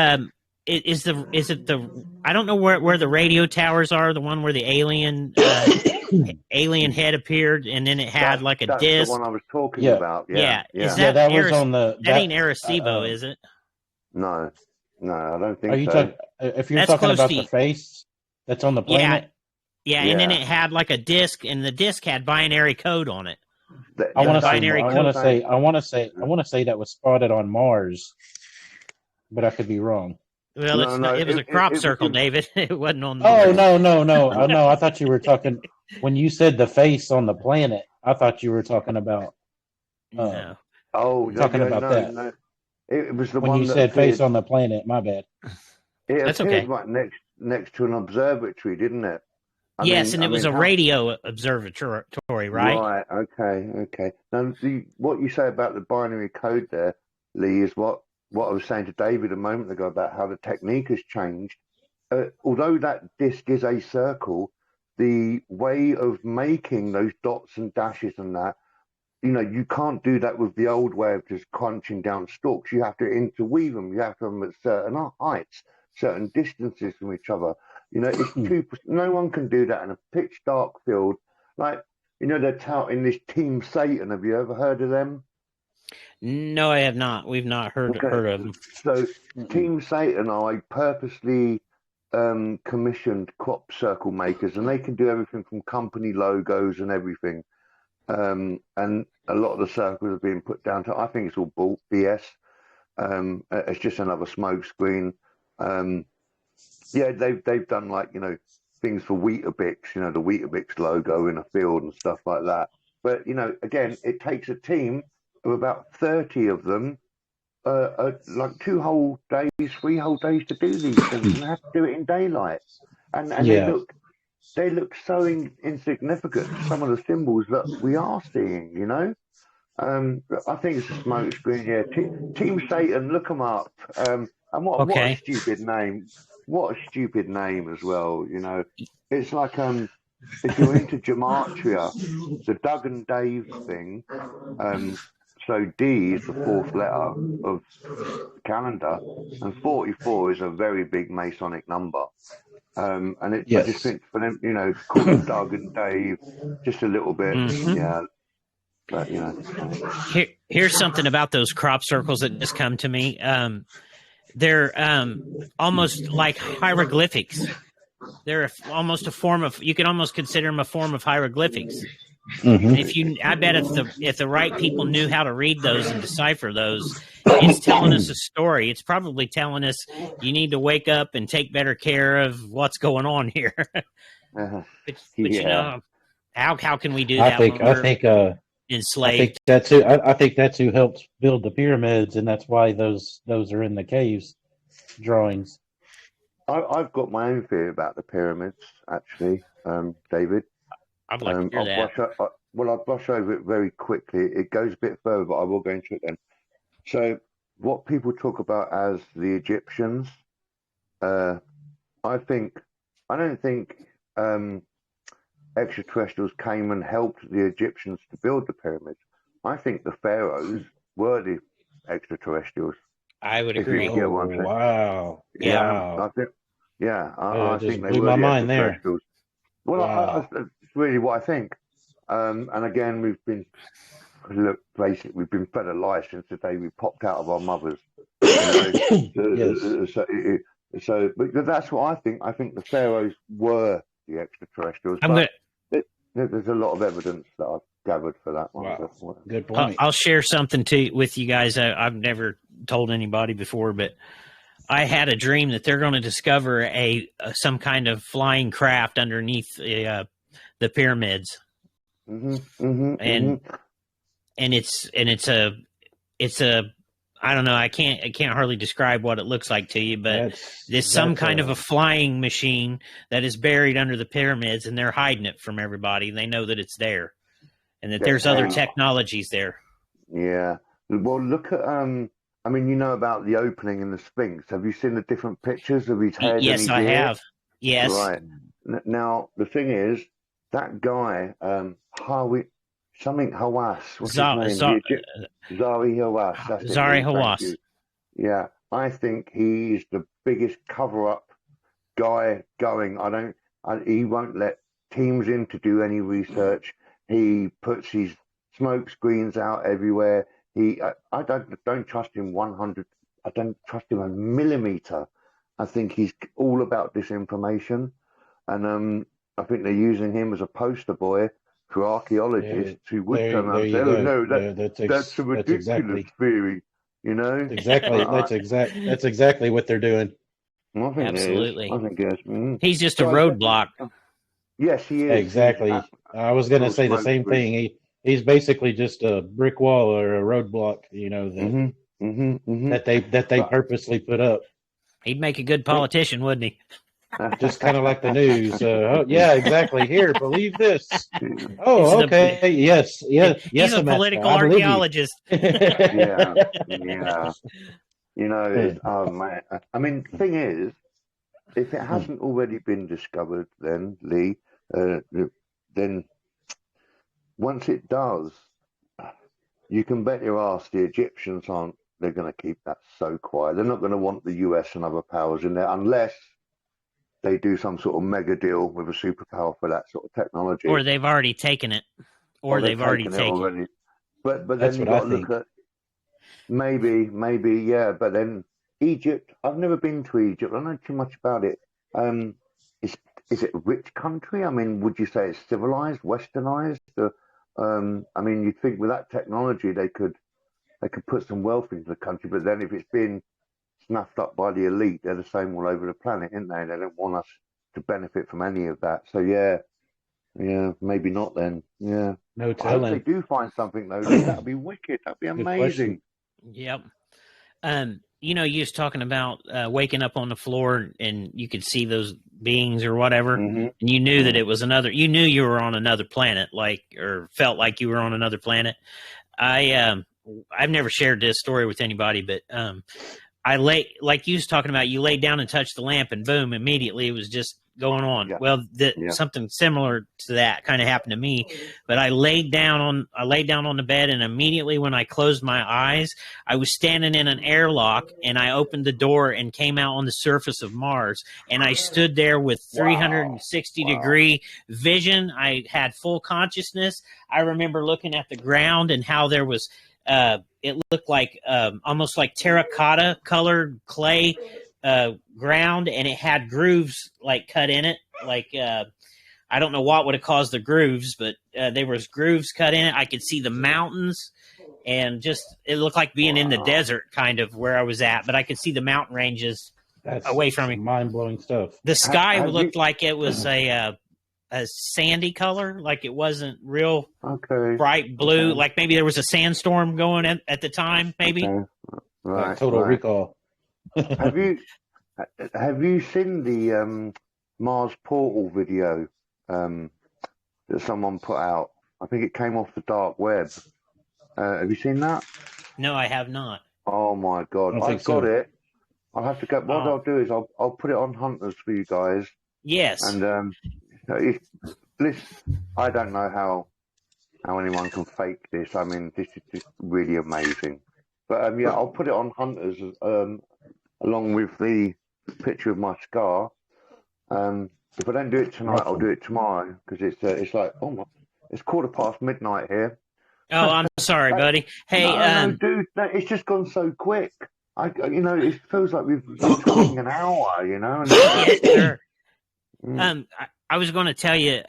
is it the I don't know where the radio towers are. The one where the alien head appeared, and then it had like a disc. That's the one I was talking about. Yeah. Is that was on the? That ain't Arecibo, is it? No, I don't think. Are you talking? If you're talking about the face that's on the planet? Yeah, and then it had like a disc, and the disc had binary code on it. I want to say that was spotted on Mars, but I could be wrong. Well, it was a crop circle, David. It wasn't on. No. I thought you were talking when you said the face on the planet. I thought you were talking about. No. Talking about that. No. It was the when one you that said appeared, face on the planet. My bad. That's okay. Right next to an observatory, didn't it? It was a radio observatory, right? Right. Okay. Now, what you say about the binary code there, Lee, is what I was saying to David a moment ago about how the technique has changed. Although that disc is a circle, the way of making those dots and dashes and that, you can't do that with the old way of just crunching down stalks. You have to interweave them. You have to have them at certain heights, certain distances from each other. It's no one can do that in a pitch dark field. Like, they're touting this Team Satan. Have you ever heard of them? No, I have not. We've not heard of them. So, Team Satan are like purposely commissioned crop circle makers, and they can do everything from company logos and everything. And a lot of the circles are being put down to, I think it's all BS. It's just another smoke screen. They've done like, things for Weetabix, you know, the Weetabix logo in a field and stuff like that. But, you know, again, it takes a team of about 30 of them, like 2 whole days, 3 whole days to do these things, and they have to do it in daylight. And Yeah. they look so insignificant to some of the symbols that we are seeing, you know? I think it's a smoke screen, yeah. Team Satan, look them up. And what a stupid name. What a stupid name as well, you know. It's like if you're into gematria, the Doug and Dave thing, so D is the 4th letter of the calendar, and 44 is a very big Masonic number. And I just think for them, you know, call them Doug and Dave, just a little bit, yeah. But, you know. Here's something about those crop circles that just come to me. They're almost like hieroglyphics. They're almost a form of, you can almost consider them a form of hieroglyphics. I bet if the right people knew how to read those and decipher those, it's telling us a story. It's probably telling us you need to wake up and take better care of what's going on here. But you know, how can we do that? I think enslaved. I think that's who helped build the pyramids, and that's why those are in the caves drawings. I've got my own theory about the pyramids, actually, David. I'd like to hear that. I'll brush over it very quickly. It goes a bit further, but I will go into it then. So, what people talk about as the Egyptians, I don't think extraterrestrials came and helped the Egyptians to build the pyramids. I think the pharaohs were the extraterrestrials. I would agree. Wow. Yeah. I think they blew were my mind there. Well, wow. That's really what I think. And again, we've been fed a lie since the day we popped out of our mothers. You know? But that's what I think. I think the pharaohs were the extraterrestrials. There's a lot of evidence that I've gathered for that one. Wow. Good point. I'll share something with you guys. I've never told anybody before, but I had a dream that they're going to discover some kind of flying craft underneath the pyramids, and it's a I don't know. I can't hardly describe what it looks like to you, but there's some kind of a flying machine that is buried under the pyramids, and they're hiding it from everybody. They know that it's there, and that there's other technologies there. Yeah. Well, look at I mean, you know about the opening in the Sphinx. Have you seen the different pictures of his head? Yes, I have. Yes. Right. Now the thing is, that guy, Hawass. What's his name? Zari Hawass. Zari Hawass. Yeah, I think he's the biggest cover-up guy going. He won't let teams in to do any research. He puts his smoke screens out everywhere. I don't trust him 100. I don't trust him a millimeter. I think he's all about disinformation, and I think they're using him as a poster boy for archaeologists who would turn around and say, "Oh no, that's a ridiculous theory," you know. Exactly. That's exactly what they're doing. I think absolutely. I think yes. He's just a roadblock. Yes, he is. Exactly. I was going to say the same thing. He's basically just a brick wall or a roadblock, you know, that they purposely put up. He'd make a good politician, wouldn't he? Just kind of like the news. Yeah, exactly. Here, believe this. Oh, okay. Yes. He's a political archaeologist. Yeah. You know, oh man. I mean, the thing is, if it hasn't already been discovered, then Lee, then once it does, you can bet your ass the Egyptians aren't. They're going to keep that so quiet. They're not going to want the US and other powers in there unless they do some sort of mega deal with a superpower for that sort of technology. Or they've already taken it. Or they've already taken it. But then you've got to look at maybe, yeah. But then Egypt, I've never been to Egypt. I don't know too much about it. Is it a rich country? I mean, would you say it's civilized, westernized? I mean, you'd think with that technology they could put some wealth into the country. But then if it's been snuffed up by the elite, they're the same all over the planet, aren't they? They don't want us to benefit from any of that. So yeah, maybe not then. Yeah, No I hope they telling. do find something though. That'd be wicked. That'd be Good amazing. question. Yep. You was talking about waking up on the floor and you could see those beings or whatever, and you knew that it was another. You knew you were on another planet, or felt like you were on another planet. I've never shared this story with anybody, but like you was talking about, you laid down and touched the lamp, and boom, immediately it was just going on. Yeah. Well, something similar to that kind of happened to me, but I laid down on the bed, and immediately when I closed my eyes, I was standing in an airlock, and I opened the door and came out on the surface of Mars, and I stood there with 360 degree vision. I had full consciousness. I remember looking at the ground and how there was it looked like almost like terracotta colored clay ground, and it had grooves like cut in it. Like I don't know what would have caused the grooves, but there was grooves cut in it. I could see the mountains, and just it looked like being in the desert, kind of where I was at. But I could see the mountain ranges away from me. Mind blowing stuff. The sky looked like it was a sandy color, like it wasn't real bright blue. Like maybe there was a sandstorm going at the time. Maybe Like Total Recall. Have you seen the Mars Portal video that someone put out? I think it came off the dark web. Have you seen that? No, I have not. Oh my God, I've got it. I'll have to go. What I'll do is I'll put it on Hunters for you guys. Yes. And I don't know how anyone can fake this. I mean, this is just really amazing. But I'll put it on Hunters along with the picture of my scar. If I don't do it tonight, I'll do it tomorrow, because it's like it's midnight here. Oh, I'm sorry, buddy. Hey, no, dude, it's just gone so quick. It feels like we've been talking an hour. Yeah, sure. I was going to tell you,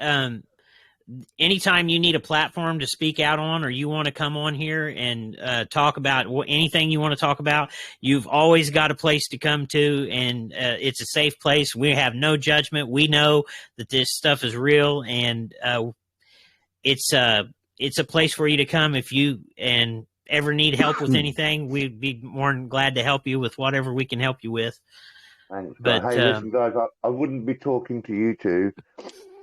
anytime you need a platform to speak out on, or you want to come on here and talk about anything you want to talk about, you've always got a place to come to, and it's a safe place. We have no judgment. We know that this stuff is real, and it's a place for you to come if you ever need help with anything. We'd be more than glad to help you with whatever we can help you with. Thanks. But hey, listen, guys, I wouldn't be talking to you two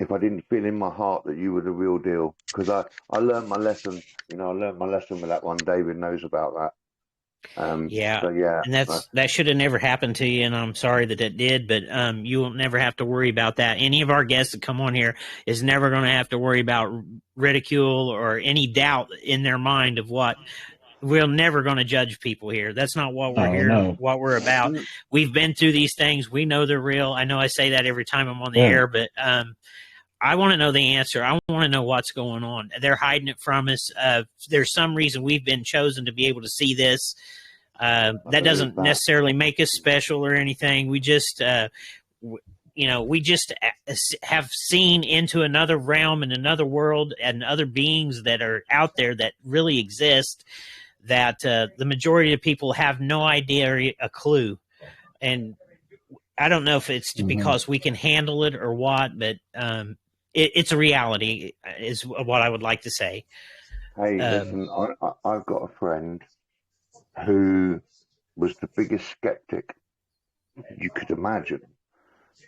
if I didn't feel in my heart that you were the real deal, because I learned my lesson. I learned my lesson with that one. David knows about that. Yeah. So, yeah. And that should have never happened to you, and I'm sorry that it did, but you will never have to worry about that. Any of our guests that come on here is never going to have to worry about ridicule or any doubt in their mind of what. We're never going to judge people here. That's not what we're what we're about. We've been through these things. We know they're real. I know I say that every time I'm on the air, but I want to know the answer. I want to know what's going on. They're hiding it from us. There's some reason we've been chosen to be able to see this. That doesn't necessarily make us special or anything. We just, we just have seen into another realm and another world and other beings that are out there that really exist, that the majority of people have no idea or a clue. And I don't know if it's because we can handle it or what, but it's a reality is what I would like to say. Hey, listen, I've got a friend who was the biggest skeptic you could imagine.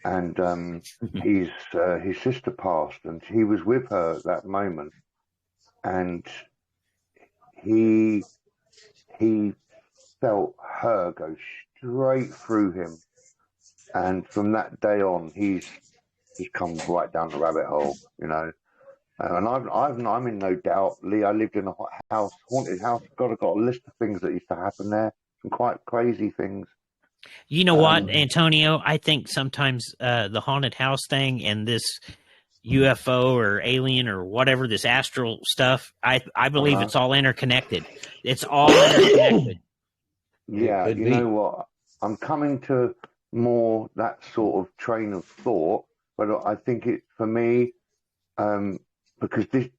And his sister passed, and he was with her at that moment. And he felt her go straight through him. And from that day on, he's come right down the rabbit hole, And I'm in no doubt, Lee. I lived in a haunted house. God, I've got a list of things that used to happen there. Some quite crazy things. You know what, Antonio? I think sometimes the haunted house thing and this UFO or alien or whatever, this astral stuff, I believe it's all interconnected. It's all interconnected. Yeah, you know what? I'm coming to more that sort of train of thought, but I think it, for me, because the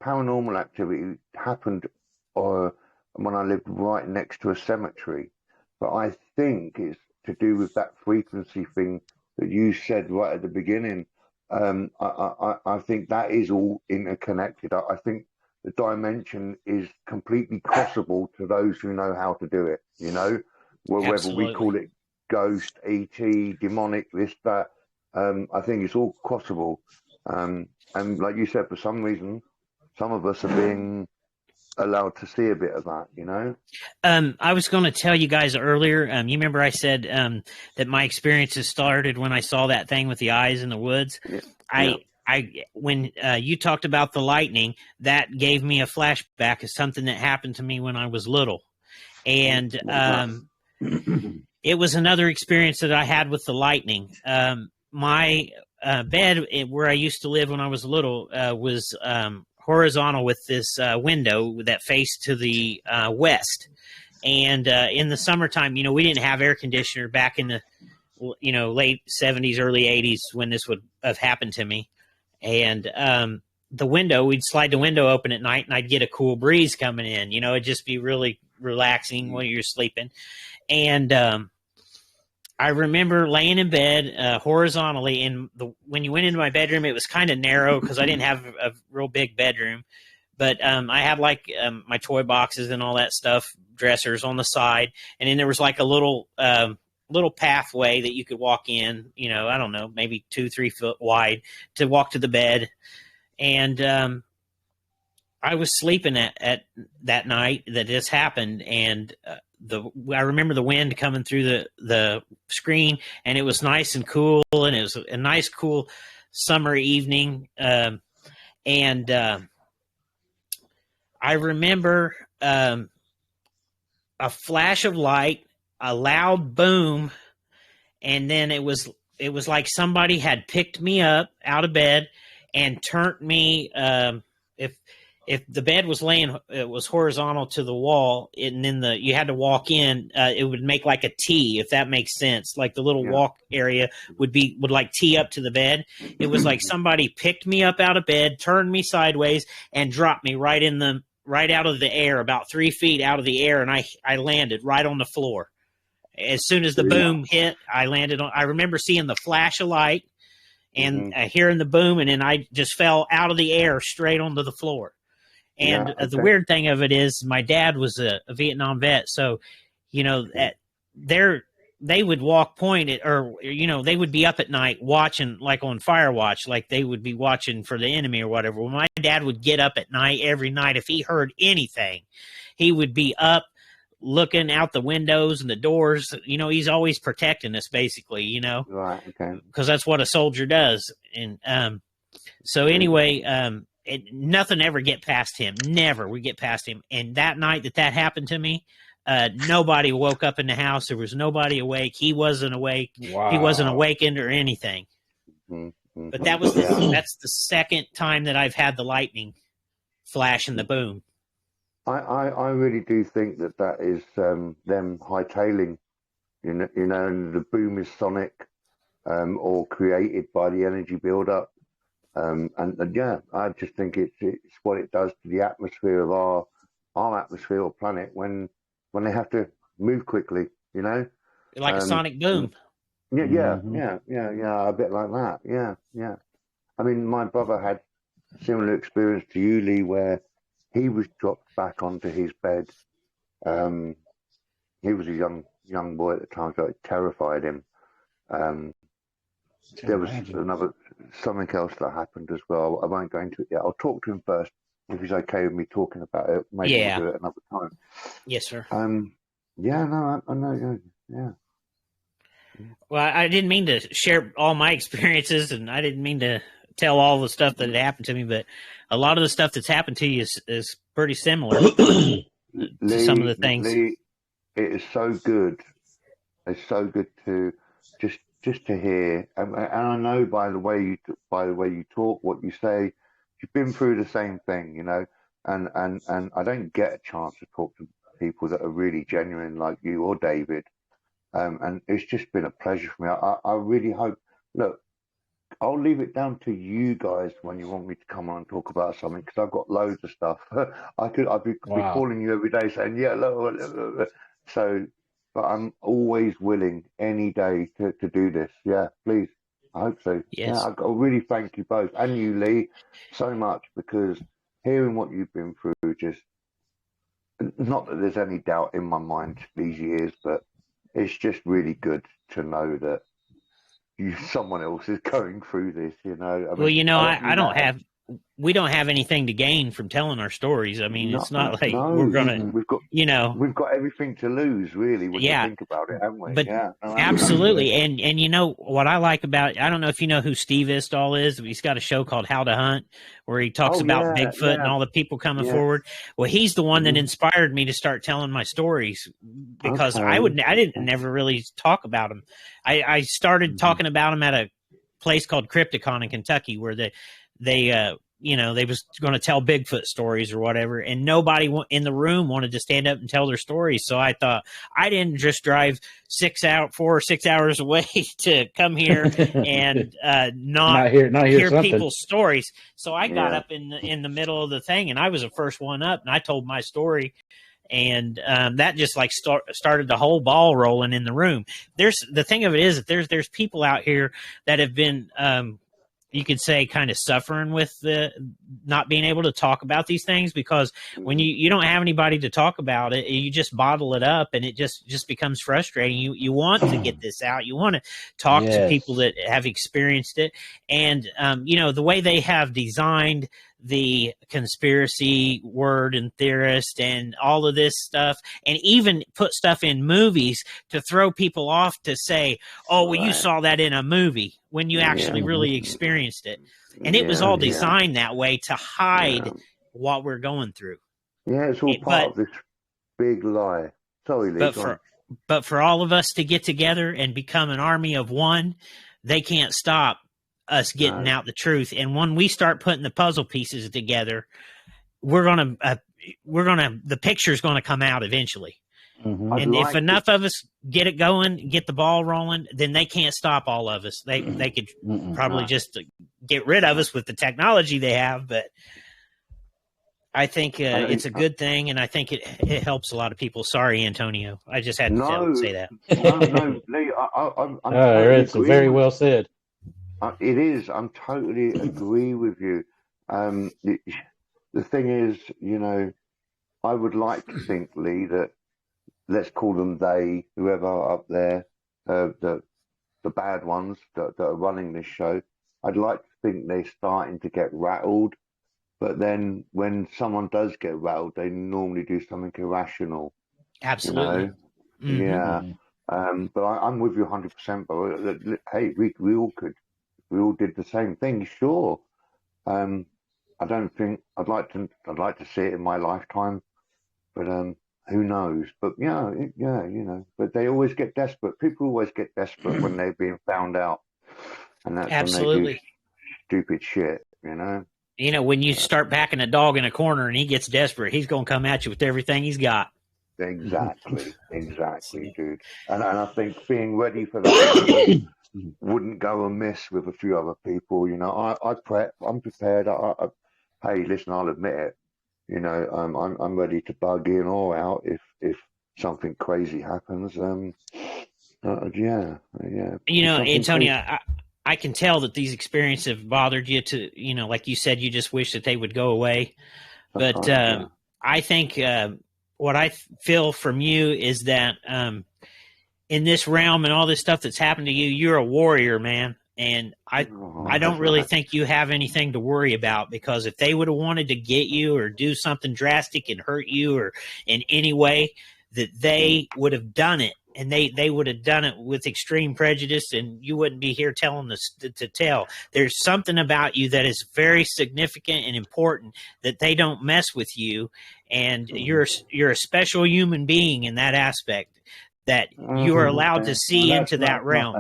paranormal activity happened when I lived right next to a cemetery. But I think it's to do with that frequency thing that you said right at the beginning. I think that is all interconnected. I think the dimension is completely crossable to those who know how to do it. Whether we call it ghost, ET, demonic, this, that. I think it's all crossable. And like you said, for some reason, some of us are being allowed to see a bit of that. I was going to tell you guys earlier. You remember I said that my experiences started when I saw that thing with the eyes in the woods. Yeah. When you talked about the lightning, that gave me a flashback of something that happened to me when I was little, and it was another experience that I had with the lightning. My bed where I used to live when I was little was horizontal with this window that faced to the west. And in the summertime, we didn't have air conditioner back in the, late 70s, early 80s when this would have happened to me. And we'd slide the window open at night and I'd get a cool breeze coming in. It'd just be really relaxing while you're sleeping. And I remember laying in bed horizontally, and when you went into my bedroom, it was kind of narrow because I didn't have a real big bedroom. But I had my toy boxes and all that stuff, dressers on the side, and then there was like a little pathway that you could walk in. I don't know, maybe 2-3 foot wide to walk to the bed. And I was sleeping at that night that this happened, and I remember the wind coming through the screen, and it was nice and cool, and it was a nice, cool summer evening. And I remember a flash of light, a loud boom, and then it was like somebody had picked me up out of bed and turned me. If the bed was it was horizontal to the wall, and then you had to walk in, it would make like a T, if that makes sense. Like the little walk area would like tee up to the bed. It was like somebody picked me up out of bed, turned me sideways, and dropped me right out of the air, about 3 feet out of the air, and I landed right on the floor. As soon as the boom hit, I landed on. I remember seeing the flash of light and hearing the boom, and then I just fell out of the air straight onto the floor. And the weird thing of it is my dad was a Vietnam vet. So, they would walk point it, or, they would be up at night watching, like on fire watch, like they would be watching for the enemy or whatever. Well, my dad would get up at night every night. If he heard anything, he would be up looking out the windows and the doors. He's always protecting us, basically, Right, okay. Because that's what a soldier does. And so anyway, nothing ever get past him. Never would get past him. And that night that happened to me, nobody woke up in the house. There was nobody awake. He wasn't awake. Wow. He wasn't awakened or anything. Mm-hmm. But that's the second time that I've had the lightning flash and the boom. I really do think that is them hightailing, and the boom is sonic, or created by the energy buildup. And I just think it's what it does to the atmosphere of our atmosphere or planet when they have to move quickly, like a sonic boom. Yeah, a bit like that. Yeah. I mean, my brother had a similar experience to you, Lee, where he was dropped back onto his bed. He was a young boy at the time, so it terrified him. There was something else that happened as well. I won't go into it yet. I'll talk to him first if he's okay with me talking about it. Maybe we'll do it another time. Yes, sir. I know. Yeah. Well, I didn't mean to share all my experiences, and I didn't mean to tell all the stuff that had happened to me, but a lot of the stuff that's happened to you is pretty similar to some of the things. Lee, it is so good. It's so good to just to hear, and I know by the way you talk, what you say, you've been through the same thing, and I don't get a chance to talk to people that are really genuine like you or David, and it's just been a pleasure for me. I really hope. Look, I'll leave it down to you guys when you want me to come on and talk about something, because I've got loads of stuff. I'd be calling you every day saying, yeah, look. So but I'm always willing any day to do this. Yeah, please. I hope so. Yes. Yeah, I really thank you both and you, Lee, so much, because hearing what you've been through, just not that there's any doubt in my mind these years, but it's just really good to know that someone else is going through this. I mean, well, I don't have. We don't have anything to gain from telling our stories. I mean, it's not like we're gonna. We've got everything to lose, really, when you think about it, haven't we? But absolutely, and you know what I like about, I don't know if you know who Steve Istall is. He's got a show called How to Hunt, where he talks about Bigfoot and all the people coming forward. Well, he's the one that inspired me to start telling my stories, because I didn't never really talk about them. I started talking about them at a place called Crypticon in Kentucky, where they was going to tell Bigfoot stories or whatever, and nobody in the room wanted to stand up and tell their stories. So I thought, I didn't just drive 4 or 6 hours away to come here and not hear people's stories. So I got up in the middle of the thing, and I was the first one up, and I told my story. And that just like started the whole ball rolling in the room. The thing of it is that there's people out here that have been, you could say, kind of suffering with the not being able to talk about these things, because when you don't have anybody to talk about it, you just bottle it up, and it just becomes frustrating. You want to get this out. You want to talk to people that have experienced it. And, the way they have designed the conspiracy word and theorist and all of this stuff, and even put stuff in movies to throw people off to say, oh, well, you saw that in a movie, when you actually really experienced it. And it was all designed that way to hide what we're going through. Yeah, it's all part of this big lie. Sorry, Lee. But for all of us to get together and become an army of one, they can't stop us getting out the truth. And when we start putting the puzzle pieces together, the picture's gonna come out eventually. Mm-hmm. And if enough of us get it going, get the ball rolling, then they can't stop all of us. They could probably just get rid of us with the technology they have, but I think it's a good thing, and I think it helps a lot of people. Sorry, Antonio. I just had to say that. No, Lee, I'm it's very well said. It is. I'm totally agree with you. The thing is, I would like to think, Lee, that, let's call them they, whoever are up there, the bad ones that are running this show, I'd like to think they're starting to get rattled. But then when someone does get rattled, they normally do something irrational. Absolutely. Mm-hmm. Yeah. But I'm with you 100%. But hey, we all could. We all did the same thing, sure. I don't think I'd like to see it in my lifetime, but who knows? But but they always get desperate. People always get desperate when they're being found out, and that's when they do stupid shit. When you start backing a dog in a corner and he gets desperate, he's going to come at you with everything he's got. Exactly, dude. And I think being ready for that wouldn't go amiss with a few other people. I'm prepared. Hey, listen, I'll admit it. I'm ready to bug in or out if something crazy happens. Antonio, I can tell that these experiences have bothered you to, like you said, you just wish that they would go away. But I think what I feel from you is that in this realm and all this stuff that's happened to you, you're a warrior, man. And I don't really think you have anything to worry about, because if they would have wanted to get you or do something drastic and hurt you or in any way, that they would have done it. And they would have done it with extreme prejudice, and you wouldn't be here telling us to tell. There's something about you that is very significant and important, that they don't mess with you, and you're a special human being in that aspect, that you are allowed to see into that realm.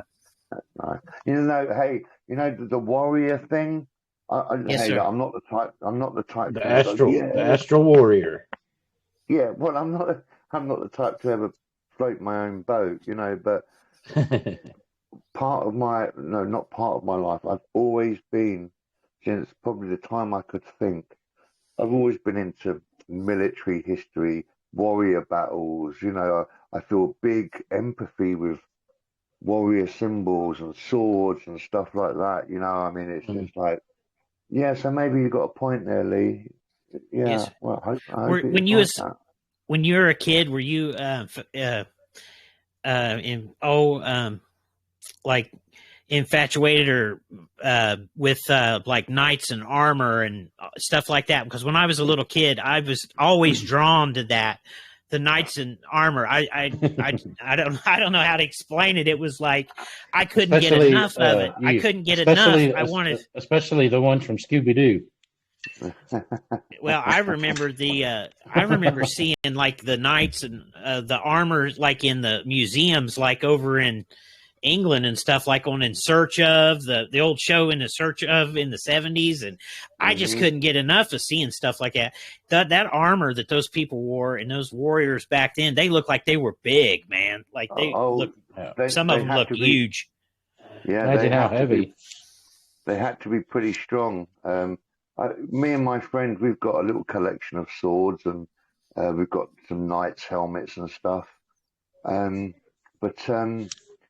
Hey, the warrior thing. Yes, sir. I'm not the type. The astral warrior. Yeah, well, I'm not the type to ever float my own boat, but not part of my life. I've always been, since probably the time I could think, I've always been into military history, warrior battles. You know, I feel big empathy with warrior symbols and swords and stuff like that. You know, I mean, it's just like, yeah. So maybe you got a point there, Lee. Yeah. Yes. Well, I hope When it's you like was that. when you were a kid, were you like infatuated or with like knights and armor and stuff like that? Because when I was a little kid, I was always drawn to that, the knights and armor. I don't know how to explain it. It was like I couldn't get enough of it. I couldn't get enough. I wanted, especially the ones from Scooby Doo. well, I remember seeing like the knights and the armor like in the museums, like over in England and stuff, like on In Search Of, the old show In Search Of in the 70s, and I just couldn't get enough of seeing stuff like that. That armor that those people wore and those warriors back then, they looked like they were big, man. Like some of them looked huge. Yeah, imagine how heavy. They had to be pretty strong. Me and my friend, we've got a little collection of swords, and we've got some knights' helmets and stuff.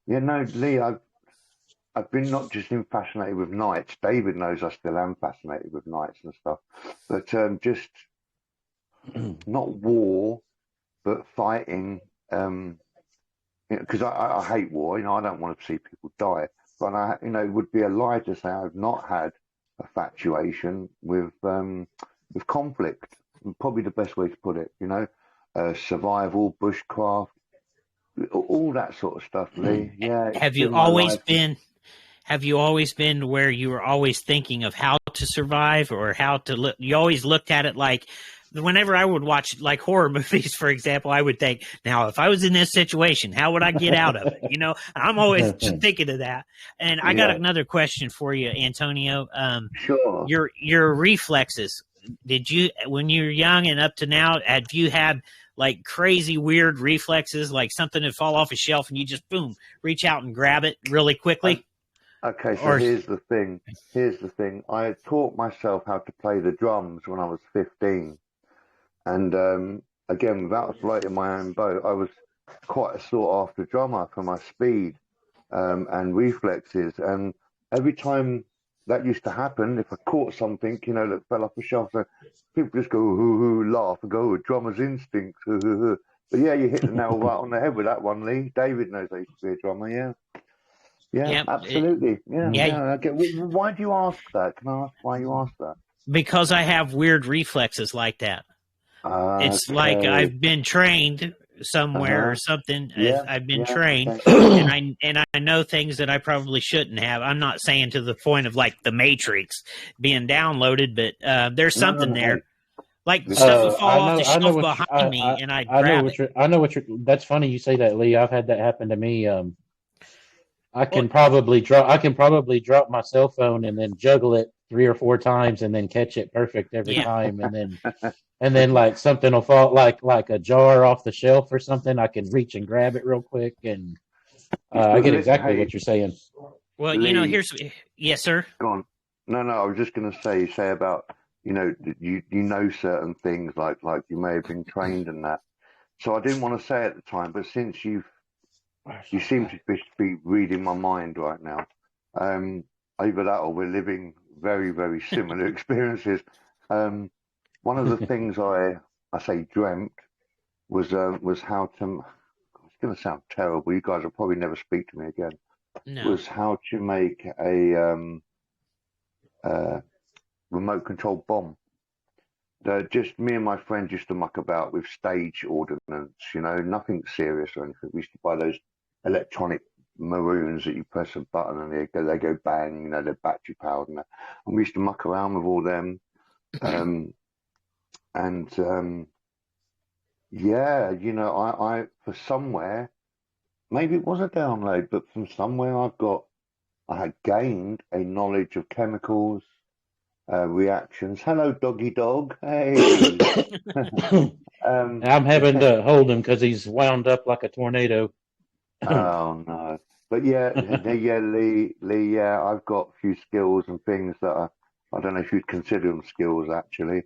Yeah, no, Lee, I've been not just fascinated with knights. David knows I still am fascinated with knights and stuff, but just not war, but fighting. Because I hate war. You know, I don't want to see people die. But it would be a lie to say I've not had a infatuation with conflict. Probably the best way to put it. You know, survival, bushcraft. All that sort of stuff, Lee. Yeah. Have you always been where you were always thinking of how to survive or how to look? You always looked at it like, whenever I would watch like horror movies, for example, I would think, now, if I was in this situation, how would I get out of it? You know, I'm always thinking of that. And I got another question for you, Antonio. Sure. Your reflexes, when you were young and up to now, have you had like crazy weird reflexes, like something would fall off a shelf and you just boom, reach out and grab it really quickly? Okay, so here's the thing. I taught myself how to play the drums when I was 15. And again, without floating my own boat, I was quite a sought-after drummer for my speed and reflexes. And every time that used to happen, if I caught something, that fell off the shelf, so people just go, hoo, hoo, laugh and go, drummer's instincts, hoo, hoo, hoo. But yeah, you hit the nail right on the head with that one, Lee. David knows I used to be a drummer, yeah. Yeah, absolutely. Yeah. Okay. Why do you ask that? Can I ask why you ask that? Because I have weird reflexes like that. It's like I've been trained somewhere or something. Yeah, I've been trained, okay. and I know things that I probably shouldn't have. I'm not saying to the point of like the Matrix being downloaded, but there's something there. Like stuff would fall off the shelf behind me, and I'd grab it. I know what you're. That's funny you say that, Lee. I've had that happen to me. I can probably drop my cell phone and then juggle it 3 or 4 times and then catch it perfect every time, and then like something will fall like a jar off the shelf or something. I can reach and grab it real quick, and I get exactly what you're saying. Well, Lee, yes, sir. Go on. No, I was just going to say about you know certain things like you may have been trained in that. So I didn't want to say at the time, but since you seem to be reading my mind right now. Either that or we're living very, very similar experiences. One of the things I say dreamt was how to. It's going to sound terrible. You guys will probably never speak to me again. No. Was how to make a remote controlled bomb. Just me and my friend used to muck about with stage ordnance. Nothing serious or anything. We used to buy those electronic maroons that you press a button and they go bang. They're battery powered and that. And we used to muck around with all them. I for somewhere, maybe it was a download, but from somewhere I had gained a knowledge of chemicals, reactions. Hello, doggy dog. Hey. I'm having to hold him because he's wound up like a tornado. Oh no! But Lee. Yeah, I've got a few skills and things that I don't know if you'd consider them skills actually.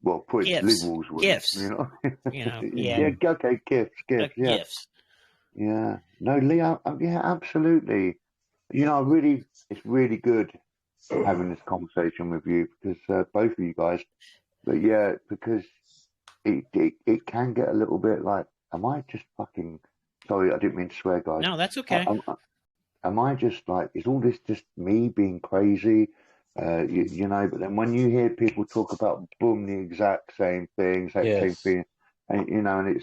well, put it Gifts. liberals would, Gifts. you know. Yeah. Yeah, okay, gifts, yeah. Gifts. Yeah. No, Lee, yeah, absolutely. It's really good having this conversation with you because both of you guys. But yeah, because it can get a little bit like, am I just fucking? Sorry, I didn't mean to swear, guys. No, that's okay. Am I just like? Is all this just me being crazy? You know. But then when you hear people talk about boom, the exact same thing, same thing, and and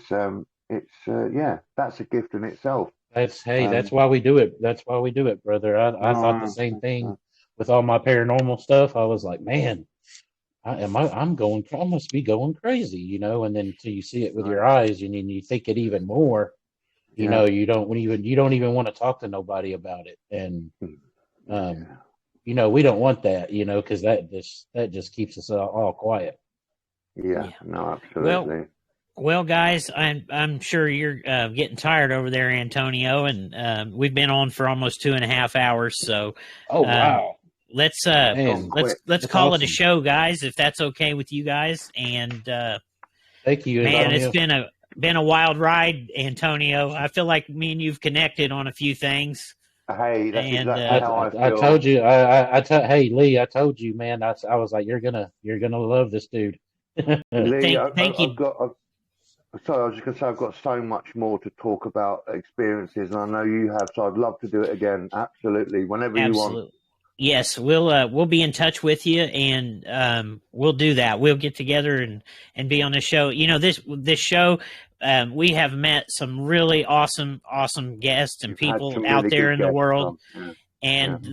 it's yeah, that's a gift in itself. That's why we do it. That's why we do it, brother. I thought the same thing with all my paranormal stuff. I was like, man, I must be going crazy, and then until you see it with your eyes and then you think it even more, you don't even want to talk to nobody about it. And, we don't want that, because that just keeps us all quiet. Yeah, no, absolutely. Well, guys, I'm sure you're getting tired over there, Antonio, and we've been on for almost 2.5 hours. So, wow, let's call it a show, guys, if that's okay with you guys. And thank you, man, Antonio. it's been a wild ride, Antonio. I feel like me and you've connected on a few things. Hey, that's exactly how I feel. I told you, hey Lee, I told you, man. I was like, you're gonna love this dude. Lee, thank you. Sorry, I was just going to say I've got so much more to talk about experiences, and I know you have, so I'd love to do it again. Absolutely, whenever you want. Yes, we'll be in touch with you, and we'll do that. We'll get together and be on the show. This show, we have met some really awesome guests and people out there in the world, and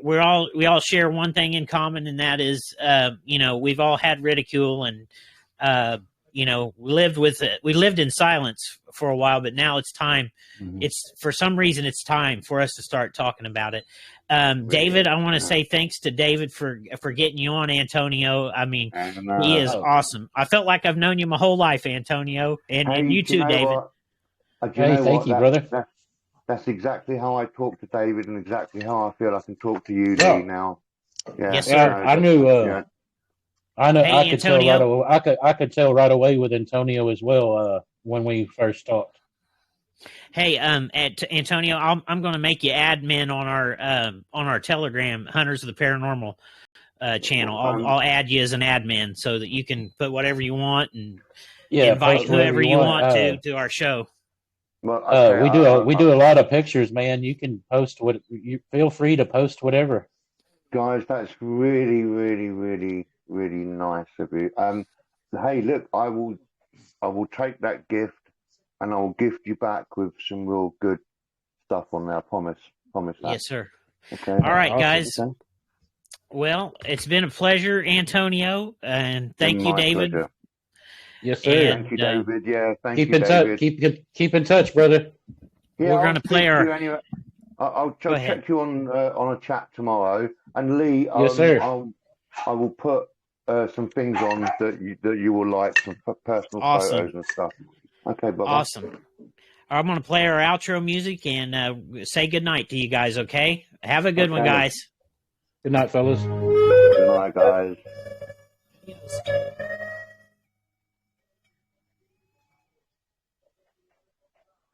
we all share one thing in common, and that is, we've all had ridicule and. We lived in silence for a while, but now it's time. Mm-hmm. For some reason, it's time for us to start talking about it. David, I want to say thanks to David for getting you on, Antonio. I mean, he is awesome. I felt like I've known you my whole life, Antonio, and you too, David. Thank you, brother. That's exactly how I talk to David, and exactly how I feel I can talk to you, Lee, now. Yeah, yes, sir. I knew. I know. Hey, I could tell right away with Antonio as well when we first talked. Hey, Antonio, I'm going to make you admin on our Telegram, Hunters of the Paranormal channel. I'll add you as an admin so that you can put whatever you want and invite whoever you want to our show. Well, we do a lot of pictures, man. You can post you feel free to post whatever. Guys, that's really, really, really, really nice of you. Hey, look, I will take that gift and I'll gift you back with some real good stuff on there. I promise that. Yes, sir. Okay. All right, guys. Okay. Well, it's been a pleasure, Antonio, and thank you, David. Pleasure. Yes, sir. And, thank you, David. Yeah, thank you, David. Keep in touch, brother. Yeah, we're going to play our. Anyway. I'll check you on a chat tomorrow. And Lee, yes, sir. I will put some things on that you will like, some personal photos and stuff. Okay, bye. Awesome. I'm going to play our outro music and say goodnight to you guys, okay? Have a good one, guys. Good night, fellas. Good night, guys.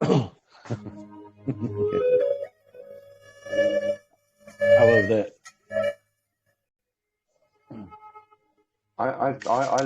I love that. I